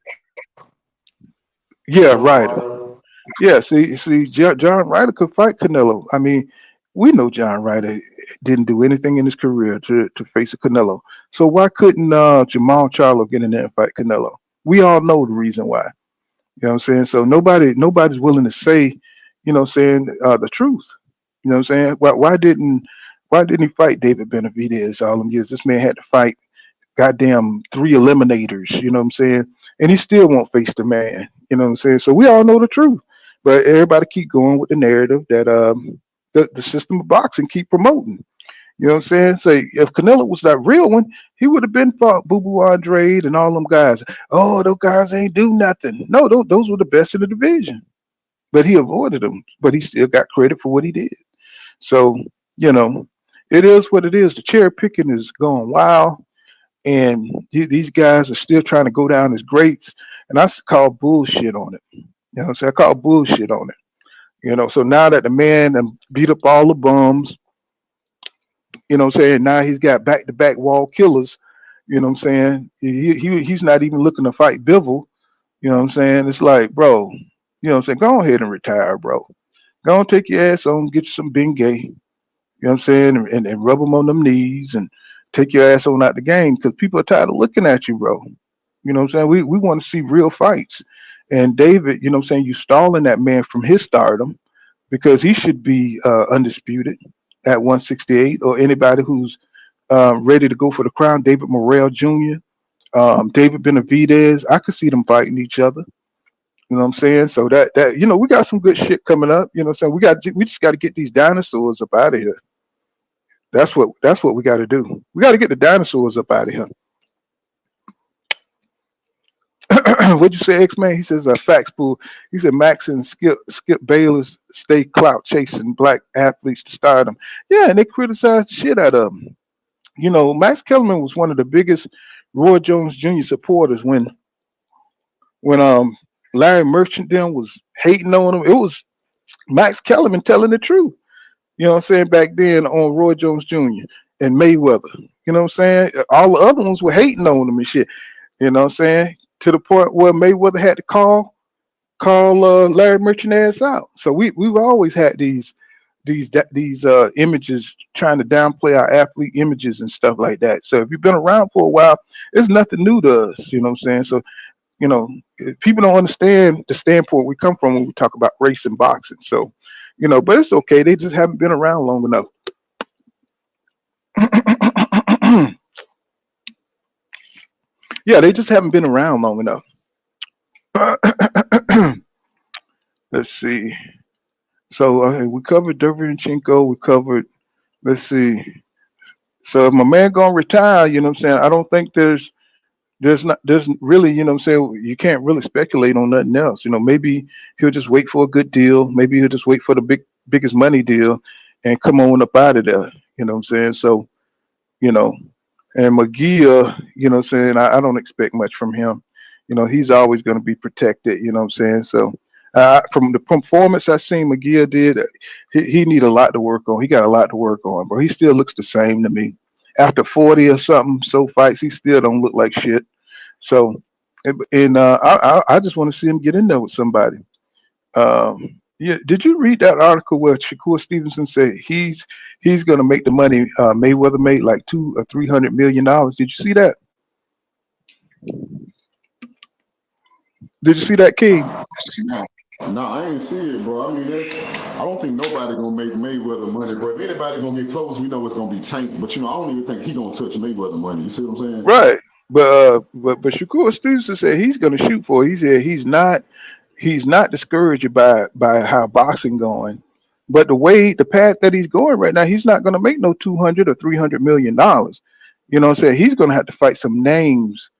You Yeah, talking about Ryder. Ryder? Yeah, see, John Ryder could fight Canelo. I mean, we know John Ryder didn't do anything in his career to face a Canelo. So why couldn't Jamal Charlo get in there and fight Canelo? We all know the reason why. You know what I'm saying? So nobody's willing to say, the truth. You know what I'm saying? Why didn't he fight David Benavidez all them years? This man had to fight goddamn three eliminators, you know what I'm saying? And he still won't face the man, you know what I'm saying? So we all know the truth. But everybody keep going with the narrative that the system of boxing keep promoting. You know what I'm saying? Say if Canelo was that real one, he would have been fought Boo Boo Andrade and all them guys. Oh, those guys ain't do nothing. No, those were the best in the division. But he avoided them. But he still got credit for what he did. So, you know, it is what it is. The cherry picking is going wild, and these guys are still trying to go down as greats, and call bullshit on it. You know what I'm saying? I call bullshit on it. So now that the man beat up all the bums, you know what I'm saying? Now he's got back to back wall killers, you know what I'm saying? He's not even looking to fight Bivol, you know what I'm saying? It's like, bro, you know what I'm saying? Go ahead and retire, bro. Go and take your ass on, get you some Bengay, you know what I'm saying? And rub them on them knees and take your ass on out the game because people are tired of looking at you, bro. You know what I'm saying? We want to see real fights. And David, you know what I'm saying, you stalling that man from his stardom because he should be undisputed at 168, or anybody who's ready to go for the crown. David Morrell Jr., David Benavidez, I could see them fighting each other. You know what I'm saying? So that we got some good shit coming up. You know what I'm saying? We just got to get these dinosaurs up out of here. That's what we got to do. We got to get the dinosaurs up out of here. What'd you say, X Man? He says, facts pool. He said Max and Skip Bayless stay clout chasing black athletes to stardom. Yeah, and they criticize the shit out of them. Max Kellerman was one of the biggest Roy Jones Jr. supporters when Larry Merchant then was hating on him. It was Max Kellerman telling the truth. You know what I'm saying? Back then on Roy Jones Jr. and Mayweather. You know what I'm saying? All the other ones were hating on him and shit. You know what I'm saying? To the point where Mayweather had to call Larry Merchant ass out. So we've always had these images trying to downplay our athlete images and stuff like that. So if you've been around for a while, it's nothing new to us. You know what I'm saying? So people don't understand the standpoint we come from when we talk about race and boxing. So but it's okay. They just haven't been around long enough. Yeah, they just haven't been around long enough. Let's see. So we covered Derevyanchenko. We covered. Let's see. So if my man gonna retire, you know what I'm saying? I don't think there's really, you know what I'm saying, you can't really speculate on nothing else. Maybe he'll just wait for a good deal. Maybe he'll just wait for the biggest money deal and come on up out of there. You know what I'm saying? So, you know, and Munguia, you know what I'm saying, I don't expect much from him. He's always going to be protected, you know what I'm saying? So from the performance I seen Munguia did, he need a lot to work on. He got a lot to work on, bro. He still looks the same to me. After 40 or something, so fights, he still don't look like shit. So, and I just want to see him get in there with somebody. Yeah, did you read that article where Shakur Stevenson said he's going to make the money Mayweather made, like $200 or $300 million? Did you see that? Did you see that, King? No, I ain't see it, bro. I mean, I don't think nobody gonna make Mayweather money, bro. If anybody gonna get close, we know it's gonna be Tank. But I don't even think he gonna touch Mayweather money. You see what I'm saying? Right. But Shakur Stevenson said he's going to shoot for it. He said he's not discouraged by how boxing going, but the path that he's going right now, he's not going to make no 200 or 300 million dollars. You know what I'm saying? He's going to have to fight some names.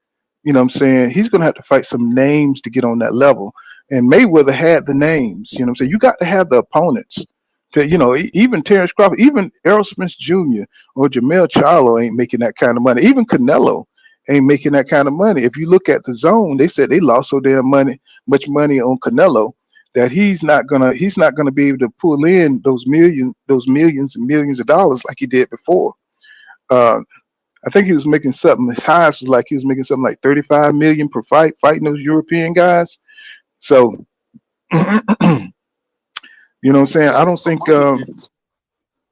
You know what I'm saying? He's going to have to fight some names to get on that level. And Mayweather had the names. You know what I'm saying? You got to have the opponents. Even Terrence Crawford, even Errol Spence Jr. or Jamel Charlo ain't making that kind of money. Even Canelo ain't making that kind of money. If you look at the zone, they said they lost so damn much money on Canelo that he's not gonna be able to pull in those millions and millions of dollars like he did before. Uh, I think he was making something. His highest was like he was making something like 35 million per fight, fighting those European guys. So you know what I'm saying? I don't So think.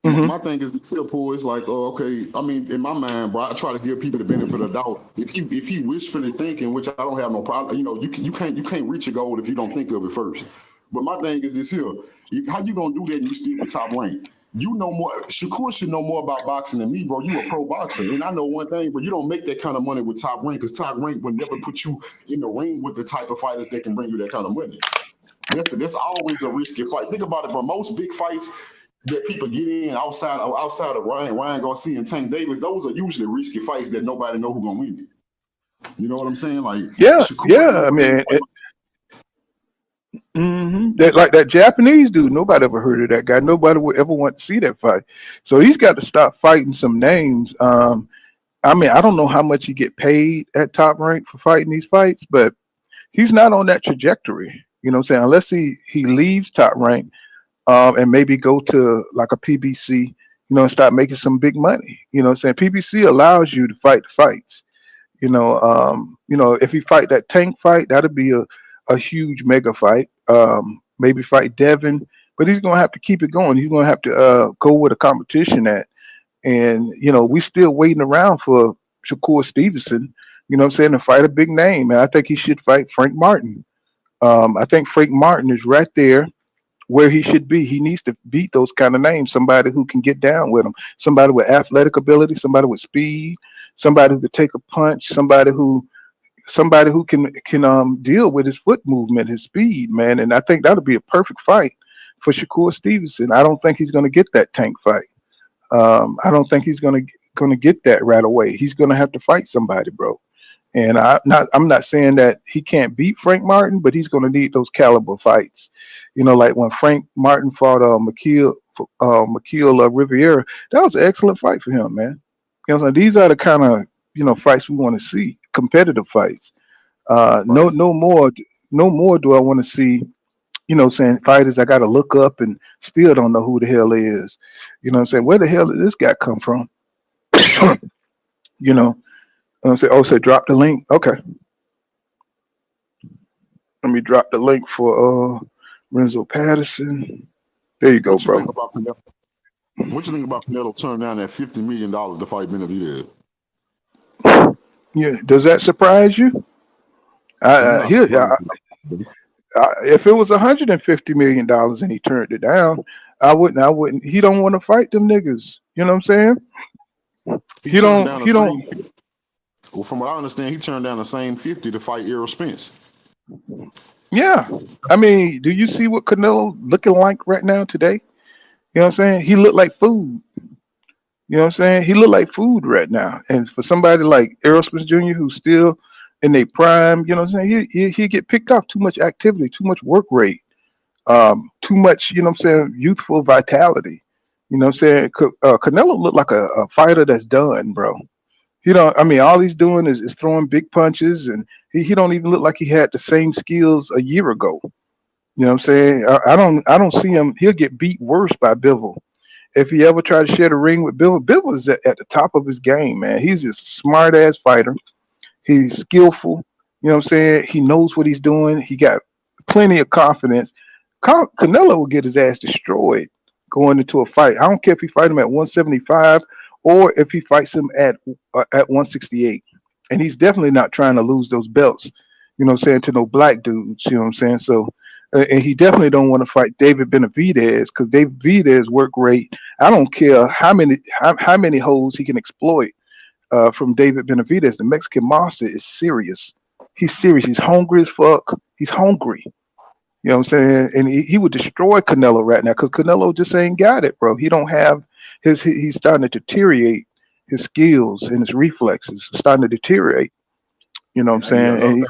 my Mhm. thing is the tip pool. It's like, oh, okay. I mean, in my mind, bro, I try to give people the benefit of the doubt. If you wishfully thinking, which I don't have no problem, you can't reach a goal if you don't think of it first. But my thing is this here: how you gonna do that and you still with top rank? You know more. Shakur should know more about boxing than me, bro. You a pro boxer, and I know one thing, but you don't make that kind of money with top rank because top rank would never put you in the ring with the type of fighters that can bring you that kind of money. That's always a risky fight. Think about it, bro. Most big fights that people get in outside of Ryan Garcia and Tank Davis, those are usually risky fights that nobody know who gonna win it. You know what I'm saying? Like Yeah, Shakur yeah. I never been mean, one. that like that Japanese dude. Nobody ever heard of that guy. Nobody would ever want to see that fight. So he's got to stop fighting some names. I mean, I don't know how much he get paid at Top Rank for fighting these fights, but he's not on that trajectory. You know what I'm saying? Unless he leaves Top Rank, and maybe go to like a PBC, and start making some big money. You know what I'm saying? PBC allows you to fight the fights. If he fight that Tank fight, that'd be a huge mega fight. Maybe fight Devin, but he's gonna have to keep it going. He's gonna have to go where the competition at. And we still waiting around for Shakur Stevenson. You know what I'm saying, to fight a big name, and I think he should fight Frank Martin. I think Frank Martin is right there where he should be. He needs to beat those kind of names. Somebody who can get down with him. Somebody with athletic ability. Somebody with speed. Somebody who could take a punch. Somebody who can deal with his foot movement, his speed, man. And I think that'll be a perfect fight for Shakur Stevenson. I don't think he's going to get that Tank fight. I don't think he's going to get that right away. He's going to have to fight somebody, bro. And I'm not saying that he can't beat Frank Martin, but he's going to need those caliber fights. Like when Frank Martin fought Makil Riviera, that was an excellent fight for him, man. These are the kind of fights we want to see, competitive fights. Right. No more do I want to see. Saying fighters I got to look up and still don't know who the hell is. You know what I'm saying? Where the hell did this guy come from? you know. Say drop the link. Okay, let me drop the link for Renzo Patterson. There you go, What you bro. think about Canelo? What you think about Canelo turning down that $50 million to fight Benavidez? Yeah, does that surprise you? I'm not surprised. If it was $150 million and he turned it down, I wouldn't. He don't want to fight them niggas. You know what I'm saying? He He turned don't. down the He don't. same. Well, from what I understand, he turned down the same 50 to fight Errol Spence. Yeah. I mean, do you see what Canelo looking like right now today? You know what I'm saying? He looked like food. You know what I'm saying? He look like food right now. And for somebody like Errol Spence Jr., who's still in their prime, you know what I'm saying? He get picked off. Too much activity, too much work rate, too much, you know what I'm saying, youthful vitality. You know what I'm saying? Canelo looked like a fighter that's done, bro. I mean, all he's doing is throwing big punches, and he don't even look like he had the same skills a year ago. You know what I'm saying? I don't see him. He'll get beat worse by Bivol. If he ever tried to share the ring with Bill is at the top of his game, man. He's just a smart ass fighter. He's skillful. You know what I'm saying? He knows what he's doing. He got plenty of confidence. Canelo will get his ass destroyed going into a fight. I don't care if he fight him at 175 or if he fights him at 168. And he's definitely not trying to lose those belts. You know what I'm saying, to no black dudes. You know what I'm saying? So and he definitely don't want to fight David Benavidez because David Benavidez work rate. I don't care how many holes he can exploit. from David Benavidez. The Mexican monster is serious. He's serious. He's hungry as fuck. He's hungry. You know what I'm saying? And he would destroy Canelo right now because Canelo just ain't got it, bro. He don't have he's starting to deteriorate. His skills and his reflexes starting to deteriorate. You know what I'm Yeah, saying?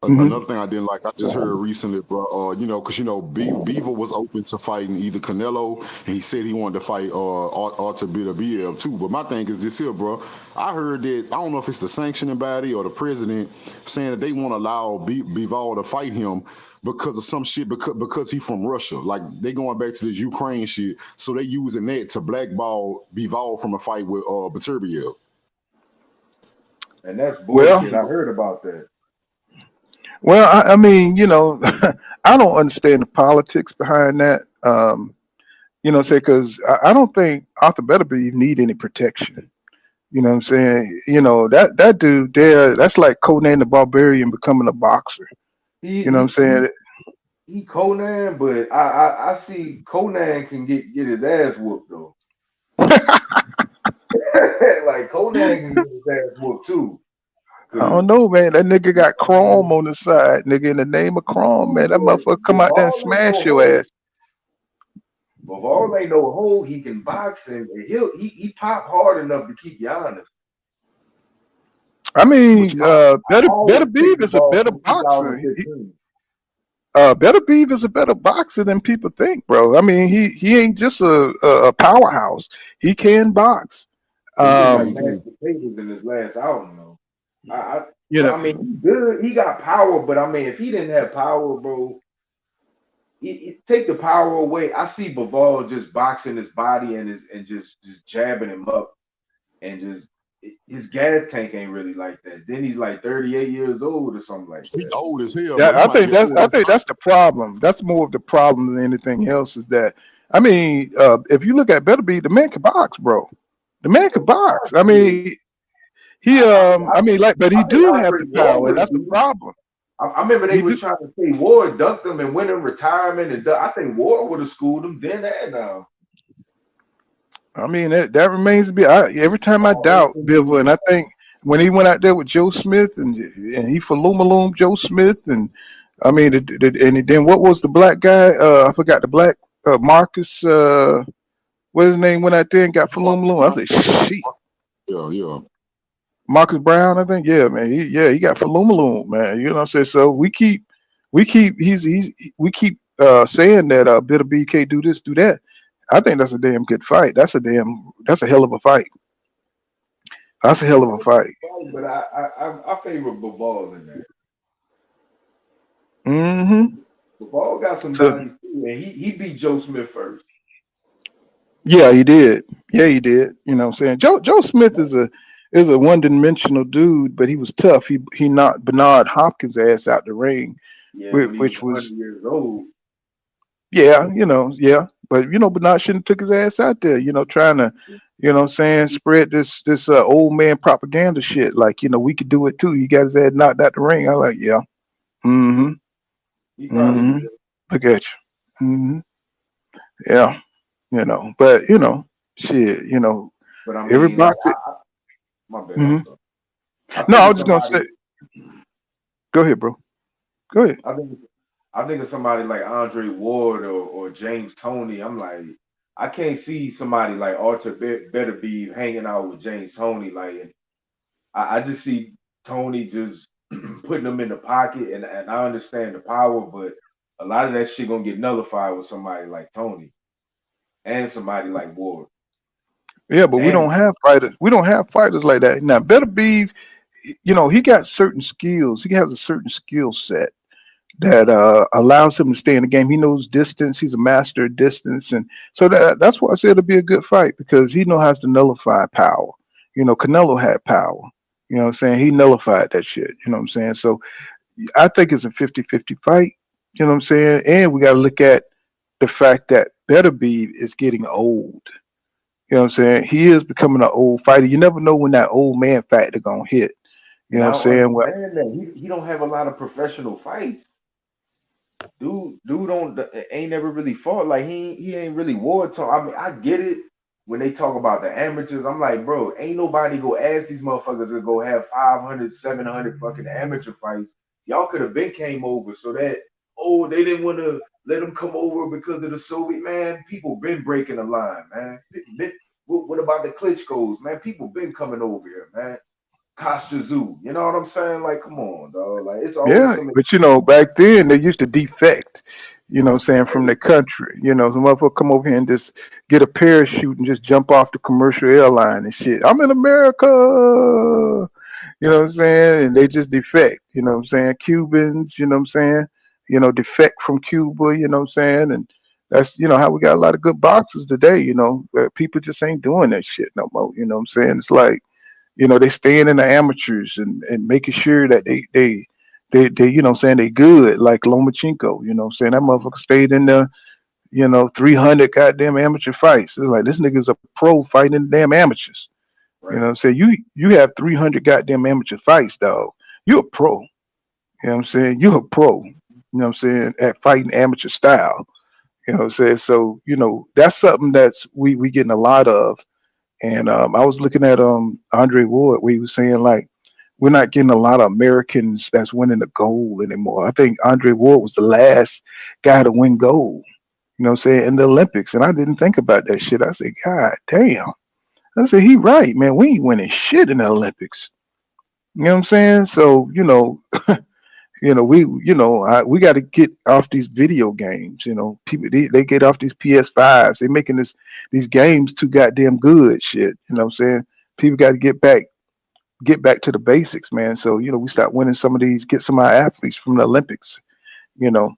And another thing I didn't like, I just heard recently, bro. Because Beaver was open to fighting either Canelo, and he said he wanted to fight Artur Beterbiev too. But my thing is this here, bro. I heard that I don't know if it's the sanctioning body or the president saying that they won't allow Bivol to fight him because of some shit because he from Russia. Like they going back to this Ukraine shit, so they using that to blackball Bivol from a fight with Beterbiev. And that's well, bullshit. I heard about that. I mean, I don't understand the politics behind that. Say because I don't think Arthur Beterbiev need any protection. You know what I'm saying? That dude there, that's like Conan the Barbarian becoming a boxer. He You know what he I'm saying? he Conan, but I see Conan can get his ass whooped though. Like Conan can get his ass whooped too. I don't know, man. That nigga got Chrome on the side, nigga. In the name of Chrome, man, that motherfucker come out there and Bivol ain't smash no your hoe. ass. Bivol ain't no hoe. He can box and he pop hard enough to keep you honest. I mean, I Better always pick Beav is a Bivol better from boxer. 2015. Better Beav is a better boxer than people think, bro. I mean, he ain't just a powerhouse. He can box. He looked like He mashed potatoes in his last album though. You know, I mean, he's good. He got power, but I mean, if he didn't have power, bro, take the power away. I see Bivol just boxing his body and just jabbing him up and just his gas tank ain't really like that. Then he's like 38 years old or something like he that. old as hell, yeah, man. He might be I 40. think that's the problem. That's more of the problem than anything else. Is that I mean, if you look at Better Beav, the man can box, bro. The man can box. I mean, I mean, like, but he I think do have Andre the Ward power, would and have that's the beat him. problem. I remember they He were do. trying to say Ward ducked him and went in retirement, and I think Ward would have schooled him then and now. I mean, that remains to be. Every time I doubt Bivol, and I think when he went out there with Joe Smith and he Falumaloom Joe Smith, and I mean, and then what was the black guy? I forgot the black Marcus. What his name went out there and got Falumaloom. I said, shit, Yeah. Marcus Brown. I think, yeah, man. He got Falumaloom, man. You know what I'm saying? So we keep we keep saying that Bitter B can't do this, do that. I think that's a damn good fight. That's a hell of a fight. That's a hell of a fight. But I favor Bivol in that. Mm-hmm. Bivol got some So bodies too, and he beat Joe Smith first. yeah, he did. Yeah, he did. You know what I'm saying? Joe Smith is a one dimensional dude, but he was tough. He knocked Bernard Hopkins' ass out the ring, Yeah, when he was which 100 was years old. yeah, yeah. But Bernard shouldn't have took his ass out there, trying to, what I'm saying, spread this old man propaganda shit. Like, we could do it too. He got his ass knocked out the ring. I like, yeah. Mm-hmm. He probably Mm-hmm. did. Look at you. Mm-hmm. Yeah. But shit, But I every mean, like, boxer. my bad. I'm Mhm. sorry. I No, think I of was just gonna somebody. say. Go ahead, bro. Go ahead. I think of somebody like Andre Ward or James Toney. I'm like, I can't see somebody like Arthur Better be hanging out with James Toney. Like, I just see Tony just putting them in the pocket, and I understand the power, but a lot of that shit gonna get nullified with somebody like Tony and somebody like Ward. Yeah, but we And don't have fighters. We don't have fighters like that. Now, Better be, he got certain skills. He has a certain skill set that allows him to stay in the game. He knows distance. He's a master of distance, and so that's why I said it'll be a good fight because he knows how to nullify power. Canelo had power. You know what I'm saying? He nullified that shit. You know what I'm saying? So I think it's a 50-50 fight. You know what I'm saying? And we got to look at the fact that Beterbiev is getting old. You know what I'm saying? He is becoming an old fighter. You never know when that old man factor gonna hit. You and know I what I'm don't saying? Well, understand that he don't have a lot of professional fights. Dude don't ain't never really fought like he ain't really war talk. I mean, I get it. when they talk about the amateurs, I'm like, bro, ain't nobody go ask these motherfuckers to go have 500, 700 fucking amateur fights. Y'all could have been came over so that, oh, they didn't want to let them come over because of the Soviet, man. People been breaking the line, man. What about the Klitschko's, man? People been coming over here, man. Costa Zoo, you know what I'm saying? Like, come on, dog. Like, it's always Yeah, something. but back then they used to defect, what I'm saying, from the country. Some motherfucker come over here and just get a parachute and just jump off the commercial airline and shit. I'm in America. You know what I'm saying? And they just defect, what I'm saying? Cubans, what I'm saying? Defect from Cuba, what I'm saying? And that's, how we got a lot of good boxers today, where people just ain't doing that shit no more. You know what I'm saying? It's like, they staying in the amateurs and making sure that they what I'm saying, they good, like Lomachenko, what I'm saying? That motherfucker stayed in the, 300 goddamn amateur fights. It's like this nigga's a pro fighting damn amateurs. You know Right. what I'm saying? You have 300 goddamn amateur fights, dog. You're a pro. You know what I'm saying? You're a pro. You know what I'm saying? At fighting amateur style. You know what I'm saying? So, that's something that's we getting a lot of. And I was looking at Andre Ward where he was saying like we're not getting a lot of Americans that's winning the gold anymore. I think Andre Ward was the last guy to win gold, what I'm saying, in the Olympics. And I didn't think about that shit. I said, God damn. I said, he right, man. We ain't winning shit in the Olympics. You know what I'm saying? So, we got to get off these video games. People they get off these PS5s. They making these games too goddamn good. Shit. You know what I'm saying? People got to get back to the basics, man. So we start winning some of these, get some of our athletes from the Olympics. You know,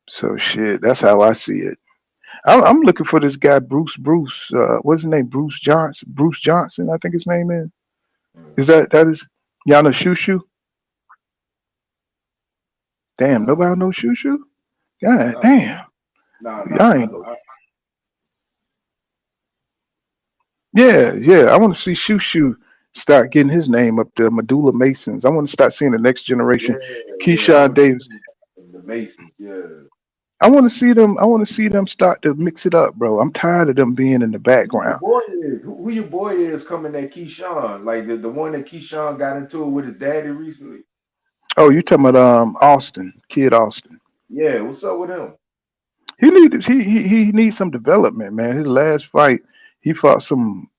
so shit. That's how I see it. I'm looking for this guy Bruce. What's his name? Bruce Johnson. Bruce Johnson, I think his name is. Is that is Yana Shushu? Damn, Nah, nobody knows Shushu? God nah, damn. nah. Y'all I ain't know. yeah. I want to see Shushu start getting his name up there. Medulla Masons. I want to start seeing the next Yeah, generation. yeah. I Keyshawn want to Davis. see the Masons. Yeah. I want to see them. I want to see them start to mix it up, bro. I'm tired of them being in the Who your background. boy is? Who your boy is coming at Keyshawn? Like the one that Keyshawn got into it with his daddy recently? Oh, you talking about Austin, Kid Austin? Yeah, what's up with him? He needs some development, man. His last fight, he fought some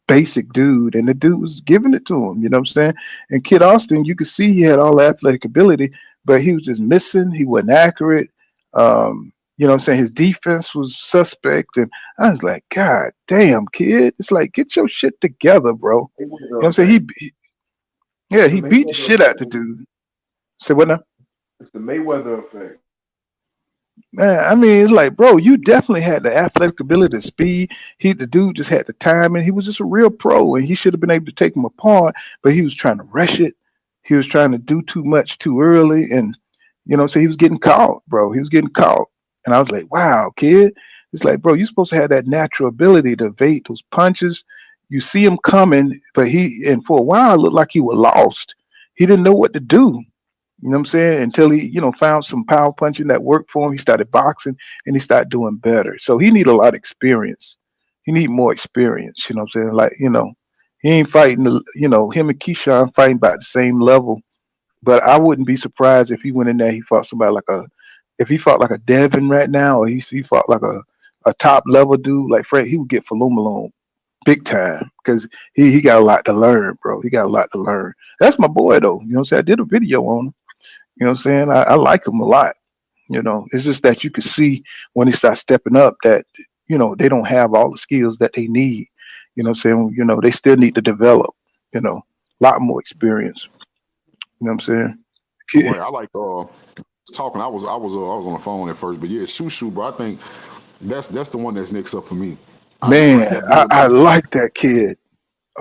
basic dude, and the dude was giving it to him. You know what I'm saying? And Kid Austin, you could see he had all the athletic ability, but he was just missing. He wasn't accurate. You know what I'm saying? His defense was suspect, and I was like, God damn, kid! It's like get your shit together, bro. You know what Mayweather I'm saying? effect. Yeah, It's the he beat the Mayweather shit out effect. the dude. Say what now? It's the Mayweather effect. Man, I mean, it's like, bro, you definitely had the athletic ability, the speed. The dude just had the timing. He was just a real pro, and he should have been able to take him apart. But he was trying to rush it. He was trying to do too much too early, and so he was getting caught, bro. He was getting caught, and I was like, wow, kid. It's like, bro, you're supposed to have that natural ability to evade those punches. You see him coming, but and for a while, it looked like he was lost. He didn't know what to do. You know what I'm saying? Until he, found some power punching that worked for him. He started boxing and he started doing better. So he need a lot of experience. He need more experience. You know what I'm saying? Like, he ain't fighting, him and Keyshawn fighting about the same level. But I wouldn't be surprised if he went in there, he fought somebody if he fought like a Devin right now, or he fought like a top level dude like Fred, he would get Malone big time because he got a lot to learn, bro. He got a lot to learn. That's my boy though. You know what I'm saying? I did a video on him. You know what I'm saying? I like him a lot. It's just that you can see when he starts stepping up that, they don't have all the skills that they need. You know what I'm saying? They still need to develop, a lot more experience. You know what I'm saying? Right. I like talking. I was on the phone at first, but yeah, Shushu, bro. I think that's the one that's next up for me. I just like Man, that I little. like that kid.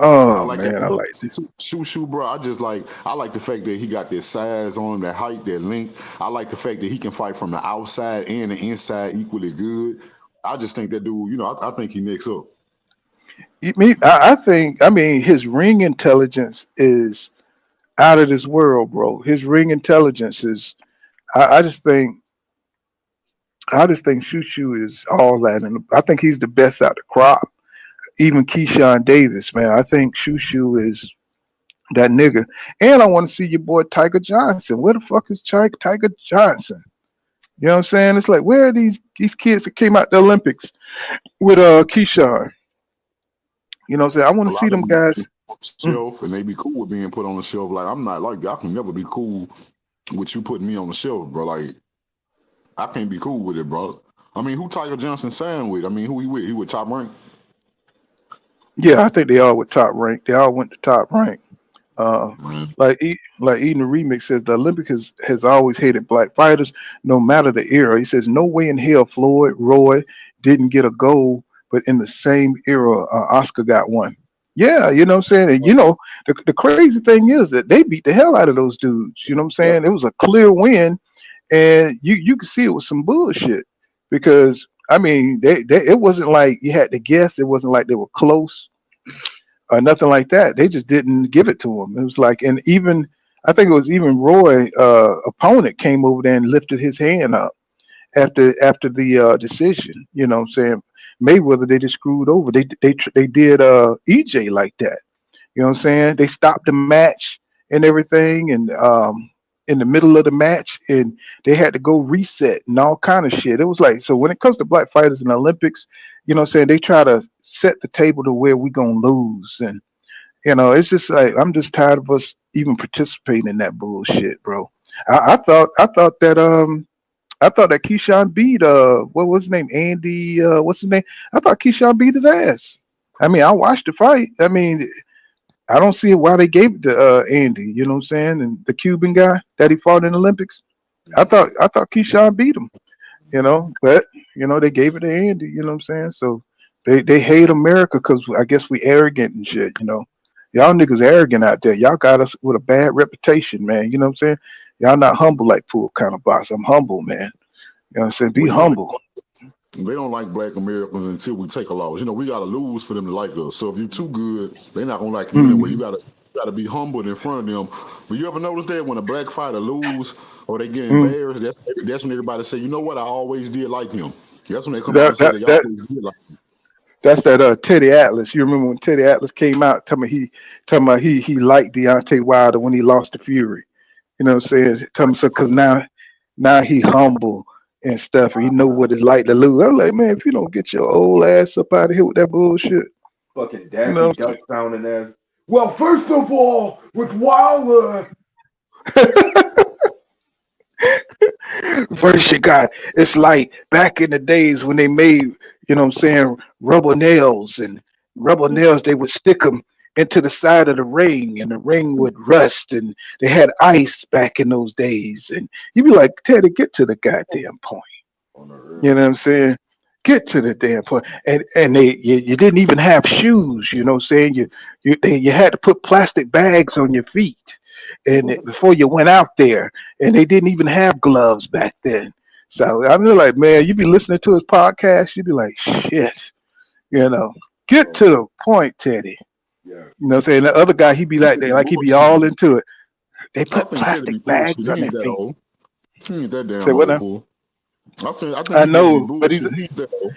I Oh like that man, I little like that. Shushu, bro. I like the fact that he got that size on him, that height, that length. I like the fact that he can fight from the outside and the inside equally good. I just think that dude, I think he next up. I think, I mean, his ring intelligence is out of this world, bro. His ring intelligence is, I just think I just think Shushu is all that, and I think he's the best out the crop. Even Keyshawn Davis, man. I think Shushu is that nigga. And I want to see your boy Tiger Johnson. Where the fuck is Tiger Johnson? You know what I'm saying? It's like, where are these kids that came out the Olympics with Keyshawn? You know what I'm saying? I want A to see lot of them them guys. on the shelf, and they be cool with being put on the shelf. Like I'm not like I can never be cool with you putting me on the shelf, bro. Like I can't be cool with it, bro. I mean, who Tiger Johnson signed with? I mean, who he with? He with Top Rank? Yeah, I think they all were top rank. They all went to top rank. Uh, Man, like Eden the remix says, the Olympic has always hated black fighters, no matter the era. He says, no way in hell Floyd Roy didn't get a gold, but in the same era, Oscar got one. Yeah, you know what I'm saying. And you know, the crazy thing is that they beat the hell out of those dudes. You know what I'm Yep. saying? It was a clear win, and you could see it was some bullshit because I mean, they it wasn't like you had to guess. It wasn't like they were close or nothing like that. They just didn't give it to him. It was like, and even I think it was even Roy opponent came over there and lifted his hand up after the decision. You know what I'm saying? Mayweather they just screwed over. They did EJ like that. You know what I'm saying? They stopped the match and everything, and in the middle of the match, and they had to go reset and all kind of shit. It was like, so when it comes to black fighters in the Olympics, you know what I'm saying, they try to set the table to where we gonna lose, and you know, it's just like I'm just tired of us even participating in that bullshit, bro. I thought that Keyshawn beat what was his name, Andy, what's his name? I thought Keyshawn beat his ass. I mean, I watched the fight. I mean, I don't see why they gave it to Andy. You know what I'm saying? And the Cuban guy that he fought in the Olympics. I thought Keyshawn beat him. You know, but you know they gave it to Andy. You know what I'm saying? So they hate America because I guess we arrogant and shit. You know, y'all niggas arrogant out there. Y'all got us with a bad reputation, man. You know what I'm saying? Y'all not humble like Pool kind of boss. I'm humble, man. You know what I'm saying? Be well, you know, humble. they don't like black Americans until we take a loss. You know, we gotta lose for them to like us. So if you're too good, they're not gonna like you anyway. Mhm. You gotta be humbled in front of them. But you ever notice that when a black fighter lose or they get Mhm. embarrassed, that's when everybody say, you know what, I always did like him. That's when they come out That and say that they that always did like him. That's that Teddy Atlas. You remember when Teddy Atlas came out talking about he liked Deontay Wilder when he lost to Fury. You know what I'm saying? Talking so because now he humble and stuff and he know what it's like to lose. I'm like, man, if you don't get your old ass up out of here with that bullshit, Fucking you Daffy know. Duck sounding ass. Well, first of all, with Wilder, First you got it's like back in the days when they made, you know what I'm saying, rubber nails, they would stick them into the side of the ring and the ring would rust and they had ice back in those days. And you'd be like, Teddy, get to the goddamn point. on the real. You know what I'm saying? Get to the damn point. And you didn't even have shoes, you know what I'm saying? You had to put plastic bags on your feet before you went out there. And they didn't even have gloves back then. So I'm just like, man, you be listening to his podcast, you'd be like, shit, you know. Get Oh, to the point, Teddy. yeah. You know what I'm saying? The other guy, he'd be like Teddy that, be like he'd be all bullshitting. into it. They I put think Teddy plastic be bags bullshitting. on He their ain't that feet. old. He ain't that Say damn what old, now? Paul. I think I he just be know, but he's bullshitting. He ain't that old.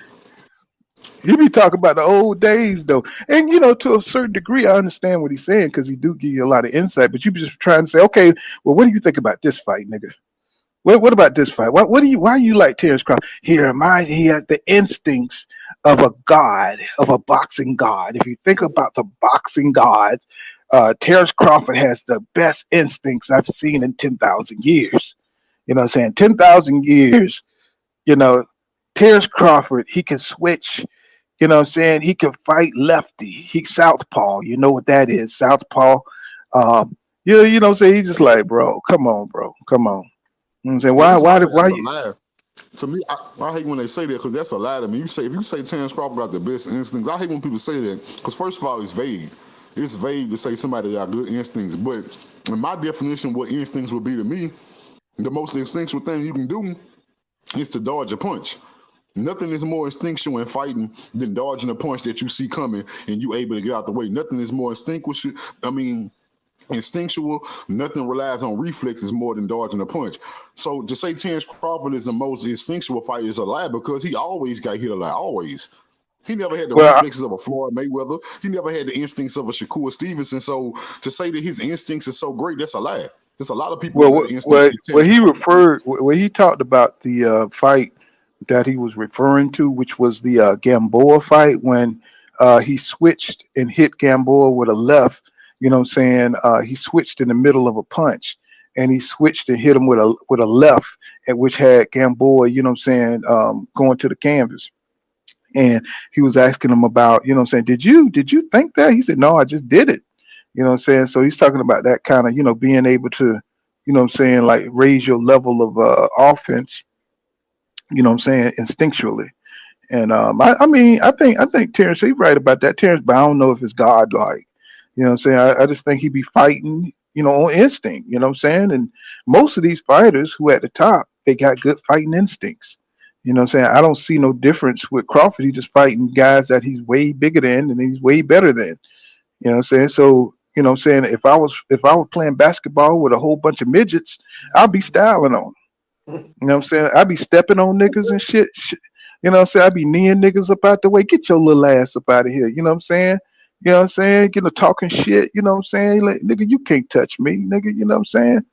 he be talking about the old days though, and you know, to a certain degree, I understand what he's saying because he do give you a lot of insight. But you be just trying to say, okay, well, what do you think about this fight, nigga? What about this fight? What do you? Why you like Terrence Crawford? He has the instincts of a god, of a boxing god. If you think about the boxing god, Terrence Crawford has the best instincts I've seen in 10,000 years. You know what I'm saying? 10,000 years. You know, Terrence Crawford, he can switch. You know what I'm saying? He can fight lefty. He southpaw. You know what that is? Southpaw. You know what I'm saying? He's just like, bro, come on, bro. Come on. You know what I'm saying? Well, Why that's a you lie. To me, I hate when they say that because that's a lie to me. If you say Terrence Crawford got the best instincts, I hate when people say that because first of all, it's vague. It's vague to say somebody got good instincts, but in my definition, what instincts would be to me, the most instinctual thing you can do is to dodge a punch. Nothing is more instinctual in fighting than dodging a punch that you see coming and you able to get out the way. Nothing is more instinctual. I mean, instinctual. Nothing relies on reflexes more than dodging a punch. So to say Terrence Crawford is the most instinctual fighter is a lie because he always got hit a lot. Always. He never had the Well, reflexes of a Floyd Mayweather. He never had the instincts of a Shakur Stevenson. So to say that his instincts are so great, that's a lie. There's a lot of people with better instincts than Terrence Crawford. where he talked about the fight that he was referring to, which was the Gamboa fight when he switched and hit Gamboa with a left. You know what I'm saying? He switched in the middle of a punch, and he switched and hit him with a left, at which had Gamboa. You know what I'm saying? Going to the canvas. And he was asking him about, you know what I'm saying, did you think that? He said, no, I just did it. You know what I'm saying? So he's talking about that kind of, being able to, you know what I'm saying, like raise your level of offense, you know what I'm saying, instinctually. And I mean, I think Terrence, he's right about that. Terrence, but I don't know if it's godlike. You know what I'm saying? I just think he'd be fighting, on instinct, you know what I'm saying? And most of these fighters who at the top, they got good fighting instincts. You know what I'm saying? I don't see no difference with Crawford. He's just fighting guys that he's way bigger than and he's way better than. You know what I'm saying? So, you know what I'm saying, if I was playing basketball with a whole bunch of midgets, I'd be styling on 'em. You know what I'm saying? I'd be stepping on niggas and shit. You know what I'm saying? I'd be kneeing niggas up out the way. Get your little ass up out of here. You know what I'm saying? You know what I'm saying? Talking shit. You know what I'm saying? Like, nigga, you can't touch me, nigga. You know what I'm saying?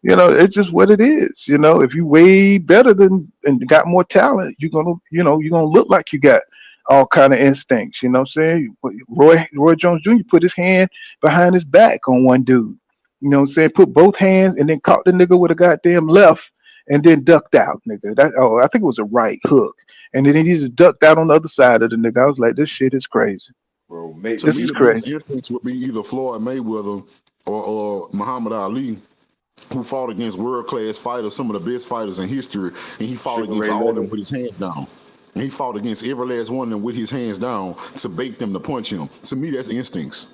It's just what it is. If you way better than and got more talent, you're gonna look like you got all kind of instincts. You know what I'm saying? Roy Jones Jr. put his hand behind his back on one dude. You know what I'm saying? Put both hands and then caught the nigga with a goddamn left and then ducked out, nigga. I think it was a right hook. And then he just ducked out on the other side of the nigga. I was like, this shit is crazy. Bro, To this me, is the best crazy. instincts would be either Floyd Mayweather or Muhammad Ali, who fought against world-class fighters, some of the best fighters in history, and he fought Sugar against Ray all of them Leonard. with his hands down. And he fought against every last one of them with his hands down to bait them to punch him. To me, that's instincts.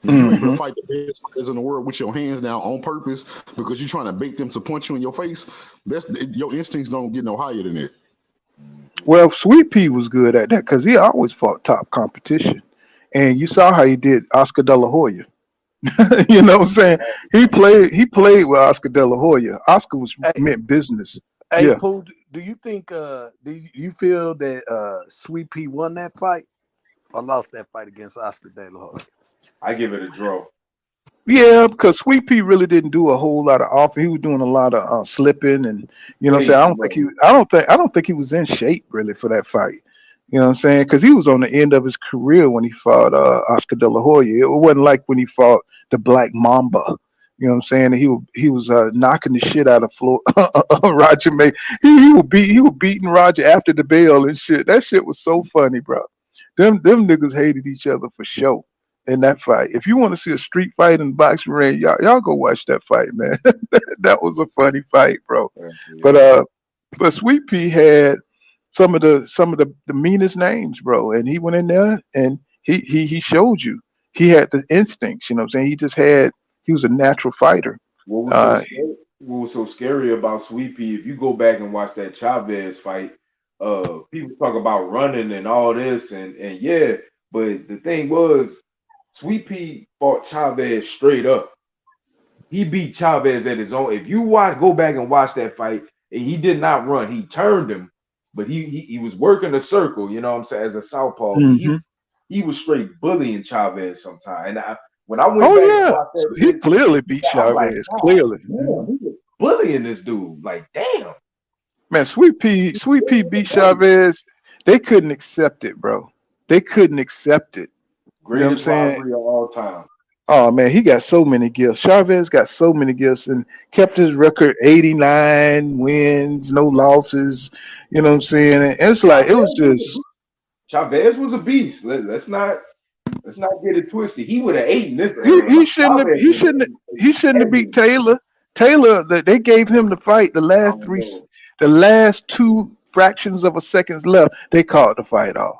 When you're able to Hmm. fight the best fighters in the world with your hands down on purpose because you're trying to bait them to punch you in your face, that's your instincts don't get no higher than that. Well, Sweet Pea was good at that because he always fought top competition. And you saw how he did Oscar De La Hoya. You know what I'm saying? He played with Oscar De La Hoya. Oscar was Hey, meant business. hey, Yeah. Pooh, do you think do you feel that Sweet Pea won that fight or lost that fight against Oscar De La Hoya? I give it a draw. Yeah, because Sweet Pea really didn't do a whole lot of off. He was doing a lot of slipping, and what I'm Way saying. too much. I don't think he was in shape really for that fight. You know what I'm saying? Because he was on the end of his career when he fought Oscar De La Hoya. It wasn't like when he fought the Black Mamba. You know what I'm saying? And he was knocking the shit out of Roger May. He was beating Roger after the bell and shit. That shit was so funny, bro. Them niggas hated each other for sure in that fight. If you want to see a street fight in the boxing ring, y'all go watch that fight, man. That was a funny fight, bro. But Yeah. Sweet Pea had some of the meanest names, bro. And he went in there and he showed you. He had the instincts, you know what I'm saying? He was a natural fighter. What was so Uh scary? What was so scary about Sweet Pea? If you go back and watch that Chavez fight, people talk about running and all this, and yeah, but the thing was, Sweet Pea fought Chavez straight up. He beat Chavez at his own. If you go back and watch that fight, and he did not run. He turned him, but he was working the circle. You know what I'm saying? As a southpaw, hmm he was straight bullying Chavez sometime. And when I went Oh back and yeah. watched So that he bitch, clearly beat I'm like, Chavez. God Clearly. damn, he was bullying this dude. Like, damn, Man, Sweet Pea beat bully. Chavez. They couldn't accept it, bro. They couldn't accept it. You know what I'm Greatest saying? rivalry of all time. Oh man, he got so many gifts. Chavez got so many gifts and kept his record 89 wins, no losses. You know what I'm saying? And it's like it Chavez was was a just beast. Chavez was a beast. Let's not get it twisted. He would have ate in this he era. he Like shouldn't have Chavez he would have shouldn't have, ate he shouldn't have beat heavy. Taylor. Taylor that they gave him the fight I don't know. the last two fractions of a seconds left. They called the fight off.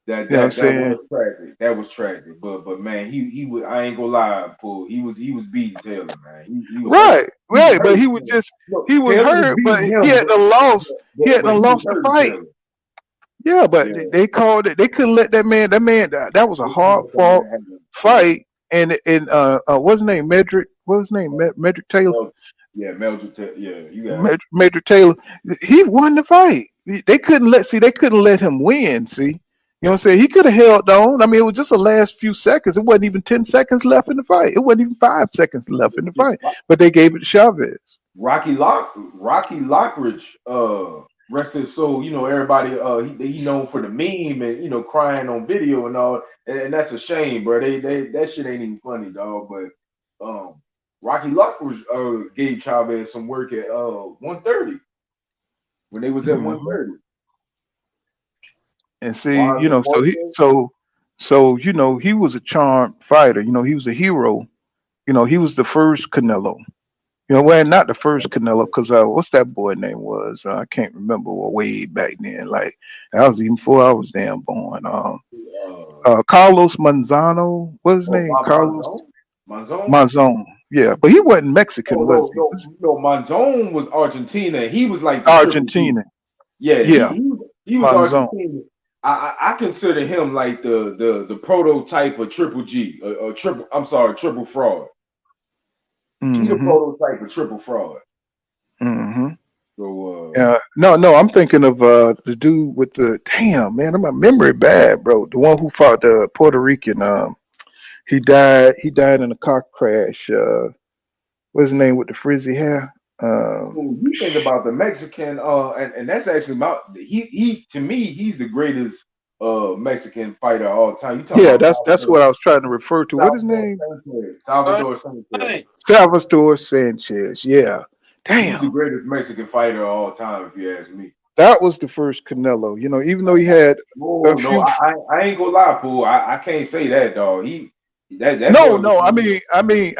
That You know what I'm that that saying? was tragic. That was tragic. But man, he was. I ain't gonna lie, Paul. He was beating Taylor, man. He was hurt. Right, He was right. But hurt. he was Man. just Look, he was Taylor was hurt, but beating he him, had the loss. He had but the he was lost the hurting fight. Taylor. Yeah, but Yeah, they called it. They couldn't let that man. That was a they couldn't hard let that fought man have it. Yeah, fight, what's his name? Medrick. What was his name? Medrick Taylor. Yeah, Meldrick. Yeah, you got it. Medrick Taylor. He won the fight. They couldn't let him win. See, you know what I'm saying? He could have held on. I mean, it was just the last few seconds. It wasn't even 10 seconds left in the fight. It wasn't even 5 seconds left in the fight. But they gave it to Chavez. Rocky Lockridge, rest his soul. You know, everybody, he known for the meme and crying on video and all, and that's a shame, bro. They that shit ain't even funny, dog. But Rocky Lockridge gave Chavez some work at 130 when they was at 130. And see, he was a charmed fighter. He was a hero. He was the first Canelo. Well, not the first Canelo, because what's that boy name was? I can't remember. Way back then, like that was even before I was damn born. Carlos Manzano, what's his name? Carlos Manzon. Yeah, but he wasn't Mexican, was he? No, Manzon was Argentina. He was like Argentina. Yeah. He was Manzon. Argentina. I consider him like the prototype of Triple G, Triple Fraud. He's the prototype of Triple Fraud. So no, I'm thinking of the dude with the damn man. My memory bad, bro. The one who fought the Puerto Rican. He died in a car crash. What's his name with the frizzy hair? You think about the Mexican, and that's actually he to me he's the greatest Mexican fighter of all time. You talking about that's what I was trying to refer to. What is his name? Salvador Sanchez. Salvador Sanchez. Yeah. Damn. He's the greatest Mexican fighter of all time, if you ask me. That was the first Canelo. Even though he had I ain't gonna lie, fool. I can't say that, dog. No. I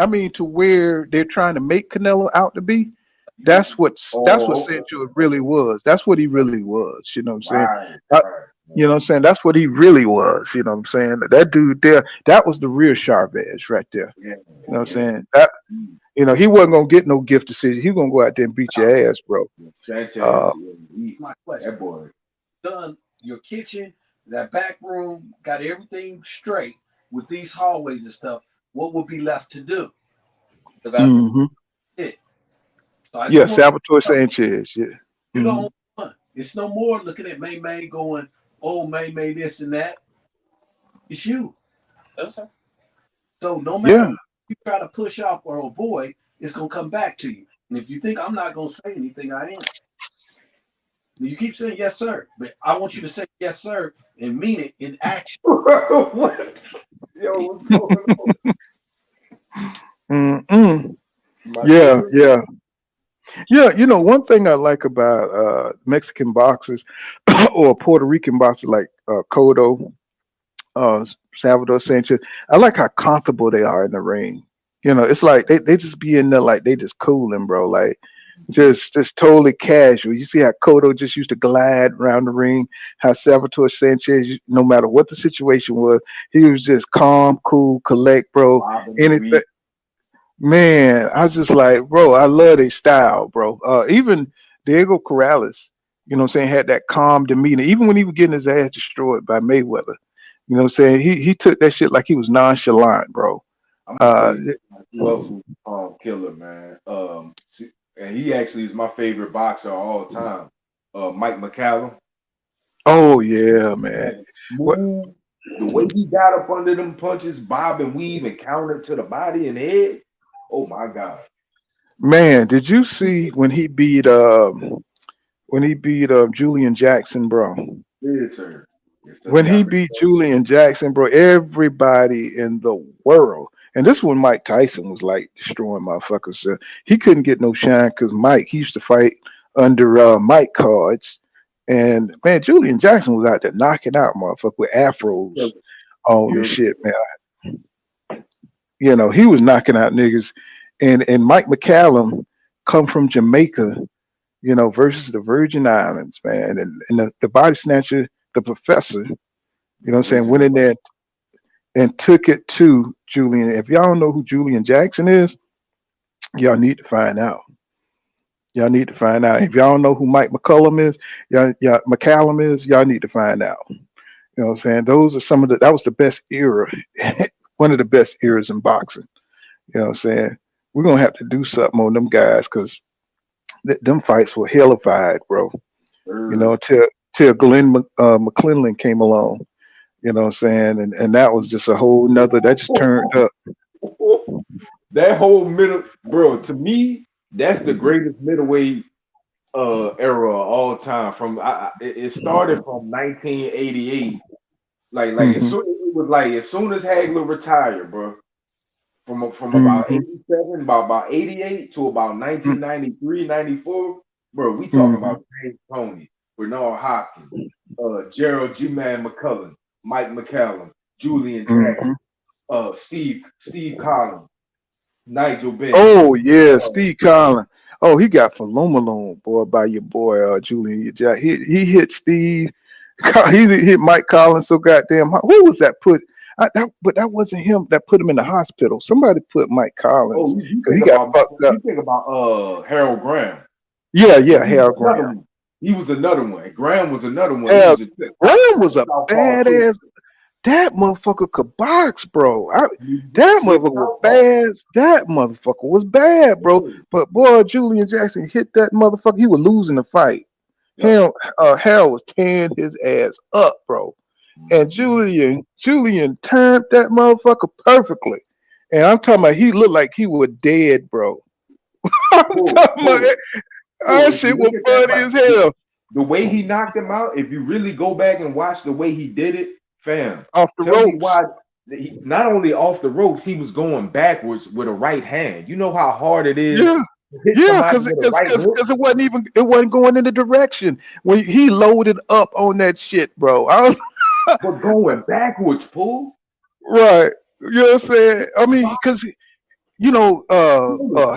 mean to where they're trying to make Canelo out to be. That's what Sanchez really was. That's what he really was. You know what I'm saying? You know what I'm saying? That's what he really was. You know what I'm saying? That dude there, that was the real Chavez right there. Yeah. You know what I'm saying? That he wasn't gonna get no gift decision. He was gonna go out there and beat your ass, bro. My question. That boy done your kitchen, that back room, got everything straight with these hallways and stuff. What would be left to do? Yeah, Salvatore Sanchez. Yeah. You don't want. It's no more looking at May going, oh, May this and that. It's you. Okay. So no matter what you try to push off or avoid, it's gonna come back to you. And if you think I'm not gonna say anything, I am. You keep saying yes, sir, but I want you to say yes, sir, and mean it in action. What? Yo, what's going on? Yeah. One thing I like about Mexican boxers or Puerto Rican boxers like Cotto, Salvador Sanchez, I like how comfortable they are in the ring. It's like they just be in there like they just cooling, bro. Like just totally casual. You see how Cotto just used to glide around the ring, how Salvatore Sanchez, no matter what the situation was, he was just calm, cool, collect, bro. Anything. Man, I was just like, bro, I love their style, bro. Even Diego Corrales, you know what I'm saying, had that calm demeanor. Even when he was getting his ass destroyed by Mayweather, you know what I'm saying, he took that shit like he was nonchalant, bro. I'm gonna tell you who else was killer, man. And he actually is my favorite boxer of all time. Mike McCallum. Oh yeah, man. Smooth. The way he got up under them punches, bob and weave and counter to the body and head. Oh my God. Man, did you see when he beat Julian Jackson, bro? Yes, sir. When he beat Julian Jackson, bro, everybody in the world, and this one Mike Tyson was like destroying motherfuckers. He couldn't get no shine because he used to fight under Mike cards. And man, Julian Jackson was out there knocking out motherfuckers with afros on and shit, man. He was knocking out niggas. And Mike McCallum come from Jamaica, versus the Virgin Islands, man. And the body snatcher, the professor, what I'm saying, went in there and took it to Julian. If y'all don't know who Julian Jackson is, y'all need to find out. Y'all need to find out. If y'all don't know who Mike McCallum is, y'all need to find out. You know what I'm saying? Those are that was the best era one of the best eras in boxing. You know what I'm saying? We're gonna have to do something on them guys because them fights were hellified, bro. You know, till McClellan came along. You know what I'm saying? And that was just a whole nother. That just turned up. That whole middle, bro. To me, that's the greatest middleweight era of all time. It started from 1988. Like as Hmm. soon it was like as soon as Hagler retired, bro. From about Hmm. 87, about 88 to about 1993, 94, bro. We talking Hmm. about James Toney, Bernard Hopkins, Gerald G-Man McCullough, Mike McCallum, Julian Hmm. Jackson, Steve Collins, Nigel Benn. Oh yeah, Steve Collins. Oh, he got Falumaloon, boy, by your boy Julian Jack. He hit Steve. He hit Mike Collins so goddamn hard. Who was that put? But that wasn't him that put him in the hospital. Somebody put Mike Collins Oh, you because think he got about fucked up. Harold Graham. Yeah, He yeah, was Harold another Graham. one. He was another one. Graham was another one. He Harold was a Graham was a southpaw too. badass. That motherfucker could box, bro. He was That slick motherfucker was southpaw. bad. That motherfucker was bad, bro. But boy, Julian Jackson hit that motherfucker. He was losing the fight. Yep. Harold was tearing his ass up, bro. And Julian timed that motherfucker perfectly. And I'm talking about he looked like he was dead, bro. I'm talking about that If you shit look was at that funny fight, as hell. the way he knocked him out, if you really go back and watch the way he did it, fam, Off the tell me ropes. why not only off the ropes, he was going backwards with a right hand. You know how hard it is Yeah. to hit Yeah, somebody with a right hook? it wasn't going in the direction when he loaded up on that shit, bro. I was But going backwards, Pool. right. You know what I'm saying? I mean, because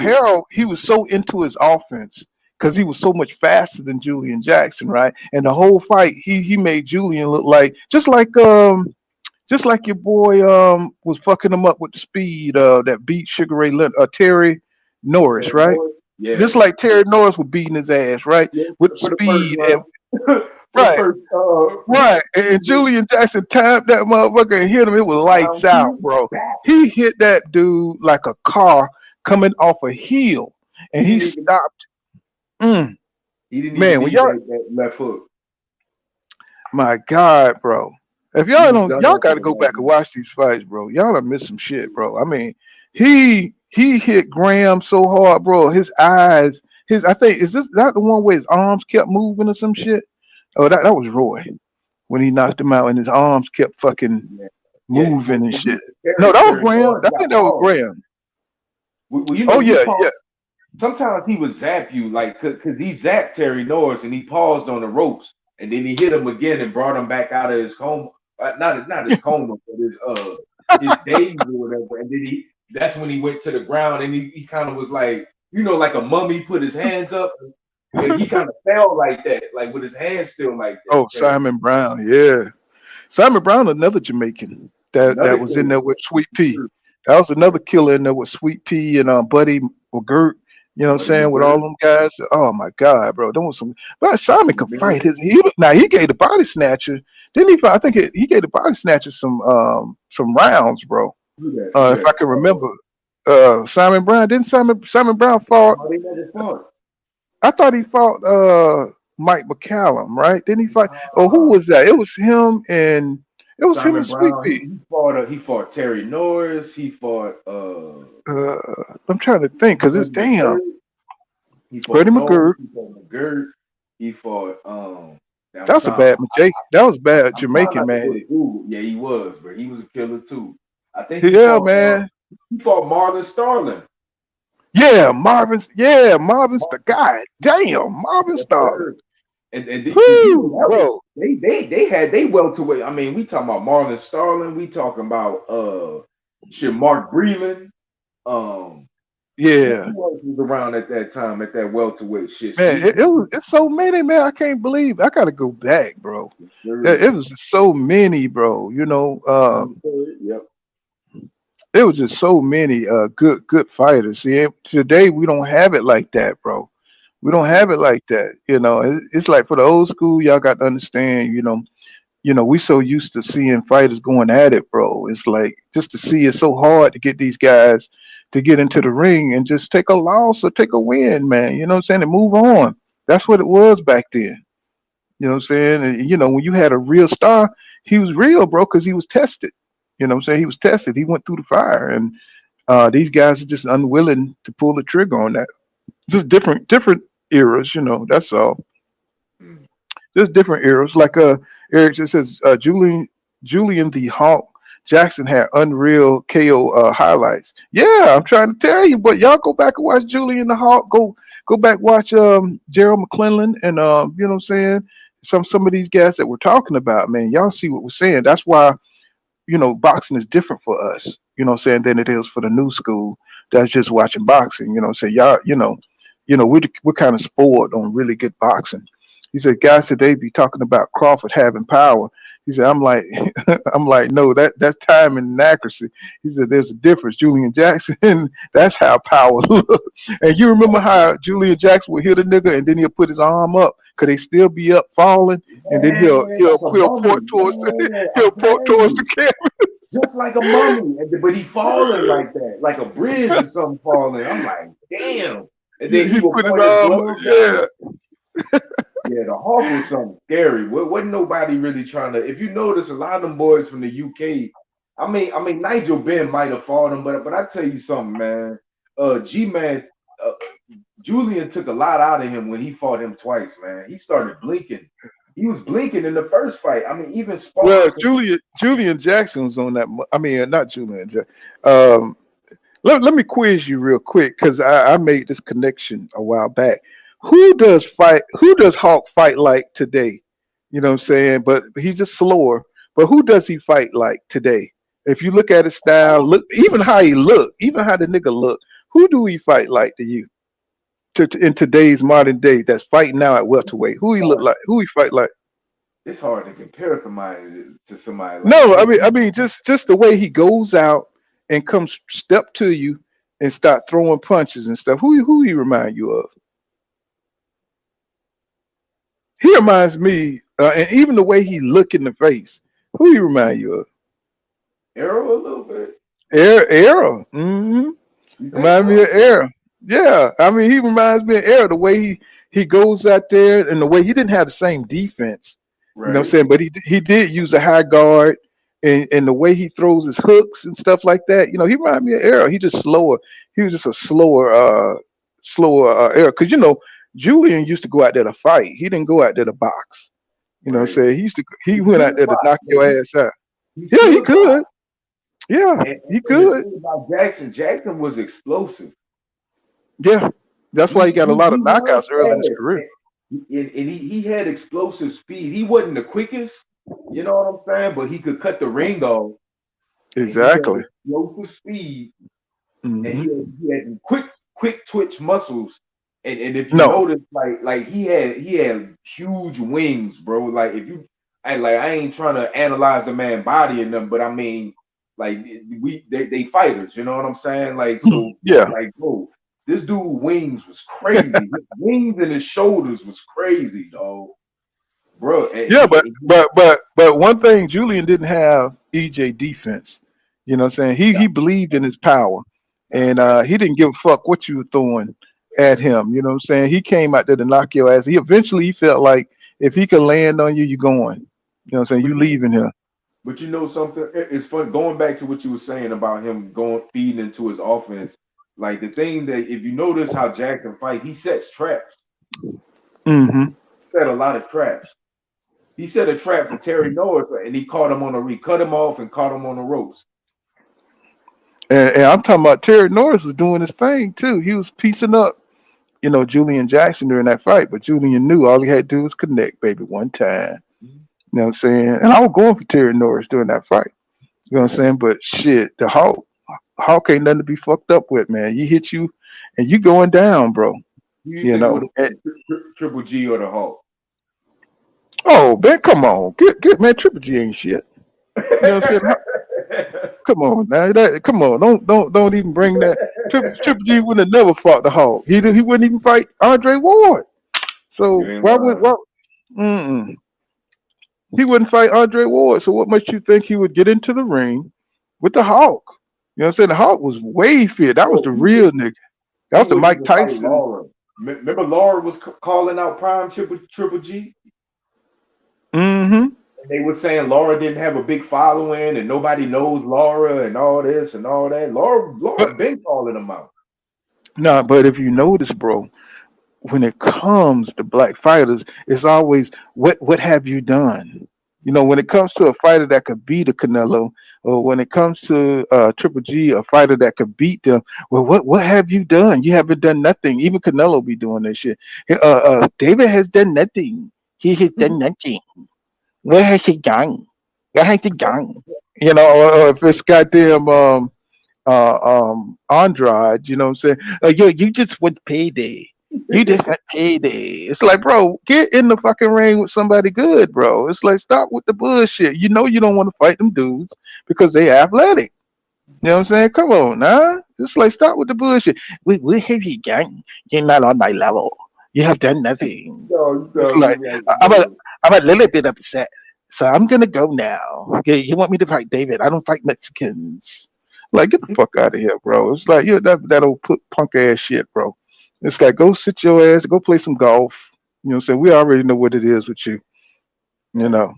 Harold, he was so into his offense because he was so much faster than Julian Jackson, right? And the whole fight, he made Julian look like just like your boy was fucking him up with the speed that beat Sugar Ray Terry Norris, right? Yeah. Just like Terry Norris was beating his ass, right? Yeah, With for the first speed and round. For the right, first right. And Julian Jackson timed that motherfucker and hit him. It was lights round out, two, bro. back. He hit that dude like a car coming off a hill, and he stopped. Mm, He didn't even man, when need y'all, that left hook. my God, bro. If He y'all was don't, done y'all got after to the go last back and round. watch these fights, bro. Y'all done missed some shit, bro. I mean, he hit Graham so hard, bro. His eyes, I think is that the one where his arms kept moving or some shit? Oh, that was Roy when he knocked him out and his arms kept fucking Yeah. moving and Well, shit. No, that was Terry Graham. Norris I got think that was paused. Graham. Well, you Oh know, he yeah, paused. yeah. Sometimes he would zap you, like, because he zapped Terry Norris and he paused on the ropes and then he hit him again and brought him back out of his coma. Not his coma, but his daze or whatever. And then that's when he went to the ground and he kind of was like, like a mummy, put his hands up. But he kind of fell like that, like with his hands still like that. Oh, Terry. Simon Brown, yeah. Simon Brown, another Jamaican that Another was in killer. there with Sweet Pea. That was another killer in there with Sweet Pea and Buddy McGirt. You know what I'm Buddy saying? With all McGirt. them guys. Oh my God, bro. There was some. But Simon could McGirt. fight. He gave the body snatcher. Didn't he? I think he gave the body snatcher some rounds, bro. Do that. If I can remember. Simon Brown. Didn't Simon Brown fought? No, they never fought. I thought he fought Mike McCallum, right? Didn't he fight? Oh, who was that? It was him and Simon Sweet Brown, Pea. he fought Terry Norris, he fought Uh, I'm trying to think because it's Buddy damn McGirt, he Freddie fought Norris, McGirt. he fought McGirt, he fought That was a bad Jake. That was bad I'm trying Jamaican not to go man. to Google. Yeah, he was, but he was a killer too. I think Yeah, man. he fought Marlon Starling. Yeah, Marvin's. Yeah, Marvin's the guy. Damn, Marvin Yes, Starling. sir. And Woo, bro. they had they welterweight. I mean, we talking about Marlon Starling. We talking about Mark Breland. Yeah, Who else was around at that time at that welterweight shit? man. Sweet. It's so many, man. I can't believe. I gotta go back, bro. It was just so many, bro. Yep. It was just so many good fighters. See, today we don't have it like that, bro. We don't have it like that. It's like for the old school, y'all got to understand. we so used to seeing fighters going at it, bro. It's like just to see it's so hard to get these guys to get into the ring and just take a loss or take a win, man. You know what I'm saying? And move on. That's what it was back then. You know what I'm saying? And when you had a real star, he was real, bro, because he was tested. You know what I'm saying? He was tested. He went through the fire, and these guys are just unwilling to pull the trigger on that. Just different eras. That's all. There's different eras. Like Eric just says, Julian the Hawk Jackson had unreal KO highlights. Yeah, I'm trying to tell you, but y'all go back and watch Julian the Hawk. Go back watch Gerald McClellan and you know what I'm saying, some of these guys that we're talking about, man. Y'all see what we're saying. That's why boxing is different for us, what I'm saying, than it is for the new school that's just watching boxing. So y'all, we're kind of spoiled on really good boxing. He said, guys today be talking about Crawford having power. He said, I'm like, no, that's time and accuracy. He said, there's a difference. Julian Jackson, that's how power looks. And you remember how Julian Jackson would hit a nigga and then he'll put his arm up because they still be up falling, and then he'll point towards the camera. Just like a mummy, but he falling like that, like a bridge or something falling. I'm like, damn. And then he would put his point his arm glove up, down. Yeah, the Hawk was something scary. Wasn't nobody really trying to. If you notice, a lot of them boys from the UK. I mean, Nigel Benn might have fought him, but I tell you something, man. G-Man, Julian took a lot out of him when he fought him twice, man. He started blinking. He was blinking in the first fight. I mean, even Well, Sparks. Julian Jackson was on that. I mean, not Julian Jackson. Let me quiz you real quick because I made this connection a while back. Who does Hawk fight like today? You know what I'm saying? But he's just slower. But who does he fight like today? If you look at his style, look even how he look, even how the nigga look. Who do he fight like to you? In today's modern day, that's fighting now at welterweight. Who he look like? Who he fight like? It's hard to compare somebody to somebody like No, that. I mean just the way he goes out and comes step to you and start throwing punches and stuff. Who he remind you of? He reminds me, and even the way he look in the face. Who he remind you of? Arrow a little bit. Arrow. Mm-hmm. Remind me of Arrow. Yeah, I mean he reminds me of Arrow. The way he goes out there and the way he didn't have the same defense. Right. You know what I'm saying? But he did use a high guard and the way he throws his hooks and stuff like that. He reminded me of Arrow. He just slower. He was just a slower Arrow. Because Julian used to go out there to fight. He didn't go out there to box. You know what I'm saying? He went out there to knock your ass out. Yeah, he could. Yeah, he could. The thing about Jackson was explosive. Yeah, that's why he got a lot of knockouts early in his career. And he had explosive speed. He wasn't the quickest, you know what I'm saying? But he could cut the ring off. Exactly. Explosive speed. Mm-hmm. And he had quick twitch muscles. And if you notice, like he had huge wings, bro. Like I ain't trying to analyze the man's body and them, but I mean, like they fighters, you know what I'm saying? Like so, yeah. Like bro, this dude wings was crazy. His wings and his shoulders was crazy, dog, bro. Yeah, but one thing, Julian didn't have EJ defense. You know what I'm saying? He believed in his power, and he didn't give a fuck what you were throwing at him. You know what I'm saying? He came out there to knock your ass. He eventually felt like if he could land on you, you're going. You know what I'm saying? You leaving here. But you know something? It's fun going back to what you were saying about him feeding into his offense. Like the thing that if you notice how Jackson fight, he sets traps. Mm-hmm. Set a lot of traps. He set a trap for Terry Norris, and he caught him cut him off and caught him on the ropes. And I'm talking about Terry Norris was doing his thing too. He was piecing up, Julian Jackson during that fight. But Julian knew all he had to do was connect, baby, one time. You know what I'm saying? And I was going for Terry Norris during that fight. You know what I'm saying? But shit, the Hawk ain't nothing to be fucked up with, man. He hit you and you going down, bro. Triple G or the Hawk? Oh, man, come on. Get man, Triple G ain't shit. You know what I'm saying? Come on now. Come on. Don't even bring that. Triple G would have never fought the Hawk. He wouldn't even fight Andre Ward. So why would He wouldn't fight Andre Ward. So what makes you think he would get into the ring with the Hawk? You know what I'm saying? The Hawk was way fit. That was Bro, the real nigga. That he was the wouldn't Mike even fight Tyson. Laura. Remember Laura was calling out Prime Triple G? Mm-hmm. And they were saying Laura didn't have a big following and nobody knows Laura and all this and all that. Laura But been calling them out. no, but if you notice, bro, when it comes to black fighters, it's always what have you done? You know, when it comes to a fighter that could beat a Canelo, or when it comes to Triple G, a fighter that could beat them, well, what have you done? You haven't done nothing. Even Canelo be doing that shit. David has done nothing. He has done nothing. What has he done? What has he done? You know, or if it's goddamn Andrade, you know what I'm saying? Yo, you just want payday. You just want payday. It's like, bro, get in the fucking ring with somebody good, bro. It's like, stop with the bullshit. You know you don't want to fight them dudes because they athletic. You know what I'm saying? Come on, nah. It's like, stop with the bullshit. We have you done? You're not on my level. You have done nothing. It's like, I'm a, I'm a little bit upset. So I'm gonna go now. Okay, you want me to fight David? I don't fight Mexicans. Like, get the fuck out of here, bro. It's like, you that old punk ass shit, bro. It's like, go sit your ass, go play some golf. You know what I'm saying? We already know what it is with you. You know.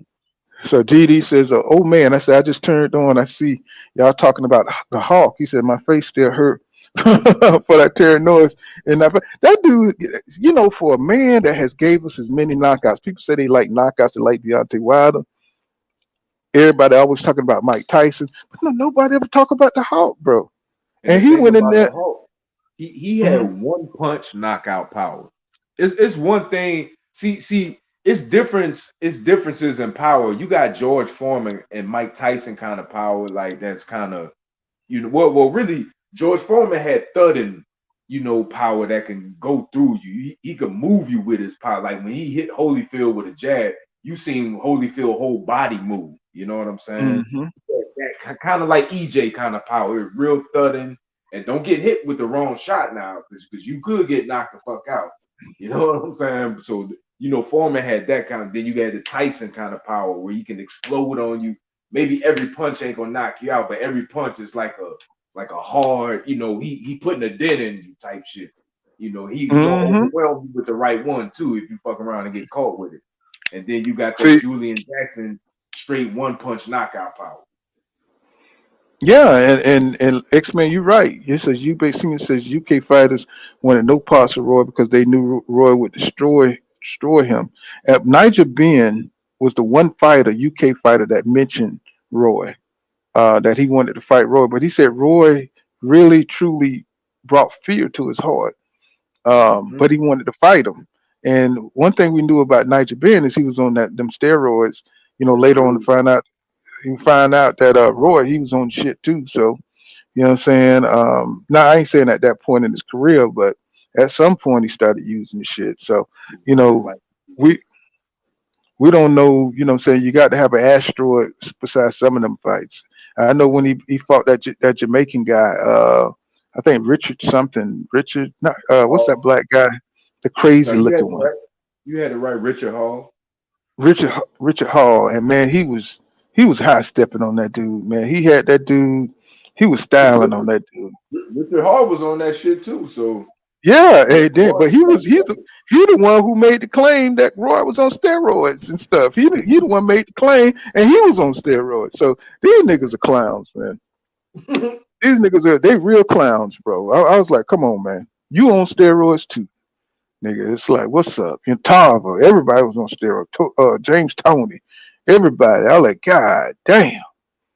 So GD says, oh man, I said, I just turned on. I see y'all talking about the Hawk. He said, my face still hurt for that Terry noise. And that dude, you know, for a man that has gave us as many knockouts, people say they like knockouts, they like Deontay Wilder. Everybody always talking about Mike Tyson, but no, nobody ever talk about the Hawk, bro. And And the he thing went in about the there. Hulk, he Mhm. had one punch knockout power. It's one thing. See, it's differences in power. You got George Foreman and Mike Tyson kind of power, like that's kind of well, really, George Foreman had thudding, power that can go through you. He could move you with his power. Like when he hit Holyfield with a jab, you seen Holyfield whole body move. You know what I'm saying? Mhm. That kind of like EJ kind of power, real thudding, and don't get hit with the wrong shot now, because you could get knocked the fuck out. You know what I'm saying? So Foreman had that kind of. Then you got the Tyson kind of power where he can explode on you. Maybe every punch ain't gonna knock you out, but every punch is like a hard. He putting a dent in you type shit. He gonna Mhm. overwhelm you with the right one too if you fuck around and get caught with it. And then you got that See, Julian Jackson straight one punch knockout power. yeah, and X-Men, you're right. It says it says UK fighters wanted no parts of Roy because they knew Roy would destroy him. Nigel Benn was the one fighter, UK fighter, that mentioned Roy, that he wanted to fight Roy, but he said Roy really truly brought fear to his heart. Mm-hmm. But he wanted to fight him. And one thing we knew about Nigel Benn is he was on them steroids. Yes, Later on sir. to find out that Roy, he was on shit too. So you know what I'm saying? Now I ain't saying at that point in his career, but at some point he started using the shit. So you Just know, like we we don't know. You know what I'm saying? You got to have an asteroid besides some of them fights. I know when he fought that Jamaican guy. I think Richard something. Richard, not what's that Hall. black guy? The No, crazy you had looking it one. right. You had it right, Richard Hall. Richard Hall, and man, he was high stepping on that dude. Man, he had that dude. He was Shit, styling on that dude. Richard Hall was on that shit too. So Yeah, Richard and then, Hall but he the one who made the claim that Roy was on steroids and stuff. He the one made the claim, and he was on steroids. So these niggas are clowns, man. These niggas they real clowns, bro. I was like, come on, man, you on steroids too, nigga. It's like, what's up? And Tarver, everybody was on steroids. James Tony, everybody. I was like, God damn.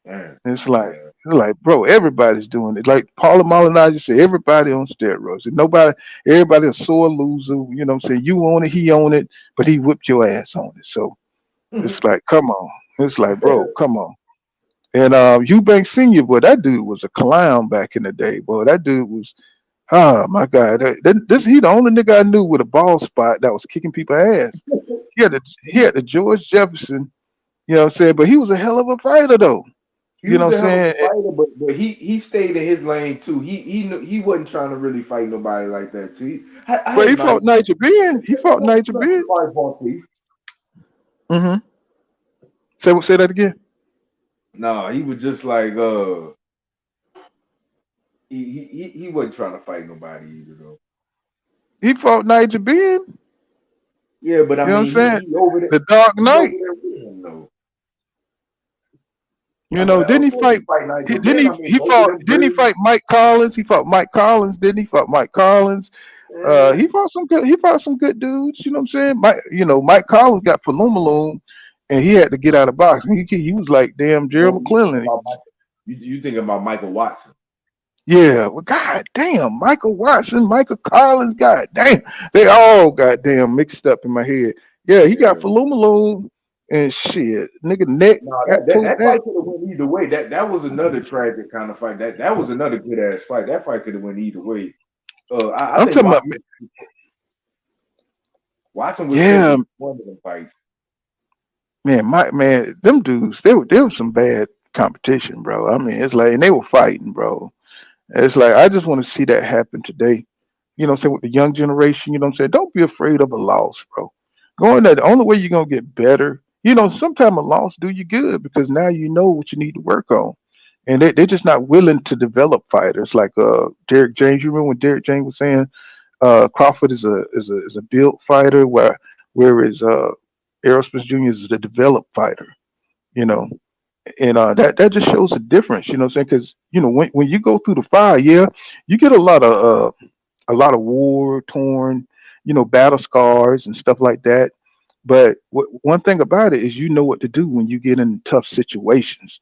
Man, It's yeah. like, bro, everybody's doing it. Like Paula Malignaggi said, everybody on steroids. And everybody a sore loser. You know what I'm saying? You own it, he own it, but he whipped your ass on it. So it's like, come on. It's like, bro, come on. And Eubank Senior, boy, that dude was a clown back in the day, boy. That dude was, oh my God. He the only nigga I knew with a ball spot that was kicking people ass. He had the George Jefferson, you know what I'm saying? But he was a hell of a fighter though. He You know was what a I'm hell of saying? a fighter, but he stayed in his lane too. He wasn't trying to really fight nobody like that too. I But he admire. fought Nigel Ben. He fought Nigel Ben. Fight Bonte. Hmm. Say that again. No, he was just like he wasn't trying to fight nobody either though. He fought Nigel Ben. Yeah, but I You know what I'm mean saying? he over there The Dark he over Knight. there with him though. You know, didn't Of he course he fight? fight He, Nigel didn't Ben. he? I mean He both of fought. them Didn't he great. fight Mike Collins? He fought Mike Collins. Didn't he? Fought Mike Collins. Yeah. He fought some good. He fought some good dudes. You know what I'm saying? Mike Collins got Falumaloom, and he had to get out of boxing. He was like damn Gerald No, you thinking McClellan. about Michael. You thinking about Michael Watson. Yeah, well, god damn, Michael Watson, Michael Collins, god damn, they all goddamn mixed up in my head. Yeah, he got Yeah. Falumaloom and shit, nigga neck No, got that tore back. fight could have went either way. That was another tragic kind of fight. That was another good ass fight. That fight could have went either way. I I'm think talking about, Watson was yeah, taking one of them fights. man, them dudes, they were some bad competition, bro. I mean, it's like, and they were fighting, bro. It's like I just want to see that happen today. You know what I'm saying, with the young generation, you know what I'm saying? Don't be afraid of a loss, bro. Going there, the only way you're gonna get better, sometimes a loss do you good because now you know what you need to work on. And they're just not willing to develop fighters like Derek James. You remember when Derek James was saying Crawford is a built fighter, whereas Errol Spence Jr. is the developed fighter, you know. And that just shows a difference, you know what I'm saying? Because when you go through the fire, yeah, you get a lot of war torn, battle scars and stuff like that. But one thing about it is you know what to do when you get in tough situations.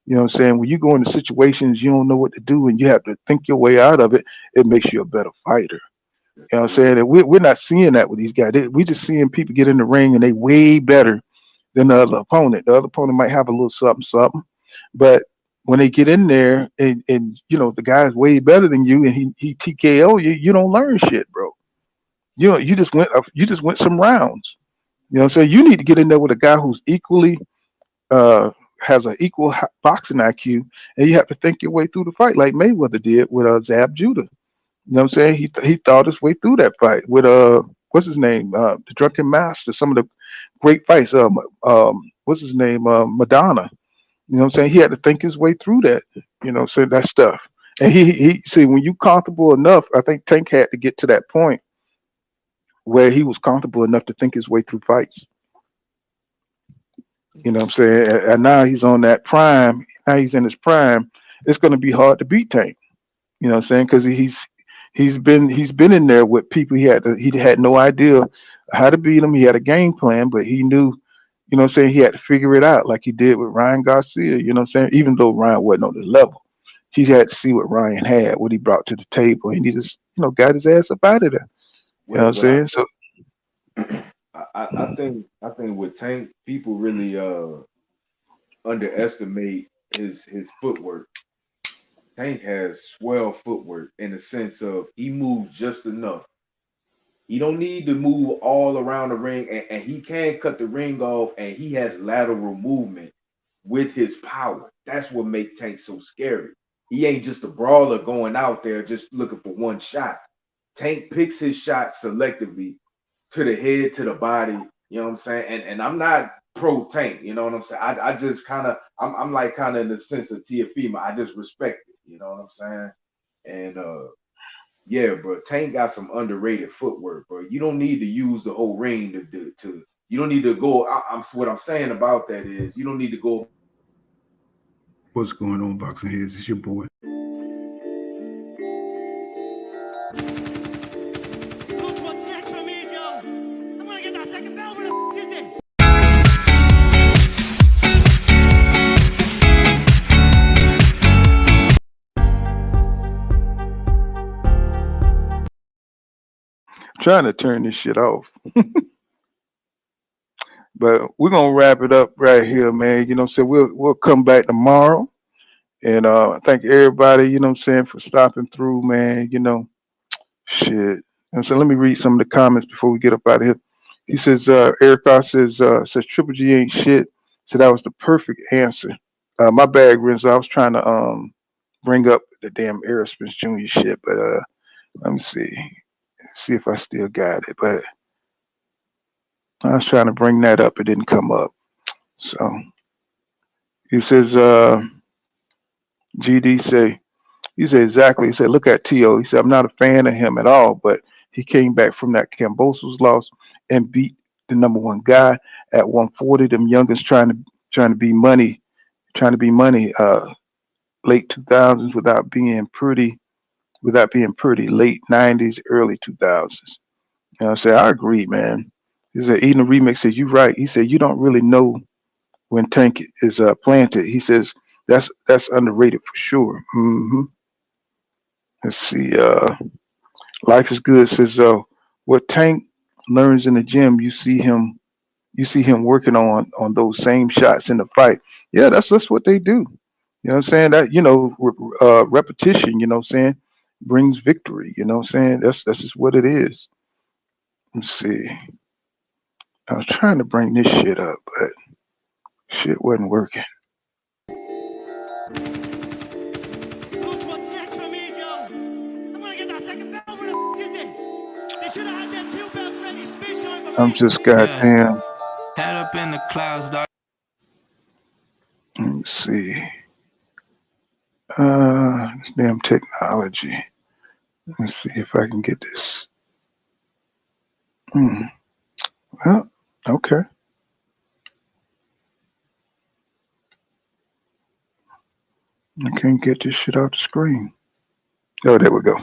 You know what I'm saying? When you go into situations you don't know what to do and you have to think your way out of it, it makes you a better fighter. That's You know what I'm correct. saying? And we're not seeing that with these guys. We just seeing people get in the ring and they way better than the other opponent. The other opponent might have a little something, something, but when they get in there and the guy's way better than you and he TKO you, you don't learn shit, bro. You just went some rounds. You know what I'm saying? You need to get in there with a guy who's equally uh has an equal boxing IQ, and you have to think your way through the fight like Mayweather did with Zab Judah. You know what I'm saying? He thought his way through that fight with what's his name? The Drunken Master. Some of the great fights. What's his name? Madonna. You know what I'm saying? He had to think his way through that. You know what I'm saying? That stuff. And he see when you comfortable enough, I think Tank had to get to that point where he was comfortable enough to think his way through fights. You know what I'm saying? And now he's on that prime. Now he's in his prime. It's going to be hard to beat Tank. You know what I'm saying? Because he's been in there with people he had no idea how to beat him. He had a game plan, but he knew, you know what I'm saying, he had to figure it out like he did with Ryan Garcia. You know what I'm saying? Even though Ryan wasn't on his level, he had to see what Ryan had, what he brought to the table, and he just got his ass up out of there. You know what I'm What I saying? So I think with Tank, people really underestimate his footwork. Tank has swell footwork in the sense of he moves just enough. He don't need to move all around the ring, and he can cut the ring off, and he has lateral movement with his power. That's what makes Tank so scary. He ain't just a brawler going out there just looking for one shot. Tank picks his shots selectively to the head, to the body. You know what I'm saying? And I'm not pro Tank. You know what I'm saying? I just kind of I'm like kind of in the sense of Teofimo. I just respect it. You know what I'm saying? And yeah, bro, Tank got some underrated footwork, bro. You don't need to use the whole ring to you don't need to go. I'm what I'm saying about that is you don't need to go. what's going on, Boxing Heads? It's your boy. Coach, what's next for me, Joe? I'm gonna get that second belt. What the is it? Trying to turn this shit off. But we're gonna wrap it up right here, man. You know what I'm saying? We'll come back tomorrow. And thank everybody, you know what I'm saying, for stopping through, man. Shit. And so let me read some of the comments before we get up out of here. He says, Eric Ross says Triple G ain't shit. So that was the perfect answer. My bad, Renzo. I was trying to bring up the damn Aerosmith Jr. shit, but let me see if I still got it. But. I was trying to bring that up. It didn't come up. So, all right. Well, I'm gonna wrap it up right here, man. You know what I'm saying? We'll come back tomorrow. And thank everybody, you know what I'm saying, for stopping through, man. You know, shit. He says, GD say, he said exactly. He said, look at Tio. He said, I'm not a fan of him at all, but he came back from that Cambosos loss and beat the number one guy at 140. Them youngins trying to be money, late 2000s without being pretty, late 90s, early 2000s. You know, I said, I agree, man. He said, Eden Remix says, you right. He said, you don't really know when Tank is planted. He says, that's underrated for sure. Let's see. Life is good says, what Tank learns in the gym, you see him working on those same shots in the fight. Yeah, that's what they do. You know what I'm saying? That repetition, you know what I'm saying, brings victory. You know what I'm saying? That's just what it is. Let's see. I was trying to bring this shit up, but shit wasn't working. Look what's next for me, Joe. I'm gonna get that second belt. Where the f is it? They should have had them two belts ready. Space showing for I'm me. just goddamn. Head up in the clouds, dog. Let me see. This damn technology. Let me see if I can get this. Well, okay. I can't get this shit off the screen. Oh, there we go.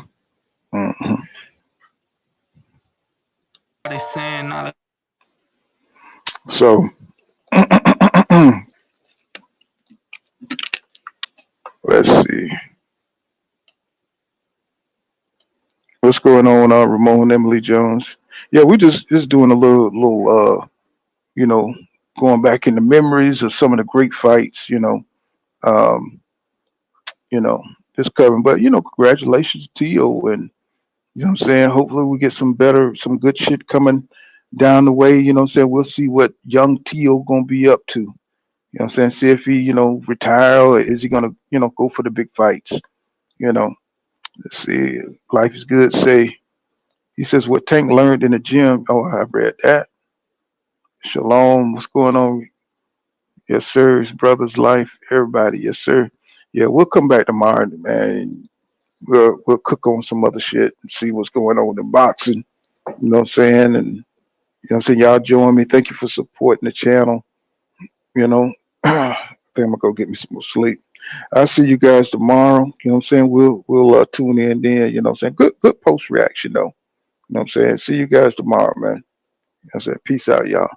They saying all So, let's see. What's going on, Ramon, Emily Jones? Yeah, we just doing a little you know, going back in the memories of some of the great fights, um, you know, just covering. But congratulations to you, and you know what I'm saying. Hopefully, we get some good shit coming down the way. You know what I'm saying. We'll see what young Tio gonna be up to. You know what I'm saying. See if he, retire or is he gonna, go for the big fights. You know. Let's see. Life is good. Say he says what Tank learned in the gym. Oh, I read that. Shalom. What's going on? Yes, sir. His brother's life. Everybody. Yes, sir. Yeah, we'll come back tomorrow, man. We'll cook on some other shit and see what's going on in boxing. You know what I'm saying? And you know what I'm saying? Y'all join me. Thank you for supporting the channel. You know, I think I'm gonna go get me some more sleep. I'll see you guys tomorrow. You know what I'm saying? We'll tune in then. You know what I'm saying? Good post reaction though. You know what I'm saying? See you guys tomorrow, man. You know what I'm saying? Peace out, y'all.